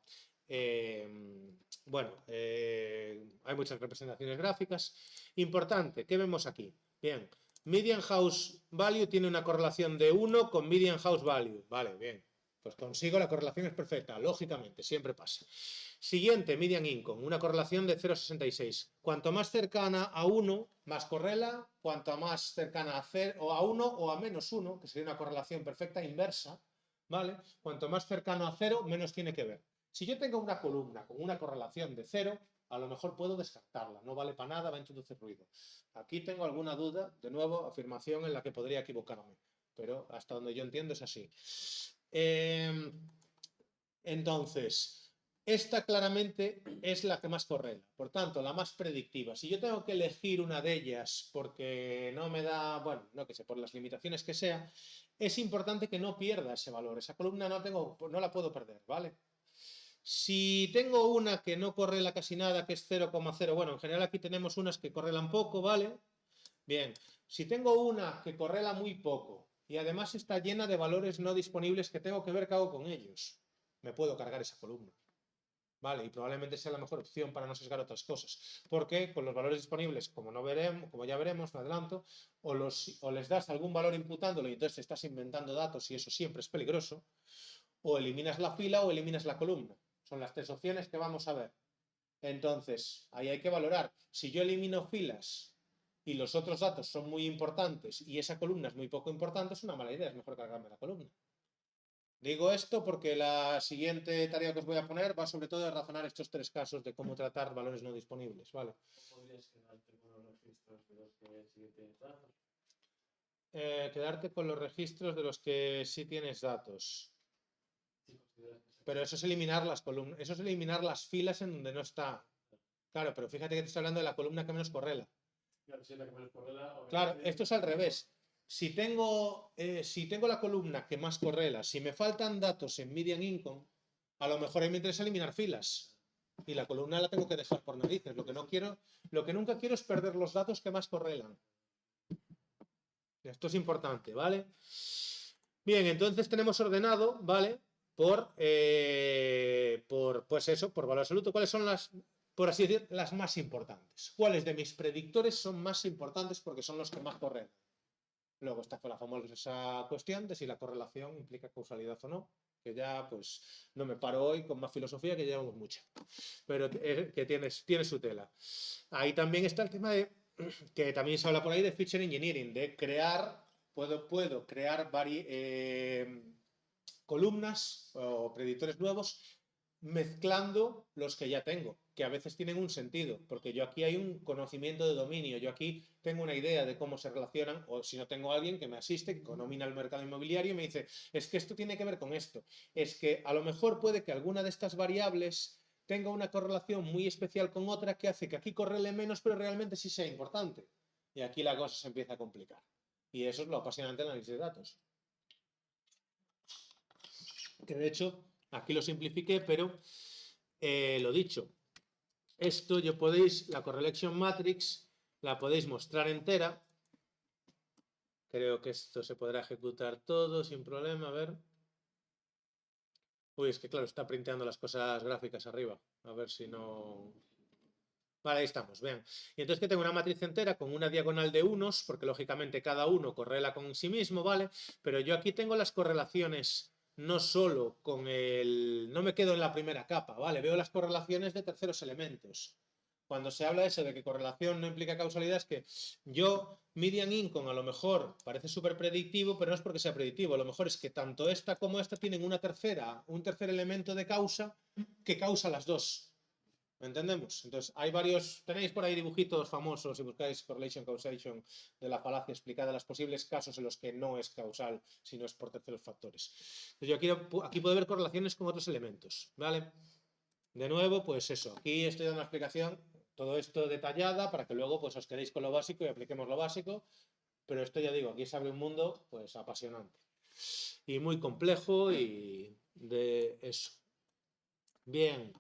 hay muchas representaciones gráficas. Importante, ¿qué vemos aquí? Bien, median house value tiene una correlación de 1 con median house value. Vale, bien. Pues consigo la correlación es perfecta, lógicamente, siempre pasa. Siguiente, median income, una correlación de 0,66. Cuanto más cercana a 1, más correla. Cuanto más cercana a 0, o a 1 o a menos 1, que sería una correlación perfecta inversa, ¿vale? Cuanto más cercano a 0, menos tiene que ver. Si yo tengo una columna con una correlación de 0, a lo mejor puedo descartarla, no vale para nada, va a introducir ruido. Aquí tengo alguna duda, de nuevo, afirmación en la que podría equivocarme, pero hasta donde yo entiendo es así. Entonces, esta claramente es la que más correla, por tanto, la más predictiva. Si yo tengo que elegir una de ellas porque no me da, bueno, no que sé, por las limitaciones que sea, es importante que no pierda ese valor. Esa columna no la puedo perder, ¿vale? Si tengo una que no correla casi nada, que es 0,0, bueno, en general aquí tenemos unas que correlan poco, ¿vale? Bien, si tengo una que correla muy poco y además está llena de valores no disponibles que tengo que ver qué hago con ellos, me puedo cargar esa columna. Vale, y probablemente sea la mejor opción para no sesgar otras cosas. Porque con los valores disponibles, como ya veremos, me adelanto, o les das algún valor imputándolo y entonces te estás inventando datos y eso siempre es peligroso, o eliminas la fila o eliminas la columna. Son las tres opciones que vamos a ver. Entonces, ahí hay que valorar. Si yo elimino filas y los otros datos son muy importantes y esa columna es muy poco importante, es una mala idea, es mejor cargarme la columna. Digo esto porque la siguiente tarea que os voy a poner va sobre todo a razonar estos tres casos de cómo tratar valores no disponibles, ¿vale? ¿Podrías quedarte con los registros de los que sí tienes datos? Quedarte con los registros de los que sí tienes datos. Pero eso es eliminar las columnas, eso es eliminar las filas en donde no está. Claro, pero fíjate que te estoy hablando de la columna que menos correla. Claro, si es la que menos correla. Claro, esto es al revés. Si tengo la columna que más correla, si me faltan datos en median income, a lo mejor a mí me interesa eliminar filas. Y la columna la tengo que dejar por narices. Lo que nunca quiero es perder los datos que más correlan. Esto es importante, ¿vale? Bien, entonces tenemos ordenado, ¿vale? Por valor absoluto. ¿Cuáles son por así decir, las más importantes? ¿Cuáles de mis predictores son más importantes porque son los que más corren? Luego está la famosa cuestión de si la correlación implica causalidad o no. que ya pues no me paro hoy con más filosofía, que llevamos mucha, pero que tiene su tela. Ahí también está el tema de, que también se habla por ahí de feature engineering, de crear, puedo crear columnas o predictores nuevos mezclando los que ya tengo, que a veces tienen un sentido, porque yo aquí hay un conocimiento de dominio, yo aquí tengo una idea de cómo se relacionan, o si no tengo a alguien que me asiste, que domina el mercado inmobiliario y me dice, es que esto tiene que ver con esto, es que a lo mejor puede que alguna de estas variables tenga una correlación muy especial con otra que hace que aquí correle menos, pero realmente sí sea importante. Y aquí la cosa se empieza a complicar. Y eso es lo apasionante del análisis de datos. Que de hecho, aquí lo simplifiqué, pero lo dicho, esto la correlation matrix la podéis mostrar entera. Creo que esto se podrá ejecutar todo sin problema, a ver. Uy, es que claro, está printeando las cosas gráficas arriba. A ver si no... Vale, ahí estamos, vean. Y entonces que tengo una matriz entera con una diagonal de unos, porque lógicamente cada uno correla con sí mismo, ¿vale? Pero yo aquí tengo las correlaciones no solo con el... No me quedo en la primera capa, ¿vale? Veo las correlaciones de terceros elementos. Cuando se habla de eso de que correlación no implica causalidad, es que yo, median income, a lo mejor parece súper predictivo, pero no es porque sea predictivo. A lo mejor es que tanto esta como esta tienen un tercer elemento de causa que causa las dos. ¿Me entendemos? Entonces, hay varios, tenéis por ahí dibujitos famosos, si buscáis correlation causation, de la falacia explicada, los posibles casos en los que no es causal, sino es por terceros factores. Entonces, yo aquí puedo ver correlaciones con otros elementos, ¿vale? De nuevo, pues eso, aquí estoy dando una explicación, todo esto detallada, para que luego pues os quedéis con lo básico y apliquemos lo básico, pero esto ya digo, aquí se abre un mundo pues apasionante y muy complejo y de eso. Bien.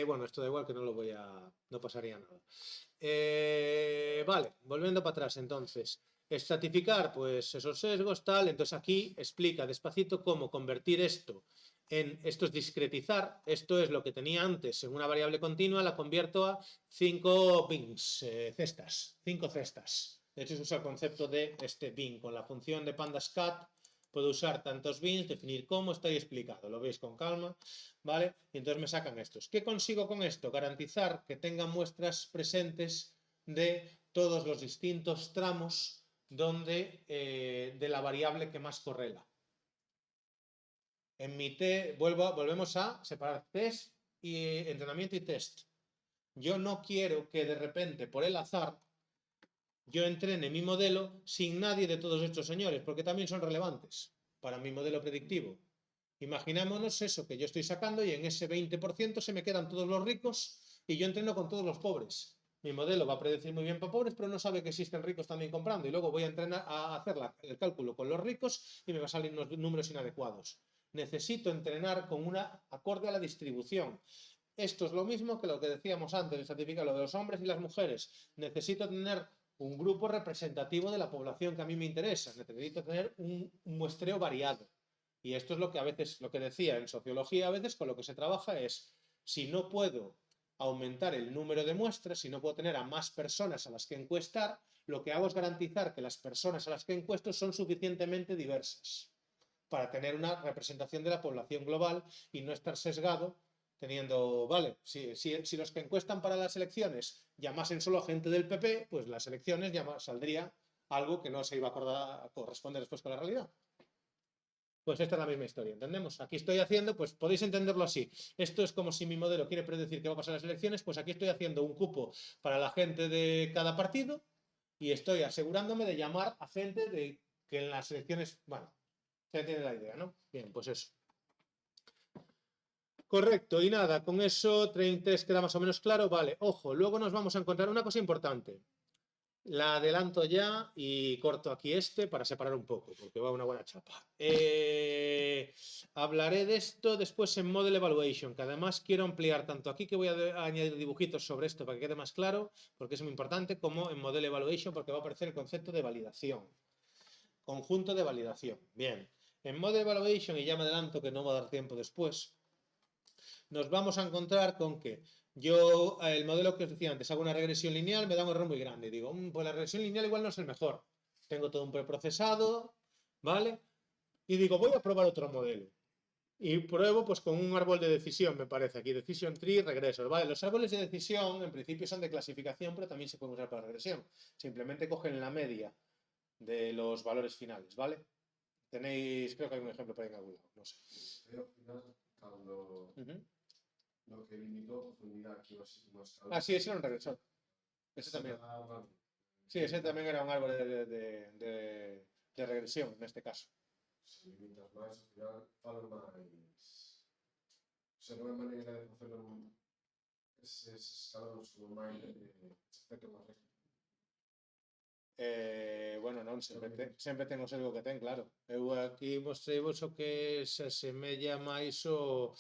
Bueno, esto da igual que no pasaría nada. Vale, volviendo para atrás entonces. Estratificar, pues esos sesgos, tal. Entonces aquí explica despacito cómo convertir esto es discretizar. Esto es lo que tenía antes en una variable continua, la convierto a 5 bins, cestas, 5 cestas. De hecho, se usa el concepto de este bin con la función de pandascat. Puedo usar tantos bins, definir cómo, está ahí explicado, lo veis con calma, ¿vale? Y entonces me sacan estos. ¿Qué consigo con esto? Garantizar que tengan muestras presentes de todos los distintos tramos de la variable que más correla. En mi volvemos a separar test y entrenamiento y test. Yo no quiero que de repente, por el azar, yo entrene mi modelo sin nadie de todos estos señores, porque también son relevantes para mi modelo predictivo. Imaginémonos eso que yo estoy sacando y en ese 20% se me quedan todos los ricos y yo entreno con todos los pobres. Mi modelo va a predecir muy bien para pobres, pero no sabe que existen ricos también comprando y luego voy a entrenar a hacer el cálculo con los ricos y me va a salir unos números inadecuados. Necesito entrenar con una acorde a la distribución. Esto es lo mismo que lo que decíamos antes de certificar lo de los hombres y las mujeres. Necesito tener un grupo representativo de la población que a mí me interesa. Necesito tener un muestreo variado. Y esto es lo que a veces, lo que decía en sociología, a veces con lo que se trabaja es, si no puedo aumentar el número de muestras, si no puedo tener a más personas a las que encuestar, lo que hago es garantizar que las personas a las que encuesto son suficientemente diversas para tener una representación de la población global y no estar sesgado teniendo, vale, si los que encuestan para las elecciones llamasen solo a gente del PP, pues las elecciones saldría algo que no se iba a corresponder después con la realidad. Pues esta es la misma historia, ¿entendemos? Aquí estoy haciendo, pues podéis entenderlo así. Esto es como si mi modelo quiere predecir qué va a pasar en las elecciones, pues aquí estoy haciendo un cupo para la gente de cada partido y estoy asegurándome de llamar a gente de que en las elecciones, bueno, se entiende la idea, ¿no? Bien, pues eso. Correcto, y nada, con eso 30 queda más o menos claro, vale, ojo, luego nos vamos a encontrar una cosa importante. La adelanto ya y corto aquí para separar un poco, porque va una buena chapa. Hablaré de esto después en Model Evaluation, que además quiero ampliar tanto aquí, que voy a añadir dibujitos sobre esto para que quede más claro, porque es muy importante, como en Model Evaluation, porque va a aparecer el concepto de validación. Conjunto de validación. Bien, en Model Evaluation, y ya me adelanto que no va a dar tiempo después, nos vamos a encontrar con que yo, el modelo que os decía antes, hago una regresión lineal, me da un error muy grande. Digo, pues la regresión lineal igual no es el mejor. Tengo todo un preprocesado, ¿vale? Y digo, voy a probar otro modelo. Y pruebo pues con un árbol de decisión, me parece aquí, decision tree, regresos, ¿vale? Los árboles de decisión en principio son de clasificación, pero también se pueden usar para regresión. Simplemente cogen la media de los valores finales, ¿vale? Tenéis, creo que hay un ejemplo por ahí en algún lado, no sé. Pero al final, cuando lo que limitó profundidad que iba a ser más Ah, sí, ese era un regresor. Ese también. Sí, ese también era un árbol de regresión en este caso. Se limitas máis, al final, falan máis. O sea, non hai maneira de facelo eses escalóns como máis efecto máis recto. Bueno, non, sempre ten o sesgo que ten, claro. Eu aquí mostrei vos o que se asemella máis o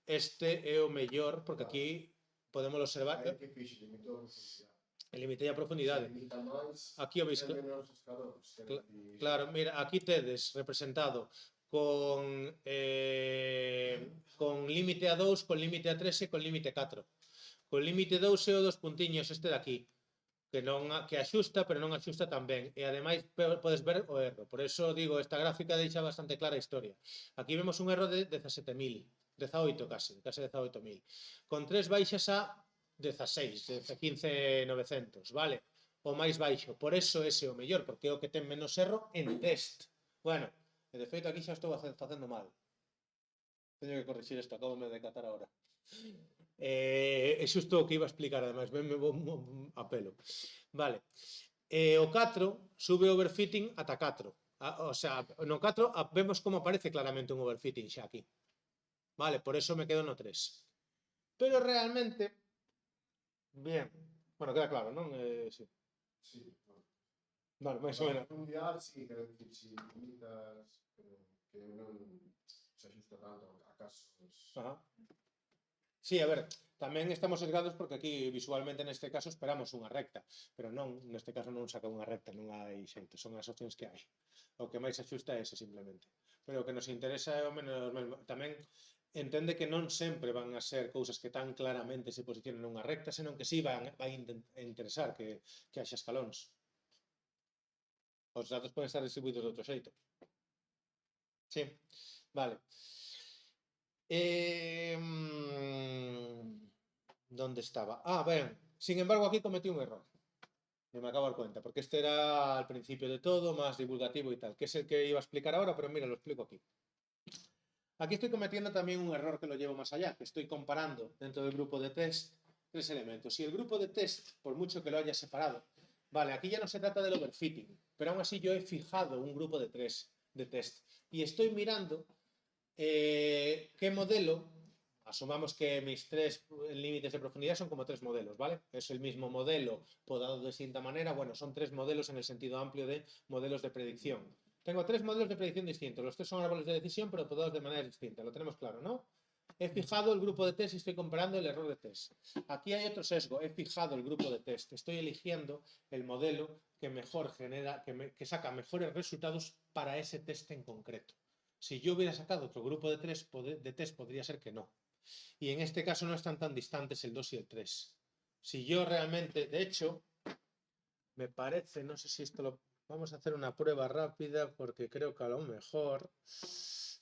este é o mellor, porque aquí podemos observar Aí que fixe, limitou a profundidade. limitei a profundidade. Se limita máis, Aquí o veis, ten menos escalóns. claro, mira, aquí tedes representado con límite a 2, con límite a 3 e con límite a 4. Con límite 2 é o dos puntiños este de aquí, que axusta, pero non axusta tan ben. E ademais podes ver o erro. Por eso digo, esta gráfica deixa bastante clara a historia. Aquí vemos un erro de 17.000, 18 case 18.000. Con 3 baixas a 16, 15.900, vale? O máis baixo. Por eso ese é o mellor, porque é o que ten menos erro en test. Bueno, de feito aquí xa estou facendo mal. Teño que corrixir isto, acabo de decatar agora. É xusto o que iba a explicar, ademais, venme a pelo. Vale. O 4 sube overfitting ata 4. O sea, no 4 vemos como aparece claramente un overfitting xa aquí. Vale, por eso me quedo no 3. Pero realmente, bien, bueno, queda claro, non? Sí. Sí, bueno. Vale, máis ou menos. Profundidade, sí, quero dicir, si limitas, que non se ajusta tanto a casos. Ajá. Sí, a ver, tamén estamos sesgados porque aquí visualmente neste caso esperamos unha recta, pero non, neste caso non saca unha recta, non hai xeito, son as opcións que hai. O que máis axusta é ese simplemente. Pero o que nos interesa é o menos tamén entende que non sempre van a ser cousas que tan claramente se posicionen nunha recta, senón que sí vai interesar que haxa escalóns. Os datos poden estar distribuídos de outro xeito. Sí, vale. ¿Dónde estaba? Ah, ben, sin embargo aquí cometí un error. Me acabo de dar cuenta, porque este era al principio de todo, más divulgativo y tal, que es el que iba a explicar ahora, pero mira, lo explico aquí. Aquí estoy cometiendo también un error que lo llevo más allá, que estoy comparando dentro del grupo de test 3 elementos. Y el grupo de test, por mucho que lo haya separado, vale, aquí ya no se trata del overfitting, pero aún así yo he fijado un grupo de 3 de test y estoy mirando qué modelo. Asumamos que mis 3 límites de profundidad son como 3 modelos, ¿vale? Es el mismo modelo podado de distinta manera. Bueno, son 3 modelos en el sentido amplio de modelos de predicción. Tengo 3 modelos de predicción distintos. Los 3 son árboles de decisión, pero podados de manera distinta. Lo tenemos claro, ¿no? He fijado el grupo de test y estoy comparando el error de test. Aquí hay otro sesgo. He fijado el grupo de test. Estoy eligiendo el modelo que mejor genera, que saca mejores resultados para ese test en concreto. Si yo hubiera sacado otro grupo de test, podría ser que no. Y en este caso no están tan distantes el 2 y el 3. Si yo realmente, de hecho, me parece, no sé si esto lo... Vamos a hacer una prueba rápida porque creo que a lo mejor...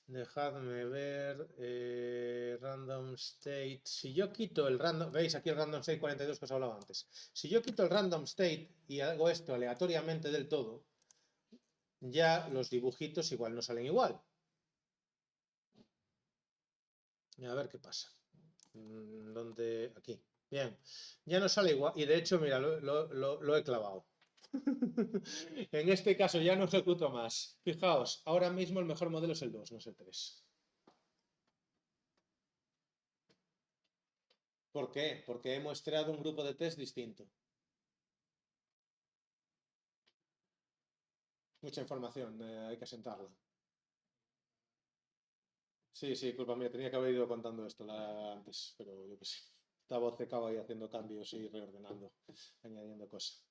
Dejadme ver... random state... Si yo quito el random... ¿Veis aquí el random state 42 que os hablaba antes? Si yo quito el random state y hago esto aleatoriamente del todo, ya los dibujitos igual no salen igual. A ver qué pasa. ¿Dónde? Aquí. Bien. Ya no sale igual. Y de hecho, mira, lo he clavado. En este caso ya no ejecuto más. Fijaos, ahora mismo el mejor modelo es el 2, no es el 3. ¿Por qué? Porque he muestrado un grupo de test distinto. Mucha información, hay que asentarla. Sí, culpa mía, tenía que haber ido contando esto antes, pero yo qué sé. Esta voz acaba ahí haciendo cambios y reordenando, añadiendo cosas.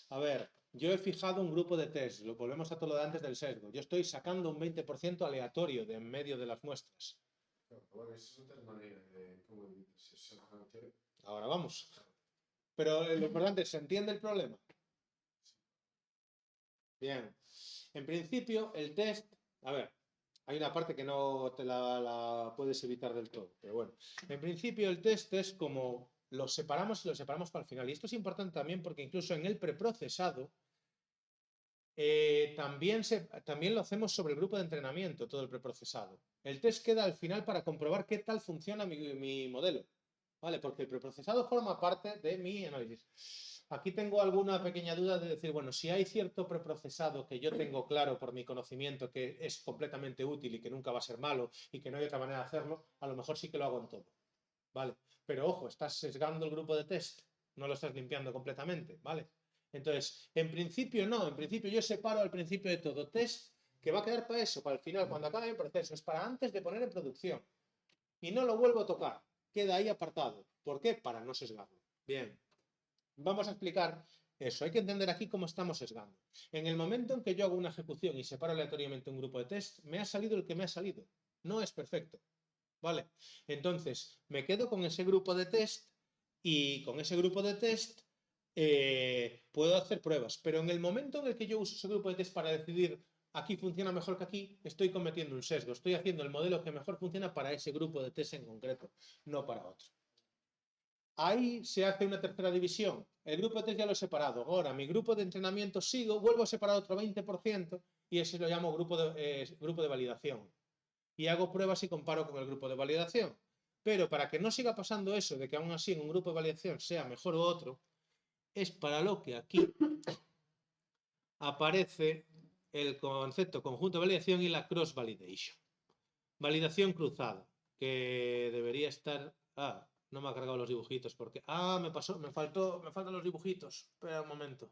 A ver, yo he fijado un grupo de test, lo volvemos a todo lo de antes del sesgo. Yo estoy sacando un 20% aleatorio de en medio de las muestras. Bueno, eso son 3 maneras de cómo Ahora vamos. Pero lo importante es, ¿se entiende el problema? Bien. En principio, el test... A ver, Hay una parte que no te la puedes evitar del todo, pero bueno. En principio el test es como lo separamos y lo separamos para el final. Y esto es importante también porque incluso en el preprocesado también lo hacemos sobre el grupo de entrenamiento, todo el preprocesado. El test queda al final para comprobar qué tal funciona mi modelo, ¿vale? Porque el preprocesado forma parte de mi análisis. Aquí tengo alguna pequeña duda de decir, bueno, si hay cierto preprocesado que yo tengo claro por mi conocimiento que es completamente útil y que nunca va a ser malo y que no hay otra manera de hacerlo, a lo mejor sí que lo hago en todo, ¿vale? Pero ojo, estás sesgando el grupo de test, no lo estás limpiando completamente, ¿vale? Entonces, en principio no, en principio yo separo al principio de todo test que va a quedar para eso, para el final, cuando acabe el proceso, es para antes de poner en producción. Y no lo vuelvo a tocar, queda ahí apartado. ¿Por qué? Para no sesgarlo. Bien, vamos a explicar eso. Hay que entender aquí cómo estamos sesgando. En el momento en que yo hago una ejecución y separo aleatoriamente un grupo de test, me ha salido el que me ha salido. No es perfecto, ¿vale? Entonces, me quedo con ese grupo de test y con ese grupo de test puedo hacer pruebas, pero en el momento en el que yo uso ese grupo de test para decidir aquí funciona mejor que aquí, estoy cometiendo un sesgo, estoy haciendo el modelo que mejor funciona para ese grupo de test en concreto, no para otro. Ahí se hace una tercera división. El grupo de test ya lo he separado. Ahora, mi grupo de entrenamiento vuelvo a separar otro 20% y ese lo llamo grupo de validación. Y hago pruebas y comparo con el grupo de validación. Pero para que no siga pasando eso de que aún así en un grupo de validación sea mejor u otro, es para lo que aquí aparece el concepto conjunto de validación y la cross validation. Validación cruzada, que debería estar... no me ha cargado los dibujitos porque... me faltan los dibujitos. Espera un momento.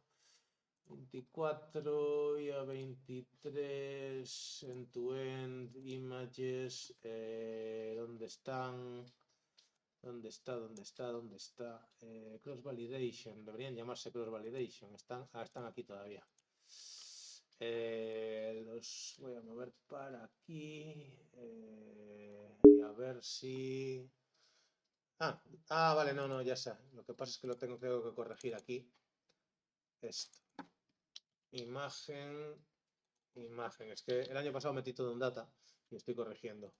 24 y a 23 end-to-end images. ¿Dónde están? ¿Dónde está? Cross validation. Deberían llamarse cross validation. Están aquí todavía. Los voy a mover para aquí. Y a ver si... vale, no, ya sé. Lo que pasa es que lo tengo que corregir aquí. Esto. Imagen. Es que el año pasado metí todo en data y estoy corrigiendo.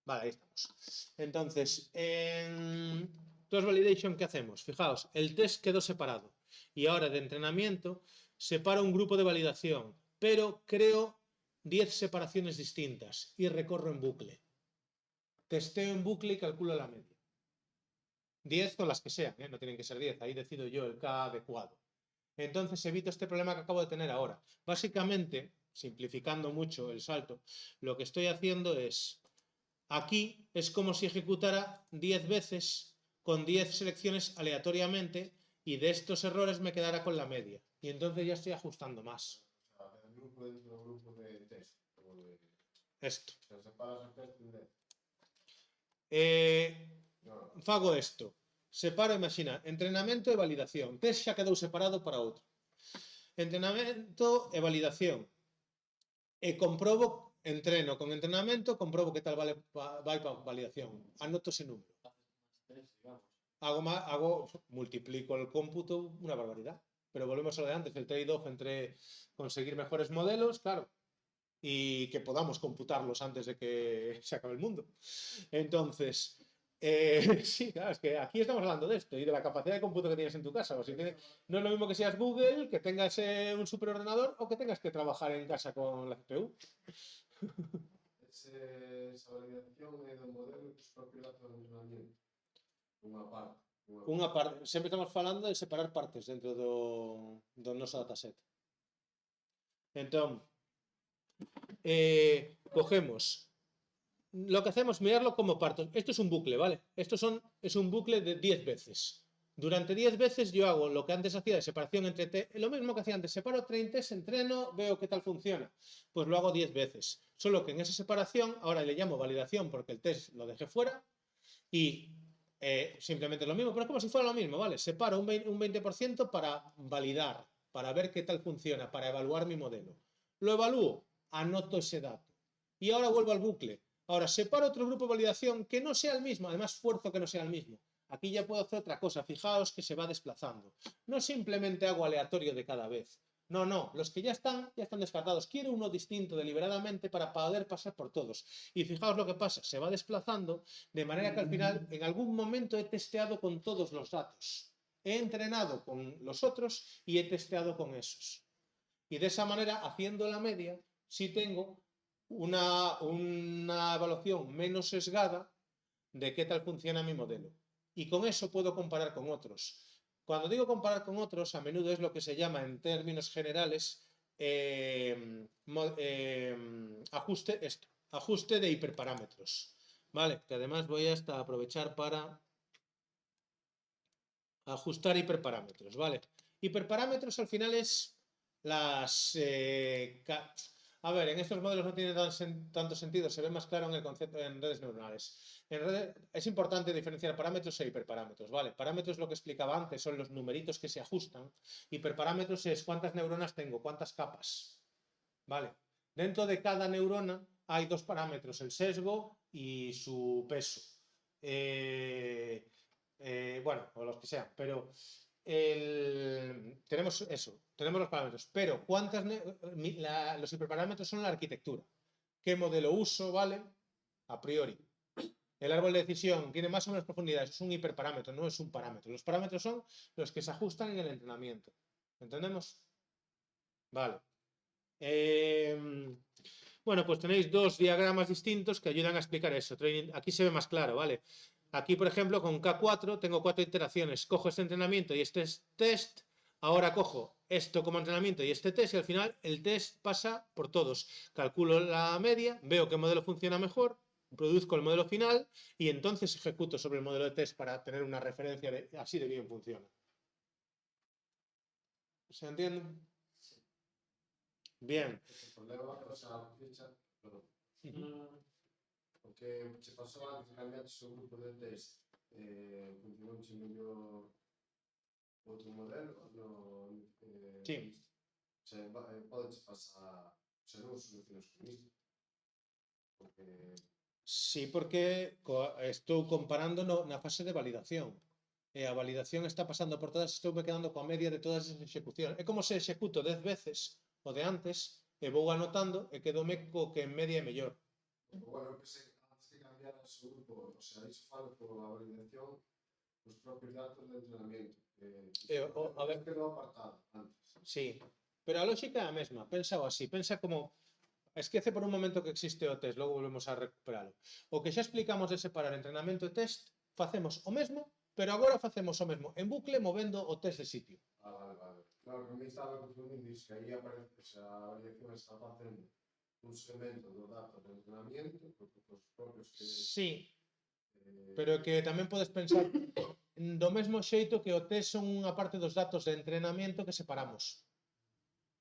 Vale, ahí estamos. Entonces, en cross validation, ¿qué hacemos? Fijaos, el test quedó separado. Y ahora de entrenamiento, separo un grupo de validación, pero creo 10 separaciones distintas y recorro en bucle. Testeo en bucle y calculo la media. 10 con las que sean, no tienen que ser 10, ahí decido yo el K adecuado. Entonces evito este problema que acabo de tener ahora. Básicamente, simplificando mucho el salto, lo que estoy haciendo es, aquí es como si ejecutara 10 veces con 10 selecciones aleatoriamente y de estos errores me quedara con la media. Y entonces ya estoy ajustando más. O sea, el grupo dentro del grupo de test. Esto. O sea, separas el test en 10. Fago esto. Separo, imagina, entrenamiento e validación. Test xa quedou separado para outro. Entrenamiento e validación. E comprobo, entreno con entrenamento, comprobo que tal vai para validación. Anoto ese número. Multiplico el cómputo una barbaridad. Pero volvemos a lo de antes, el trade-off entre conseguir mejores modelos, claro, y que podamos computarlos antes de que se acabe el mundo. Entonces, sí, claro, es que aquí estamos hablando de esto y de la capacidad de cómputo que tienes en tu casa. O si no es lo mismo que seas Google, que tengas un superordenador o que tengas que trabajar en casa con la CPU. Esa validación é do modelo que os propios datos de entrenamiento. Unha parte. Sempre estamos falando de separar partes dentro do noso dataset. Entón, cogemos, lo que hacemos es mirarlo como partes. Esto es un bucle, ¿vale? Es un bucle de 10 veces. Durante 10 veces yo hago lo que antes hacía de separación entre lo mismo que hacía antes, separo test, entreno, veo qué tal funciona. Pues lo hago 10 veces. Solo que en esa separación ahora le llamo validación porque el test lo dejé fuera y simplemente lo mismo, pero es como si fuera lo mismo, ¿vale? Separo un 20% para validar, para ver qué tal funciona, para evaluar mi modelo. Lo evalúo, anoto ese dato. Y ahora vuelvo al bucle. Ahora separo otro grupo de validación que no sea el mismo, además esfuerzo que no sea el mismo. Aquí ya puedo hacer otra cosa, fijaos que se va desplazando. No simplemente hago aleatorio de cada vez. No, los que ya están descartados. Quiero uno distinto deliberadamente para poder pasar por todos. Y fijaos lo que pasa, se va desplazando de manera que al final, en algún momento he testeado con todos los datos. He entrenado con los otros y he testeado con esos. Y de esa manera, haciendo la media, sí tengo una evaluación menos sesgada de qué tal funciona mi modelo. Y con eso puedo comparar con otros. Cuando digo comparar con otros, a menudo es lo que se llama en términos generales ajuste de hiperparámetros. ¿Vale? Que además voy hasta aprovechar para ajustar hiperparámetros. ¿Vale? Hiperparámetros al final es las... a ver, en estos modelos no tiene tanto sentido, se ve más claro en el concepto en redes neuronales. En redes, es importante diferenciar parámetros e hiperparámetros, ¿vale? Parámetros, lo que explicaba antes, son los numeritos que se ajustan. Hiperparámetros es cuántas neuronas tengo, cuántas capas, ¿vale? Dentro de cada neurona hay dos parámetros, el sesgo y su peso. Bueno, o los que sean, pero tenemos eso, tenemos los parámetros, pero los hiperparámetros son la arquitectura. ¿Qué modelo uso, vale? A priori. El árbol de decisión tiene más o menos profundidad, es un hiperparámetro, no es un parámetro. Los parámetros son los que se ajustan en el entrenamiento. ¿Entendemos? Vale. Bueno, pues tenéis dos diagramas distintos que ayudan a explicar eso. Aquí se ve más claro, ¿vale? Aquí, por ejemplo, con K4 tengo 4 iteraciones. Cojo este entrenamiento y este test. Ahora cojo esto como entrenamiento y este test. Y al final el test pasa por todos. Calculo la media, veo qué modelo funciona mejor, produzco el modelo final y entonces ejecuto sobre el modelo de test para tener una referencia de así de bien funciona. ¿Se entiende? Bien. El problema, o sea, a fecha, porque se pasó antes de cambiar su grupo de test, funcionou mellor outro modelo, Sí. O sea, podes pasar, o sea, non solucionas con isto. Porque... Sí, porque estou comparando na fase de validación. E a validación está pasando por todas, estou me quedando coa media de todas as execucións. É como se executo 10 veces o de antes e vou anotando e quedome co que en media é mellor. Bueno, que se, antes de cambiar a su grupo, o sea, iso falo por a validación dos propios datos de entrenamiento. A ver, quedou apartado antes. Sí, pero a lógica é a mesma. Pensa así, pensa como... Esquece por un momento que existe o test, logo volvemos a recuperalo. O que xa explicamos de separar entrenamento e test, facemos o mesmo, pero agora facemos o mesmo en bucle movendo o test de sitio. Vale. Claro, que me estaba confundindo iso, que aí aparece, o sea, a variación está facendo un segmento do dato de entrenamiento, porque os propios que... Sí, pero que tamén podes pensar do mesmo xeito que o test son unha parte dos datos de entrenamiento que separamos.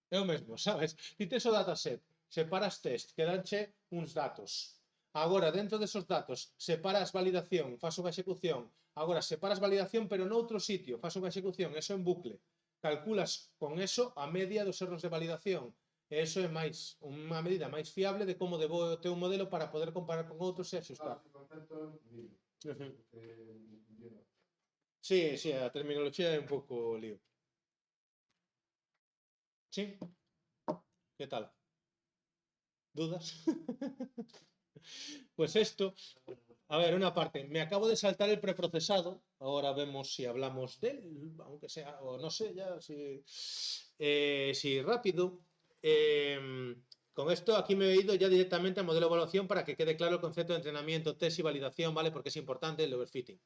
É o mesmo, sabes? Ti tes o dataset, separas test, quedanche uns datos. Agora, dentro desos datos, separas validación, faz unha execución. Agora, separas validación, pero noutro sitio, faz unha execución, eso en bucle. Calculas con eso a media dos erros de validación. E eso é máis unha medida máis fiable de como debo ter un modelo para poder comparar con outros e axustar. Sí, a terminoloxía é un pouco lío. Sí? ¿Qué tal? ¿Dudas? Pues esto, a ver, una parte, me acabo de saltar el preprocesado, ahora vemos si hablamos de él, aunque sea, o no sé ya, si rápido. Con esto aquí me he ido ya directamente al modelo de evaluación para que quede claro el concepto de entrenamiento, test y validación, ¿vale? Porque es importante el overfitting.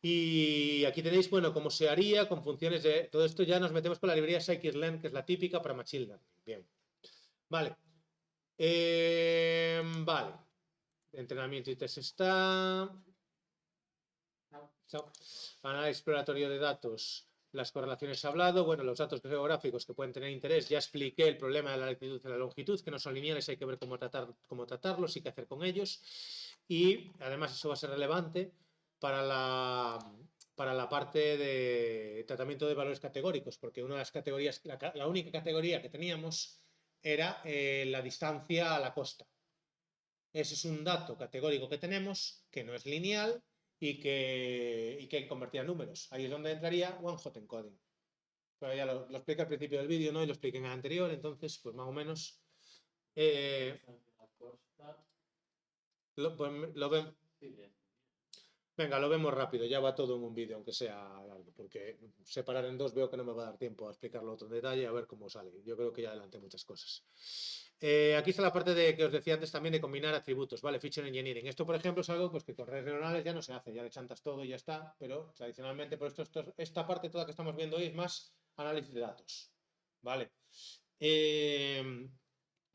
Y aquí tenéis, bueno, cómo se haría con funciones de... Todo esto ya nos metemos con la librería scikit-learn, que es la típica para Machine Learning. Bien. Vale. Vale. Entrenamiento y test está. Análisis exploratorio de datos. Las correlaciones hablado. Bueno, los datos geográficos que pueden tener interés. Ya expliqué el problema de la latitud y la longitud, que no son lineales, hay que ver cómo tratarlos y qué hacer con ellos. Y además eso va a ser relevante para la parte de tratamiento de valores categóricos, porque una de las categorías, la única categoría que teníamos era la distancia a la costa. Ese es un dato categórico que tenemos, que no es lineal y que hay que convertir a números. Ahí es donde entraría one-hot encoding. pero ya lo expliqué al principio del vídeo, ¿no? Y lo expliqué en el anterior, entonces, pues más o menos. Pues, venga, lo vemos rápido, ya va todo en un vídeo, aunque sea largo, porque separar en dos veo que no me va a dar tiempo a explicarlo otro en detalle, a ver cómo sale. Yo creo que ya adelanté muchas cosas. Aquí está la parte de que os decía antes también de combinar atributos, ¿vale? Feature engineering. Esto, por ejemplo, es algo pues, que con redes neuronales ya no se hace, ya le chantas todo y ya está, pero tradicionalmente, por esta parte toda que estamos viendo hoy es más análisis de datos, ¿vale?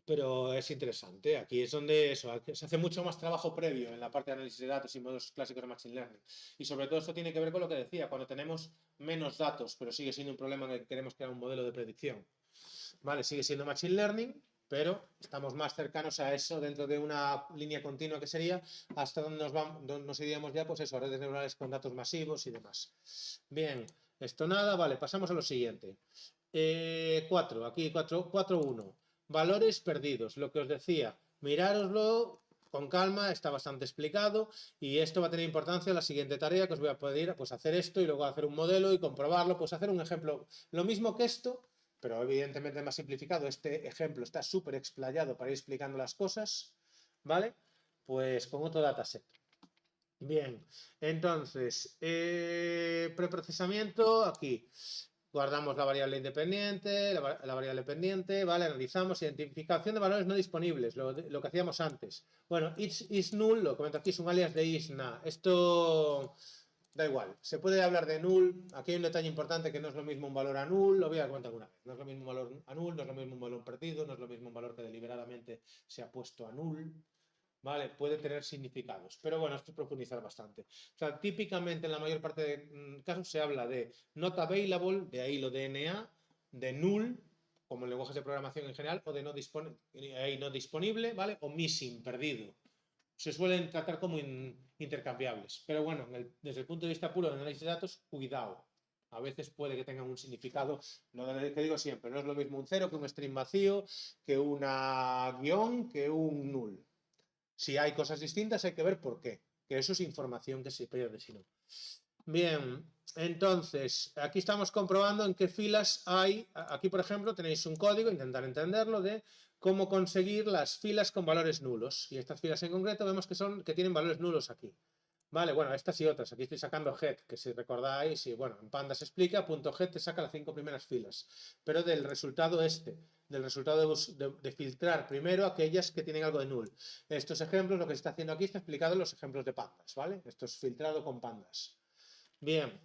Pero es interesante. Aquí es donde eso, se hace mucho más trabajo previo en la parte de análisis de datos y modelos clásicos de Machine Learning. Y sobre todo esto tiene que ver con lo que decía, cuando tenemos menos datos, pero sigue siendo un problema en el que queremos crear un modelo de predicción. Vale, sigue siendo Machine Learning, pero estamos más cercanos a eso dentro de una línea continua que sería hasta donde nos iríamos ya, pues eso, redes neuronales con datos masivos y demás. Bien, esto nada, vale, pasamos a lo siguiente. 4.1. Valores perdidos, lo que os decía, mirároslo con calma, está bastante explicado y esto va a tener importancia en la siguiente tarea que os voy a pedir, pues hacer esto y luego hacer un modelo y comprobarlo, pues hacer un ejemplo, lo mismo que esto, pero evidentemente más simplificado. Este ejemplo está súper explayado para ir explicando las cosas, ¿vale? Pues con otro dataset. Bien, entonces, preprocesamiento aquí. Guardamos la variable independiente, la variable pendiente, ¿vale? Analizamos, identificación de valores no disponibles, lo que hacíamos antes. Bueno, is null, lo comento aquí, es un alias de isNA. Esto da igual, se puede hablar de null. Aquí hay un detalle importante que no es lo mismo un valor a null, lo voy a comentar alguna vez. No es lo mismo un valor a null, no es lo mismo un valor perdido, no es lo mismo un valor que deliberadamente se ha puesto a null. ¿Vale? Puede tener significados, pero bueno, esto es profundizar bastante. O sea, típicamente en la mayor parte de casos se habla de not available, de ahí lo de NA, de null, como en lenguajes de programación en general, o de no disponible, ¿vale? O missing, perdido. Se suelen tratar como intercambiables, pero bueno, desde el punto de vista puro de análisis de datos, cuidado. A veces puede que tengan un significado, lo que digo siempre, no es lo mismo un cero que un string vacío, que una guión, que un null. Si hay cosas distintas hay que ver por qué, que eso es información que se pierde si no. Bien, entonces, aquí estamos comprobando en qué filas hay. Aquí, por ejemplo, tenéis un código, intentar entenderlo, de cómo conseguir las filas con valores nulos. Y estas filas en concreto vemos que tienen valores nulos aquí. Vale, bueno, estas y otras. Aquí estoy sacando head, que si recordáis, y bueno, en Pandas se explica, .head te saca las 5 primeras filas. Pero del resultado del resultado de filtrar primero aquellas que tienen algo de null. Estos ejemplos, lo que se está haciendo aquí está explicado en los ejemplos de Pandas, ¿vale? Esto es filtrado con Pandas. Bien.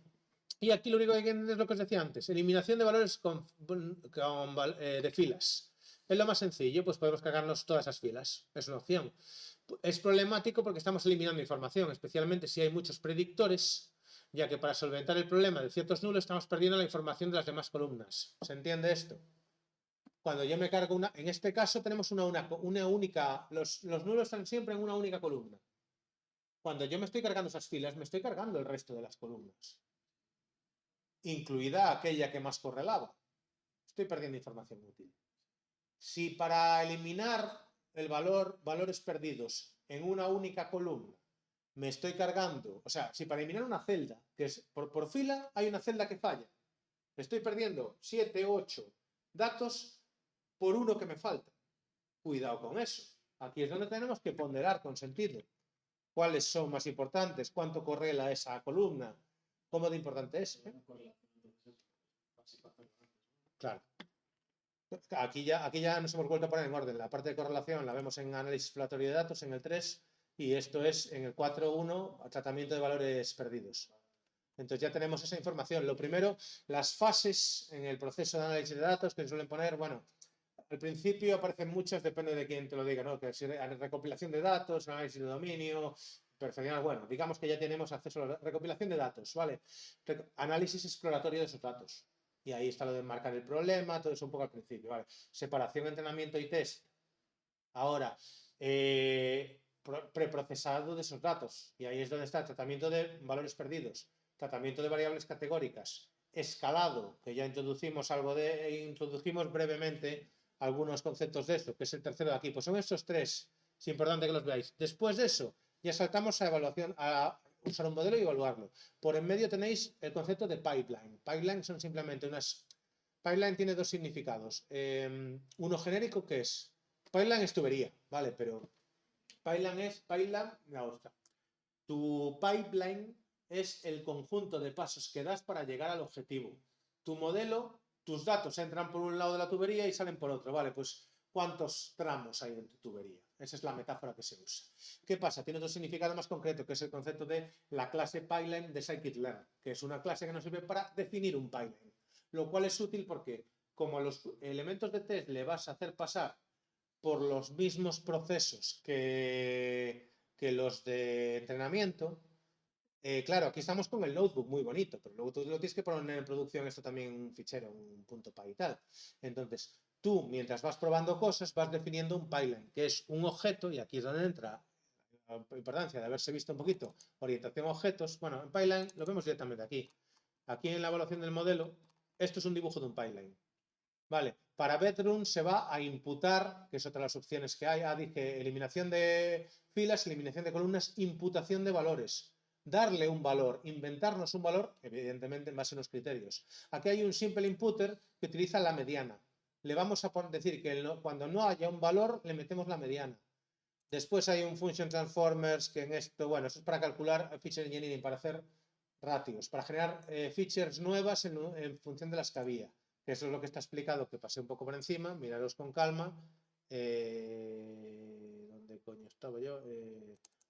Y aquí lo único que hay que entender es lo que os decía antes. Eliminación de valores de filas. Es lo más sencillo, pues podemos cargarnos todas esas filas. Es una opción. Es problemático porque estamos eliminando información, especialmente si hay muchos predictores, ya que para solventar el problema de ciertos nulos estamos perdiendo la información de las demás columnas. ¿Se entiende esto? Cuando yo me cargo en este caso tenemos una única, los nulos están siempre en una única columna. Cuando yo me estoy cargando esas filas, me estoy cargando el resto de las columnas, incluida aquella que más correlaba. Estoy perdiendo información útil. Si para eliminar valores perdidos en una única columna, me estoy cargando, o sea, si para eliminar una celda, que es por fila, hay una celda que falla, estoy perdiendo 7, 8 datos por uno que me falta. Cuidado con eso. Aquí es donde tenemos que ponderar con sentido. ¿Cuáles son más importantes? ¿Cuánto correla esa columna? ¿Cómo de importante es? Claro. Aquí ya nos hemos vuelto a poner en orden. La parte de correlación la vemos en análisis exploratorio de datos, en el 3, y esto es en el 4.1, tratamiento de valores perdidos. Entonces ya tenemos esa información. Lo primero, las fases en el proceso de análisis de datos que suelen poner, bueno, al principio aparecen muchas, depende de quién te lo diga, ¿no? Que es recopilación de datos, análisis de dominio, perfeccionar, bueno, digamos que ya tenemos acceso a la recopilación de datos, ¿vale? Análisis exploratorio de esos datos. Y ahí está lo de marcar el problema, todo eso un poco al principio, ¿vale? Separación, entrenamiento y test. Ahora, preprocesado de esos datos. Y ahí es donde está el tratamiento de valores perdidos, tratamiento de variables categóricas, escalado, que ya introdujimos brevemente algunos conceptos de esto, que es el tercero de aquí. Pues son estos tres, es importante que los veáis. Después de eso, ya saltamos a evaluación, a usar un modelo y evaluarlo. Por en medio tenéis el concepto de pipeline. Pipeline son simplemente unas Pipeline tiene dos significados. Uno genérico que es, pipeline es tubería, ¿vale? Pero me gusta. Tu pipeline es el conjunto de pasos que das para llegar al objetivo. Tu modelo, tus datos entran por un lado de la tubería y salen por otro, ¿vale? Pues ¿cuántos tramos hay en tu tubería? Esa es la metáfora que se usa. ¿Qué pasa? Tiene otro significado más concreto, que es el concepto de la clase pipeline de scikit-learn, que es una clase que nos sirve para definir un pipeline. Lo cual es útil porque como los elementos de test le vas a hacer pasar por los mismos procesos que los de entrenamiento, claro, aquí estamos con el notebook muy bonito, pero luego tú lo tienes que poner en producción esto también un fichero, un .py y tal. Entonces, tú, mientras vas probando cosas, vas definiendo un pipeline, que es un objeto, y aquí es donde entra la importancia de haberse visto un poquito orientación a objetos. Bueno, en pipeline lo vemos directamente aquí. Aquí en la evaluación del modelo, esto es un dibujo de un pipeline. Vale, para Bedroom se va a imputar, que es otra de las opciones que hay, dije eliminación de filas, eliminación de columnas, imputación de valores. Darle un valor, inventarnos un valor, evidentemente en base a unos criterios. Aquí hay un simple inputer que utiliza la mediana. Le vamos a decir que cuando no haya un valor, le metemos la mediana. Después hay un function transformers, que en esto, bueno, eso es para calcular feature engineering, para hacer ratios, para generar features nuevas en función de las que había. Eso es lo que está explicado, que pasé un poco por encima, miraros con calma. ¿Dónde coño estaba yo?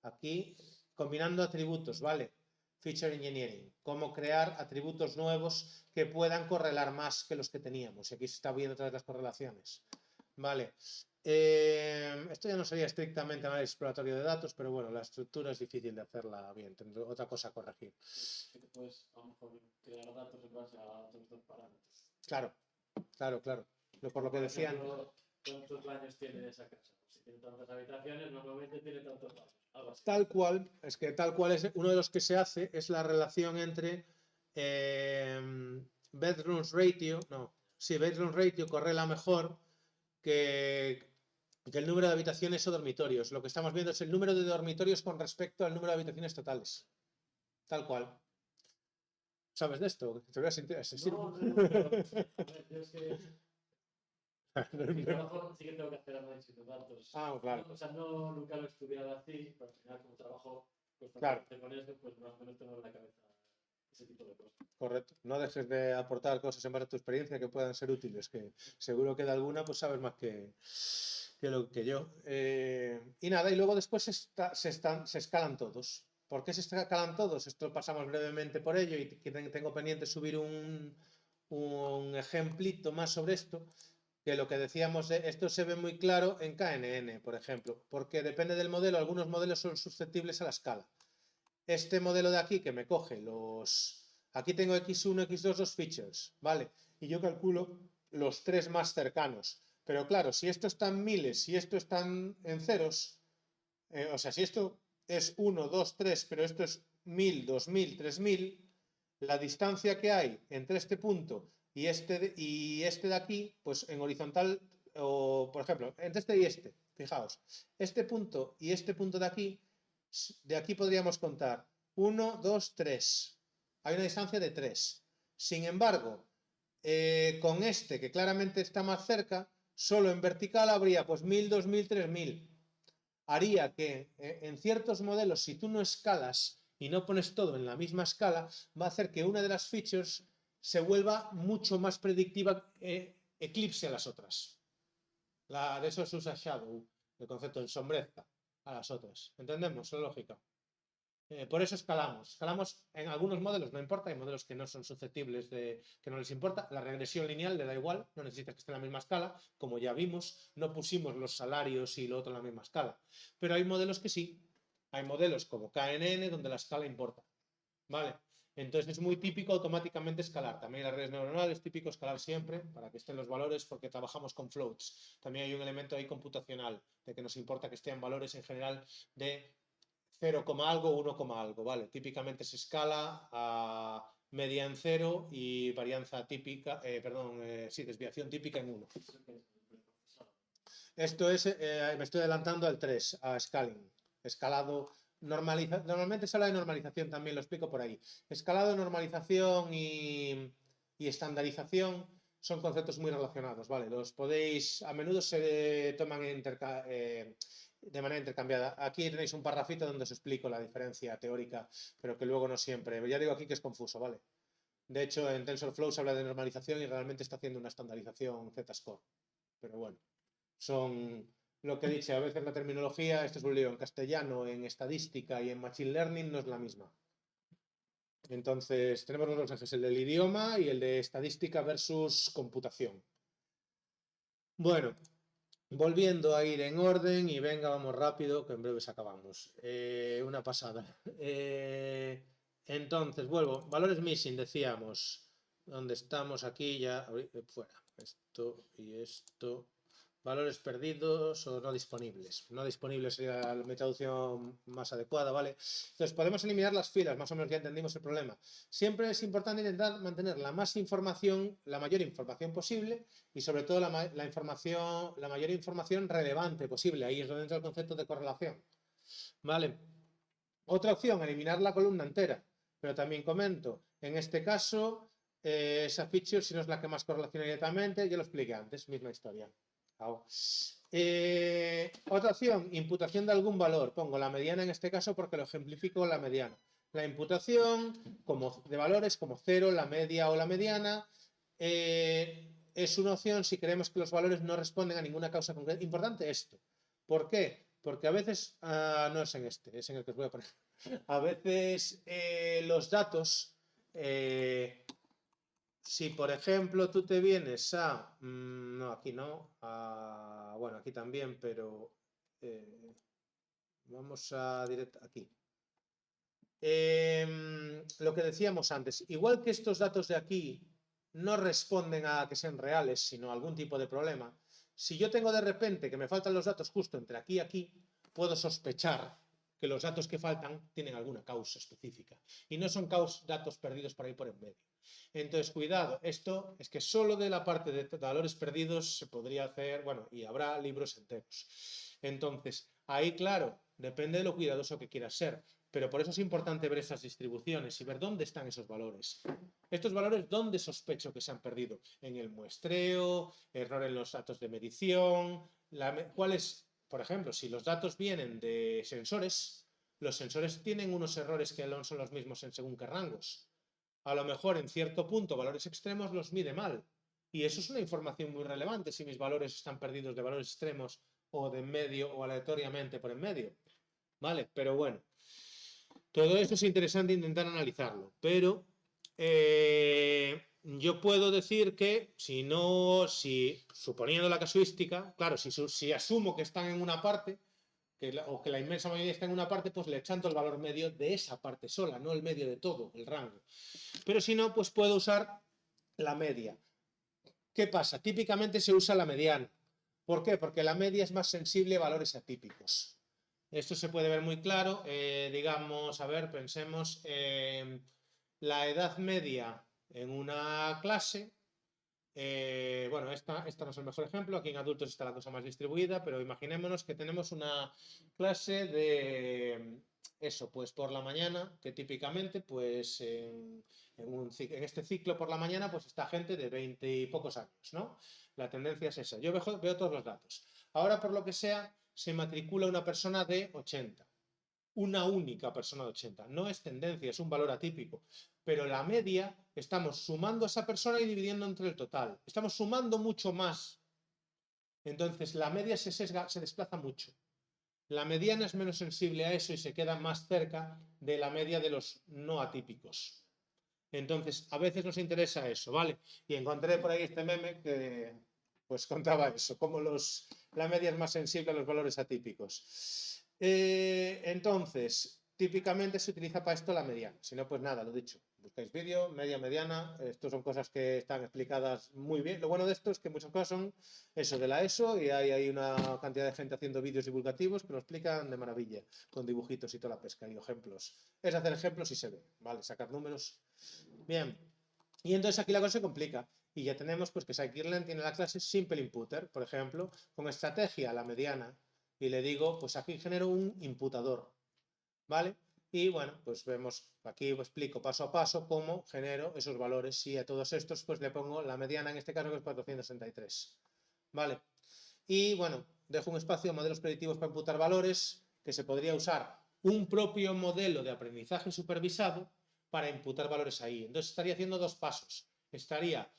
Aquí, combinando atributos, ¿vale? Feature Engineering, cómo crear atributos nuevos que puedan correlar más que los que teníamos. Y aquí se está viendo todas las correlaciones. Vale. Esto ya no sería estrictamente análisis exploratorio de datos, pero bueno, la estructura es difícil de hacerla bien. Tendré otra cosa a corregir. Sí que puedes a lo mejor crear datos en base a otros dos parámetros. Claro. Por lo que decían. ¿Cuántos baños tiene esa casa? Si tiene tantas habitaciones, normalmente tiene tantos baños. Algo así. Tal cual es uno de los que se hace, es la relación entre bedrooms ratio, bedroom ratio correla mejor que el número de habitaciones o dormitorios. Lo que estamos viendo es el número de dormitorios con respecto al número de habitaciones totales. Tal cual. ¿Sabes de esto? Te veas así. No, pero, a ver, yo es que mi trabajo sí que tengo que hacer análisis de datos. Claro. No, o sea, nunca lo he estudiado así, pero al final como trabajo constantemente con eso, pues más o menos tengo en la cabeza ese tipo de cosas. Correcto. No dejes de aportar cosas en base a tu experiencia que puedan ser útiles, que seguro que de alguna pues sabes más que yo. Y nada, y luego después se escalan todos. ¿Por qué se escalan todos? Esto pasamos brevemente por ello y tengo pendiente subir un ejemplito más sobre esto, que lo que decíamos, esto se ve muy claro en KNN, por ejemplo, porque depende del modelo, algunos modelos son susceptibles a la escala. Este modelo de aquí que me coge aquí tengo X1, X2, dos features, ¿vale? Y yo calculo los tres más cercanos. Pero claro, si esto está en miles, si esto está en ceros, o sea, si esto es 1, 2, 3, pero esto es 1000, 2000, 3000, la distancia que hay entre este punto y este de aquí, pues en horizontal, o por ejemplo, entre este y este, fijaos, este punto y este punto de aquí podríamos contar 1, 2, 3. Hay una distancia de 3. Sin embargo, con este, que claramente está más cerca, solo en vertical habría pues 1000, 2000, 3000. Haría que en ciertos modelos, si tú no escalas y no pones todo en la misma escala, va a hacer que una de las features se vuelva mucho más predictiva, eclipse a las otras. De eso se usa shadow, el concepto de ensombrezca a las otras. ¿Entendemos la lógica? Por eso escalamos. Escalamos en algunos modelos, no importa, hay modelos que no son susceptibles que no les importa. La regresión lineal le da igual, no necesita que esté en la misma escala. Como ya vimos, no pusimos los salarios y lo otro en la misma escala. Pero hay modelos que sí. Hay modelos como KNN donde la escala importa. ¿Vale? Entonces es muy típico automáticamente escalar. También en las redes neuronales es típico escalar siempre para que estén los valores porque trabajamos con floats. También hay un elemento ahí computacional de que nos importa que estén valores en general de 0, algo, 1, algo, ¿vale? Típicamente se escala a media en 0 y varianza típica, desviación típica en 1. Esto es, me estoy adelantando al 3, a scaling. Escalado, normalmente se habla de normalización, también lo explico por ahí. Escalado, normalización y estandarización son conceptos muy relacionados, ¿vale? Los podéis, a menudo se toman de manera intercambiada. Aquí tenéis un parrafito donde os explico la diferencia teórica, pero que luego no siempre. Ya digo aquí que es confuso, ¿vale? De hecho, en TensorFlow se habla de normalización y realmente está haciendo una estandarización Z-score. Pero bueno, son lo que he dicho, a veces la terminología, esto es un lío, en castellano, en estadística y en machine learning no es la misma. Entonces, tenemos los dos ejes, el del idioma y el de estadística versus computación. Bueno, volviendo a ir en orden y venga, vamos rápido, que en breves acabamos. Una pasada. Entonces, vuelvo. Valores missing, decíamos. ¿Dónde estamos? Aquí ya. Fuera. Esto y esto. Valores perdidos o no disponibles. No disponibles sería mi traducción más adecuada, ¿vale? Entonces, podemos eliminar las filas, más o menos ya entendimos el problema. Siempre es importante intentar mantener la mayor información posible y sobre todo la mayor información relevante posible. Ahí es donde entra el concepto de correlación, ¿vale? Otra opción, eliminar la columna entera. Pero también comento, en este caso, esa feature, si no es la que más correlaciona directamente, ya lo expliqué antes, misma historia. Otra opción, imputación de algún valor. Pongo la mediana en este caso porque lo ejemplifico la mediana. La imputación de valores como 0, la media o la mediana es una opción si creemos que los valores no responden a ninguna causa concreta. Importante esto. ¿Por qué? Porque a veces, no es en este, es en el que os voy a poner. A veces los datos... si, por ejemplo, tú te vienes a... no, aquí no. Bueno, aquí también, pero... vamos a aquí. Lo que decíamos antes. Igual que estos datos de aquí no responden a que sean reales, sino a algún tipo de problema. Si yo tengo de repente que me faltan los datos justo entre aquí y aquí, puedo sospechar que los datos que faltan tienen alguna causa específica. Y no son datos perdidos por ahí por en medio. Entonces, cuidado, esto es que solo de la parte de valores perdidos se podría hacer, bueno, y habrá libros enteros. Entonces, ahí, claro, depende de lo cuidadoso que quieras ser, pero por eso es importante ver esas distribuciones y ver dónde están esos valores. Estos valores, ¿dónde sospecho que se han perdido? En el muestreo, error en los datos de medición, ¿cuál es? Por ejemplo, si los datos vienen de sensores, los sensores tienen unos errores que no son los mismos en según qué rangos. A lo mejor en cierto punto valores extremos los mide mal. Y eso es una información muy relevante si mis valores están perdidos de valores extremos o de en medio o aleatoriamente por en medio. ¿Vale? Pero bueno, todo esto es interesante intentar analizarlo. Pero yo puedo decir que si suponiendo la casuística, claro, si asumo que están en una parte, o que la inmensa mayoría está en una parte, pues le chanto el valor medio de esa parte sola, no el medio de todo, el rango. Pero si no, pues puedo usar la media. ¿Qué pasa? Típicamente se usa la mediana. ¿Por qué? Porque la media es más sensible a valores atípicos. Esto se puede ver muy claro. Digamos, a ver, pensemos, la edad media en una clase. Bueno, esta no es el mejor ejemplo, aquí en adultos está la cosa más distribuida, pero imaginémonos que tenemos una clase de eso, pues por la mañana, que típicamente pues en este ciclo por la mañana pues está gente de 20 y pocos años, ¿no? La tendencia es esa. Yo veo todos los datos. Ahora, por lo que sea, se matricula una persona de 80. Una única persona de 80. No es tendencia, es un valor atípico. Pero la media, estamos sumando a esa persona y dividiendo entre el total. Estamos sumando mucho más. Entonces, la media se sesga, se desplaza mucho. La mediana es menos sensible a eso y se queda más cerca de la media de los no atípicos. Entonces, a veces nos interesa eso, ¿vale? Y encontré por ahí este meme que pues contaba eso, cómo la media es más sensible a los valores atípicos. Entonces, típicamente se utiliza para esto la mediana. Si no, pues nada, lo dicho. Buscáis vídeo, media, mediana. Esto son cosas que están explicadas muy bien. Lo bueno de esto es que muchas cosas son eso de la ESO y hay una cantidad de gente haciendo vídeos divulgativos que lo explican de maravilla, con dibujitos y toda la pesca y ejemplos. Es hacer ejemplos y se ve, ¿vale? Sacar números. Bien. Y entonces aquí la cosa se complica. Y ya tenemos pues que Scikit-Learn tiene la clase Simple Imputer, por ejemplo, con estrategia a la mediana. Y le digo, pues aquí genero un imputador, ¿vale? Y bueno, pues vemos, aquí os explico paso a paso cómo genero esos valores y a todos estos pues le pongo la mediana en este caso que es 463. ¿Vale? Y bueno, dejo un espacio de modelos predictivos para imputar valores que se podría usar un propio modelo de aprendizaje supervisado para imputar valores ahí. Entonces estaría haciendo dos pasos. Estaría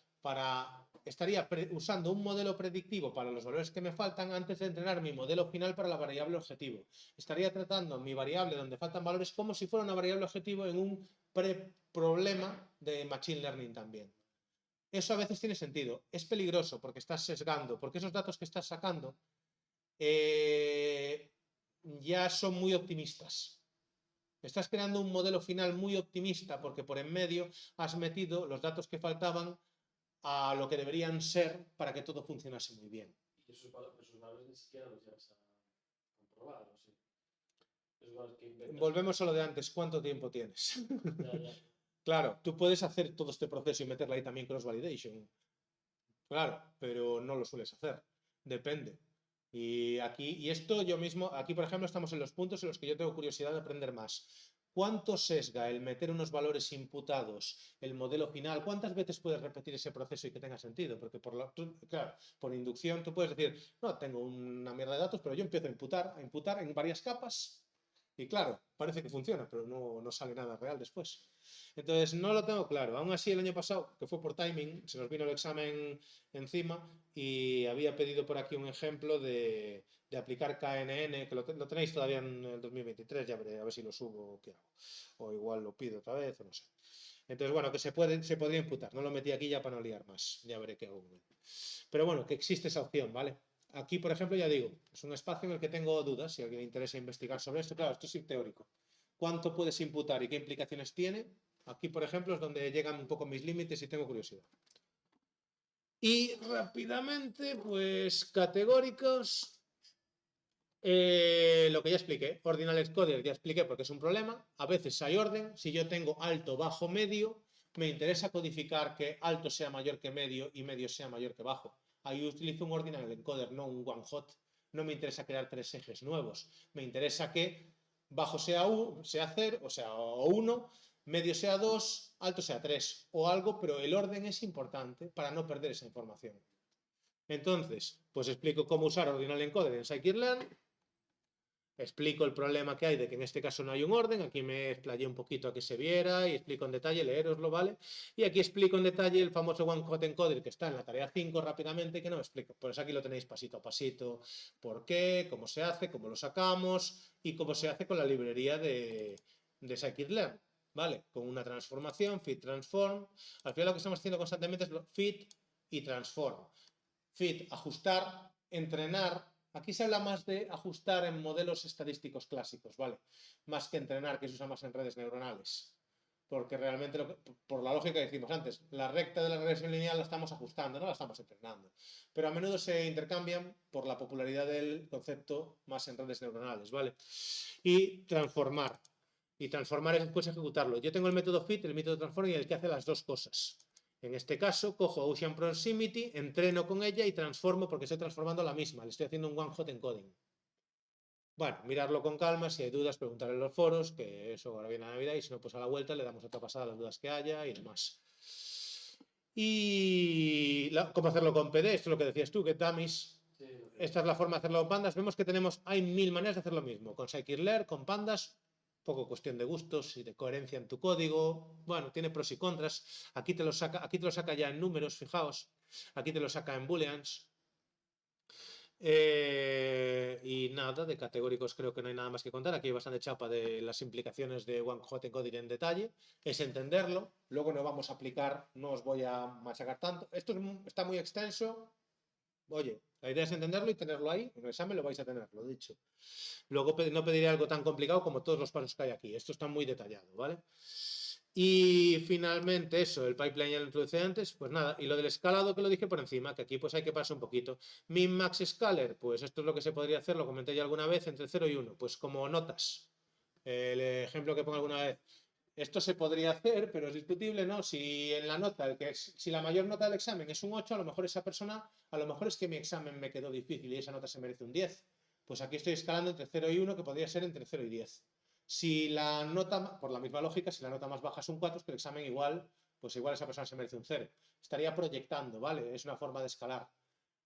usando un modelo predictivo para los valores que me faltan antes de entrenar mi modelo final para la variable objetivo. Estaría tratando mi variable donde faltan valores como si fuera una variable objetivo en un pre-problema de Machine Learning también. Eso a veces tiene sentido. Es peligroso porque estás sesgando, porque esos datos que estás sacando ya son muy optimistas. Estás creando un modelo final muy optimista porque por en medio has metido los datos que faltaban a lo que deberían ser para que todo funcionase muy bien. Y esos valores ni siquiera los llevas a comprobar, ¿o sí? Esos valores que inventas. Volvemos a lo de antes, ¿cuánto tiempo tienes? Ya. Claro, tú puedes hacer todo este proceso y meterle ahí también cross-validation. Claro, pero no lo sueles hacer. Depende. Y esto yo mismo, aquí por ejemplo estamos en los puntos en los que yo tengo curiosidad de aprender más. ¿Cuánto sesga el meter unos valores imputados, el modelo final? ¿Cuántas veces puedes repetir ese proceso y que tenga sentido? Porque claro, por inducción tú puedes decir, no, tengo una mierda de datos, pero yo empiezo a imputar en varias capas y claro, parece que funciona, pero no sale nada real después. Entonces no lo tengo claro. Aún así el año pasado, que fue por timing, se nos vino el examen encima y había pedido por aquí un ejemplo de aplicar KNN, que lo tenéis todavía en el 2023, ya veré, a ver si lo subo o qué hago. O igual lo pido otra vez, o no sé. Entonces, bueno, que se podría imputar. No lo metí aquí ya para no liar más. Ya veré qué hago con él. Pero bueno, que existe esa opción, ¿vale? Aquí, por ejemplo, ya digo, es un espacio en el que tengo dudas. Si a alguien le interesa investigar sobre esto, claro, esto es teórico. ¿Cuánto puedes imputar y qué implicaciones tiene? Aquí, por ejemplo, es donde llegan un poco mis límites y tengo curiosidad. Y rápidamente, pues categóricos. Lo que ya expliqué, ordinal encoder ya expliqué porque es un problema. A veces hay orden. Si yo tengo alto, bajo, medio, me interesa codificar que alto sea mayor que medio y medio sea mayor que bajo. Ahí utilizo un ordinal encoder, no un one hot. No me interesa crear tres ejes nuevos. Me interesa que bajo sea 0, o sea, o 1, medio sea 2, alto sea 3 o algo, pero el orden es importante para no perder esa información. Entonces, pues explico cómo usar ordinal encoder en scikit-learn. Explico el problema que hay de que en este caso no hay un orden, aquí me explayé un poquito a que se viera y explico en detalle, leeroslo, ¿vale? Y aquí explico en detalle el famoso one hot encoder que está en la tarea 5 rápidamente, que no explico. Por eso aquí lo tenéis pasito a pasito, por qué, cómo se hace, cómo lo sacamos y cómo se hace con la librería de scikit-learn, ¿vale? Con una transformación, fit, transform. Al final lo que estamos haciendo constantemente es fit y transform. Fit, ajustar, entrenar. Aquí se habla más de ajustar en modelos estadísticos clásicos, ¿vale? Más que entrenar, que se usa más en redes neuronales. Porque realmente, por la lógica que decimos antes, la recta de la regresión lineal la estamos ajustando, no la estamos entrenando. Pero a menudo se intercambian por la popularidad del concepto más en redes neuronales, ¿vale? Y transformar. Y transformar es después ejecutarlo. Yo tengo el método fit, el método transform y el que hace las dos cosas. En este caso, cojo Ocean Proximity, entreno con ella y transformo porque estoy transformando la misma. Le estoy haciendo un one-hot encoding. Bueno, mirarlo con calma. Si hay dudas, preguntar en los foros, que eso ahora viene la Navidad. Y si no, pues a la vuelta le damos otra pasada a las dudas que haya y demás. Y cómo hacerlo con PD, esto es lo que decías tú, que dummies. Sí, Esta es la forma de hacerlo con pandas. Vemos que hay 1000 maneras de hacer lo mismo. Con scikit-learn, con pandas. Poco cuestión de gustos y de coherencia en tu código. Bueno, tiene pros y contras. Aquí te lo saca ya en números, fijaos. Aquí te lo saca en booleans. Y nada, de categóricos creo que no hay nada más que contar. Aquí hay bastante chapa de las implicaciones de one hot encoding en detalle. Es entenderlo. Luego no vamos a aplicar, no os voy a machacar tanto. Esto está muy extenso. Oye, la idea es entenderlo y tenerlo ahí. En el examen lo vais a tener, lo dicho. Luego no pediré algo tan complicado como todos los pasos que hay aquí. Esto está muy detallado, ¿vale? Y finalmente eso, el pipeline ya lo introducí antes, pues nada, y lo del escalado que lo dije por encima, que aquí pues hay que pasar un poquito. Min, max, scaler, pues esto es lo que se podría hacer, lo comenté ya alguna vez, entre 0 y 1, pues como notas. El ejemplo que pongo alguna vez. Esto se podría hacer, pero es discutible, ¿no? Si en la nota, si la mayor nota del examen es un 8, a lo mejor esa persona, a lo mejor es que mi examen me quedó difícil y esa nota se merece un 10. Pues aquí estoy escalando entre 0 y 1, que podría ser entre 0 y 10. Si la nota, por la misma lógica, si la nota más baja es un 4, es que el examen igual, pues igual esa persona se merece un 0. Estaría proyectando, ¿vale? Es una forma de escalar.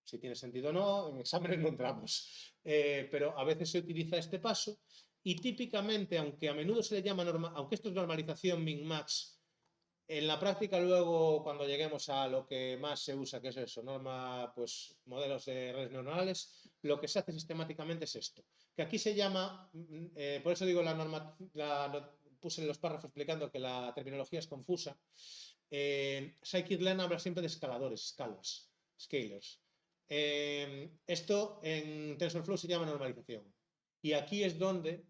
Si tiene sentido o no, en exámenes no entramos. Pero a veces se utiliza este paso y típicamente, aunque a menudo se le llama, aunque esto es normalización min-max, en la práctica luego, cuando lleguemos a lo que más se usa, que es eso, pues modelos de redes neuronales, lo que se hace sistemáticamente es esto. Que aquí se llama, por eso digo puse en los párrafos explicando que la terminología es confusa. Scikit-learn habla siempre de escaladores, scalers. Esto en TensorFlow se llama normalización. Y aquí es donde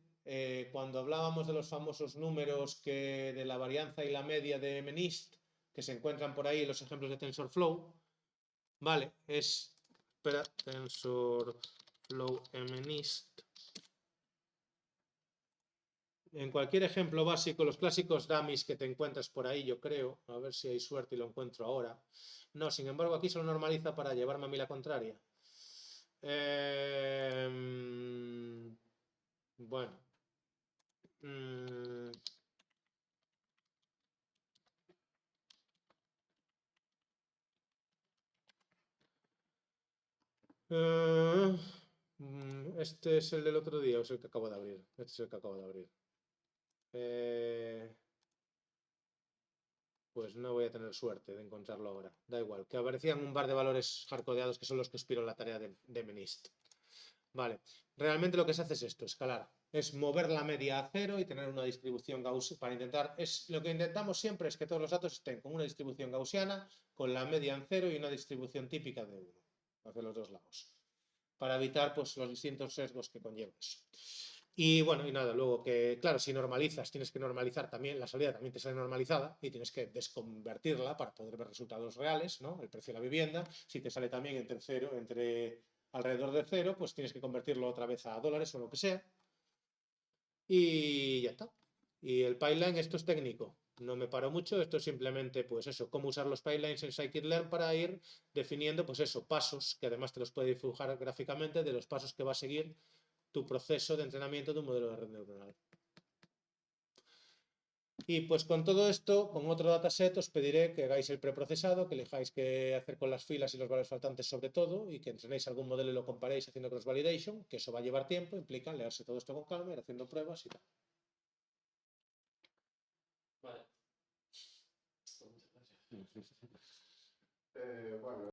cuando hablábamos de los famosos números de la varianza y la media de MNIST, que se encuentran por ahí en los ejemplos de TensorFlow, vale, espera, TensorFlow MNIST. En cualquier ejemplo básico, los clásicos dummies que te encuentras por ahí, yo creo, a ver si hay suerte y lo encuentro ahora. No, sin embargo, aquí se lo normaliza para llevarme a mí la contraria. Bueno. Este es el del otro día, o es el que acabo de abrir. Este es el que acabo de abrir. Pues no voy a tener suerte de encontrarlo ahora. Da igual, que aparecían un par de valores hardcodeados que son los que inspiro la tarea de MNIST. Vale, realmente lo que se hace es esto, escalar. Es mover la media a 0 y tener una distribución gaussiana para intentar. Lo que intentamos siempre es que todos los datos estén con una distribución gaussiana, con la media en 0 y una distribución típica de 1, hacia los dos lados, para evitar pues, los distintos sesgos que conlleva eso. Y bueno, y nada, luego que, claro, si normalizas, tienes que normalizar también, la salida también te sale normalizada y tienes que desconvertirla para poder ver resultados reales, ¿no? El precio de la vivienda, si te sale también entre alrededor de 0, pues tienes que convertirlo otra vez a dólares o lo que sea. Y ya está. Y el pipeline, esto es técnico. No me paro mucho, esto es simplemente, pues eso, cómo usar los pipelines en Scikit-learn para ir definiendo, pues eso, pasos, que además te los puede dibujar gráficamente, de los pasos que va a seguir tu proceso de entrenamiento de un modelo de red neuronal. Y pues con todo esto, con otro dataset, os pediré que hagáis el preprocesado, que elijáis qué hacer con las filas y los valores faltantes sobre todo, y que entrenéis algún modelo y lo comparéis haciendo cross-validation, que eso va a llevar tiempo, implica leerse todo esto con calma, ir haciendo pruebas y tal. Vale. Bueno,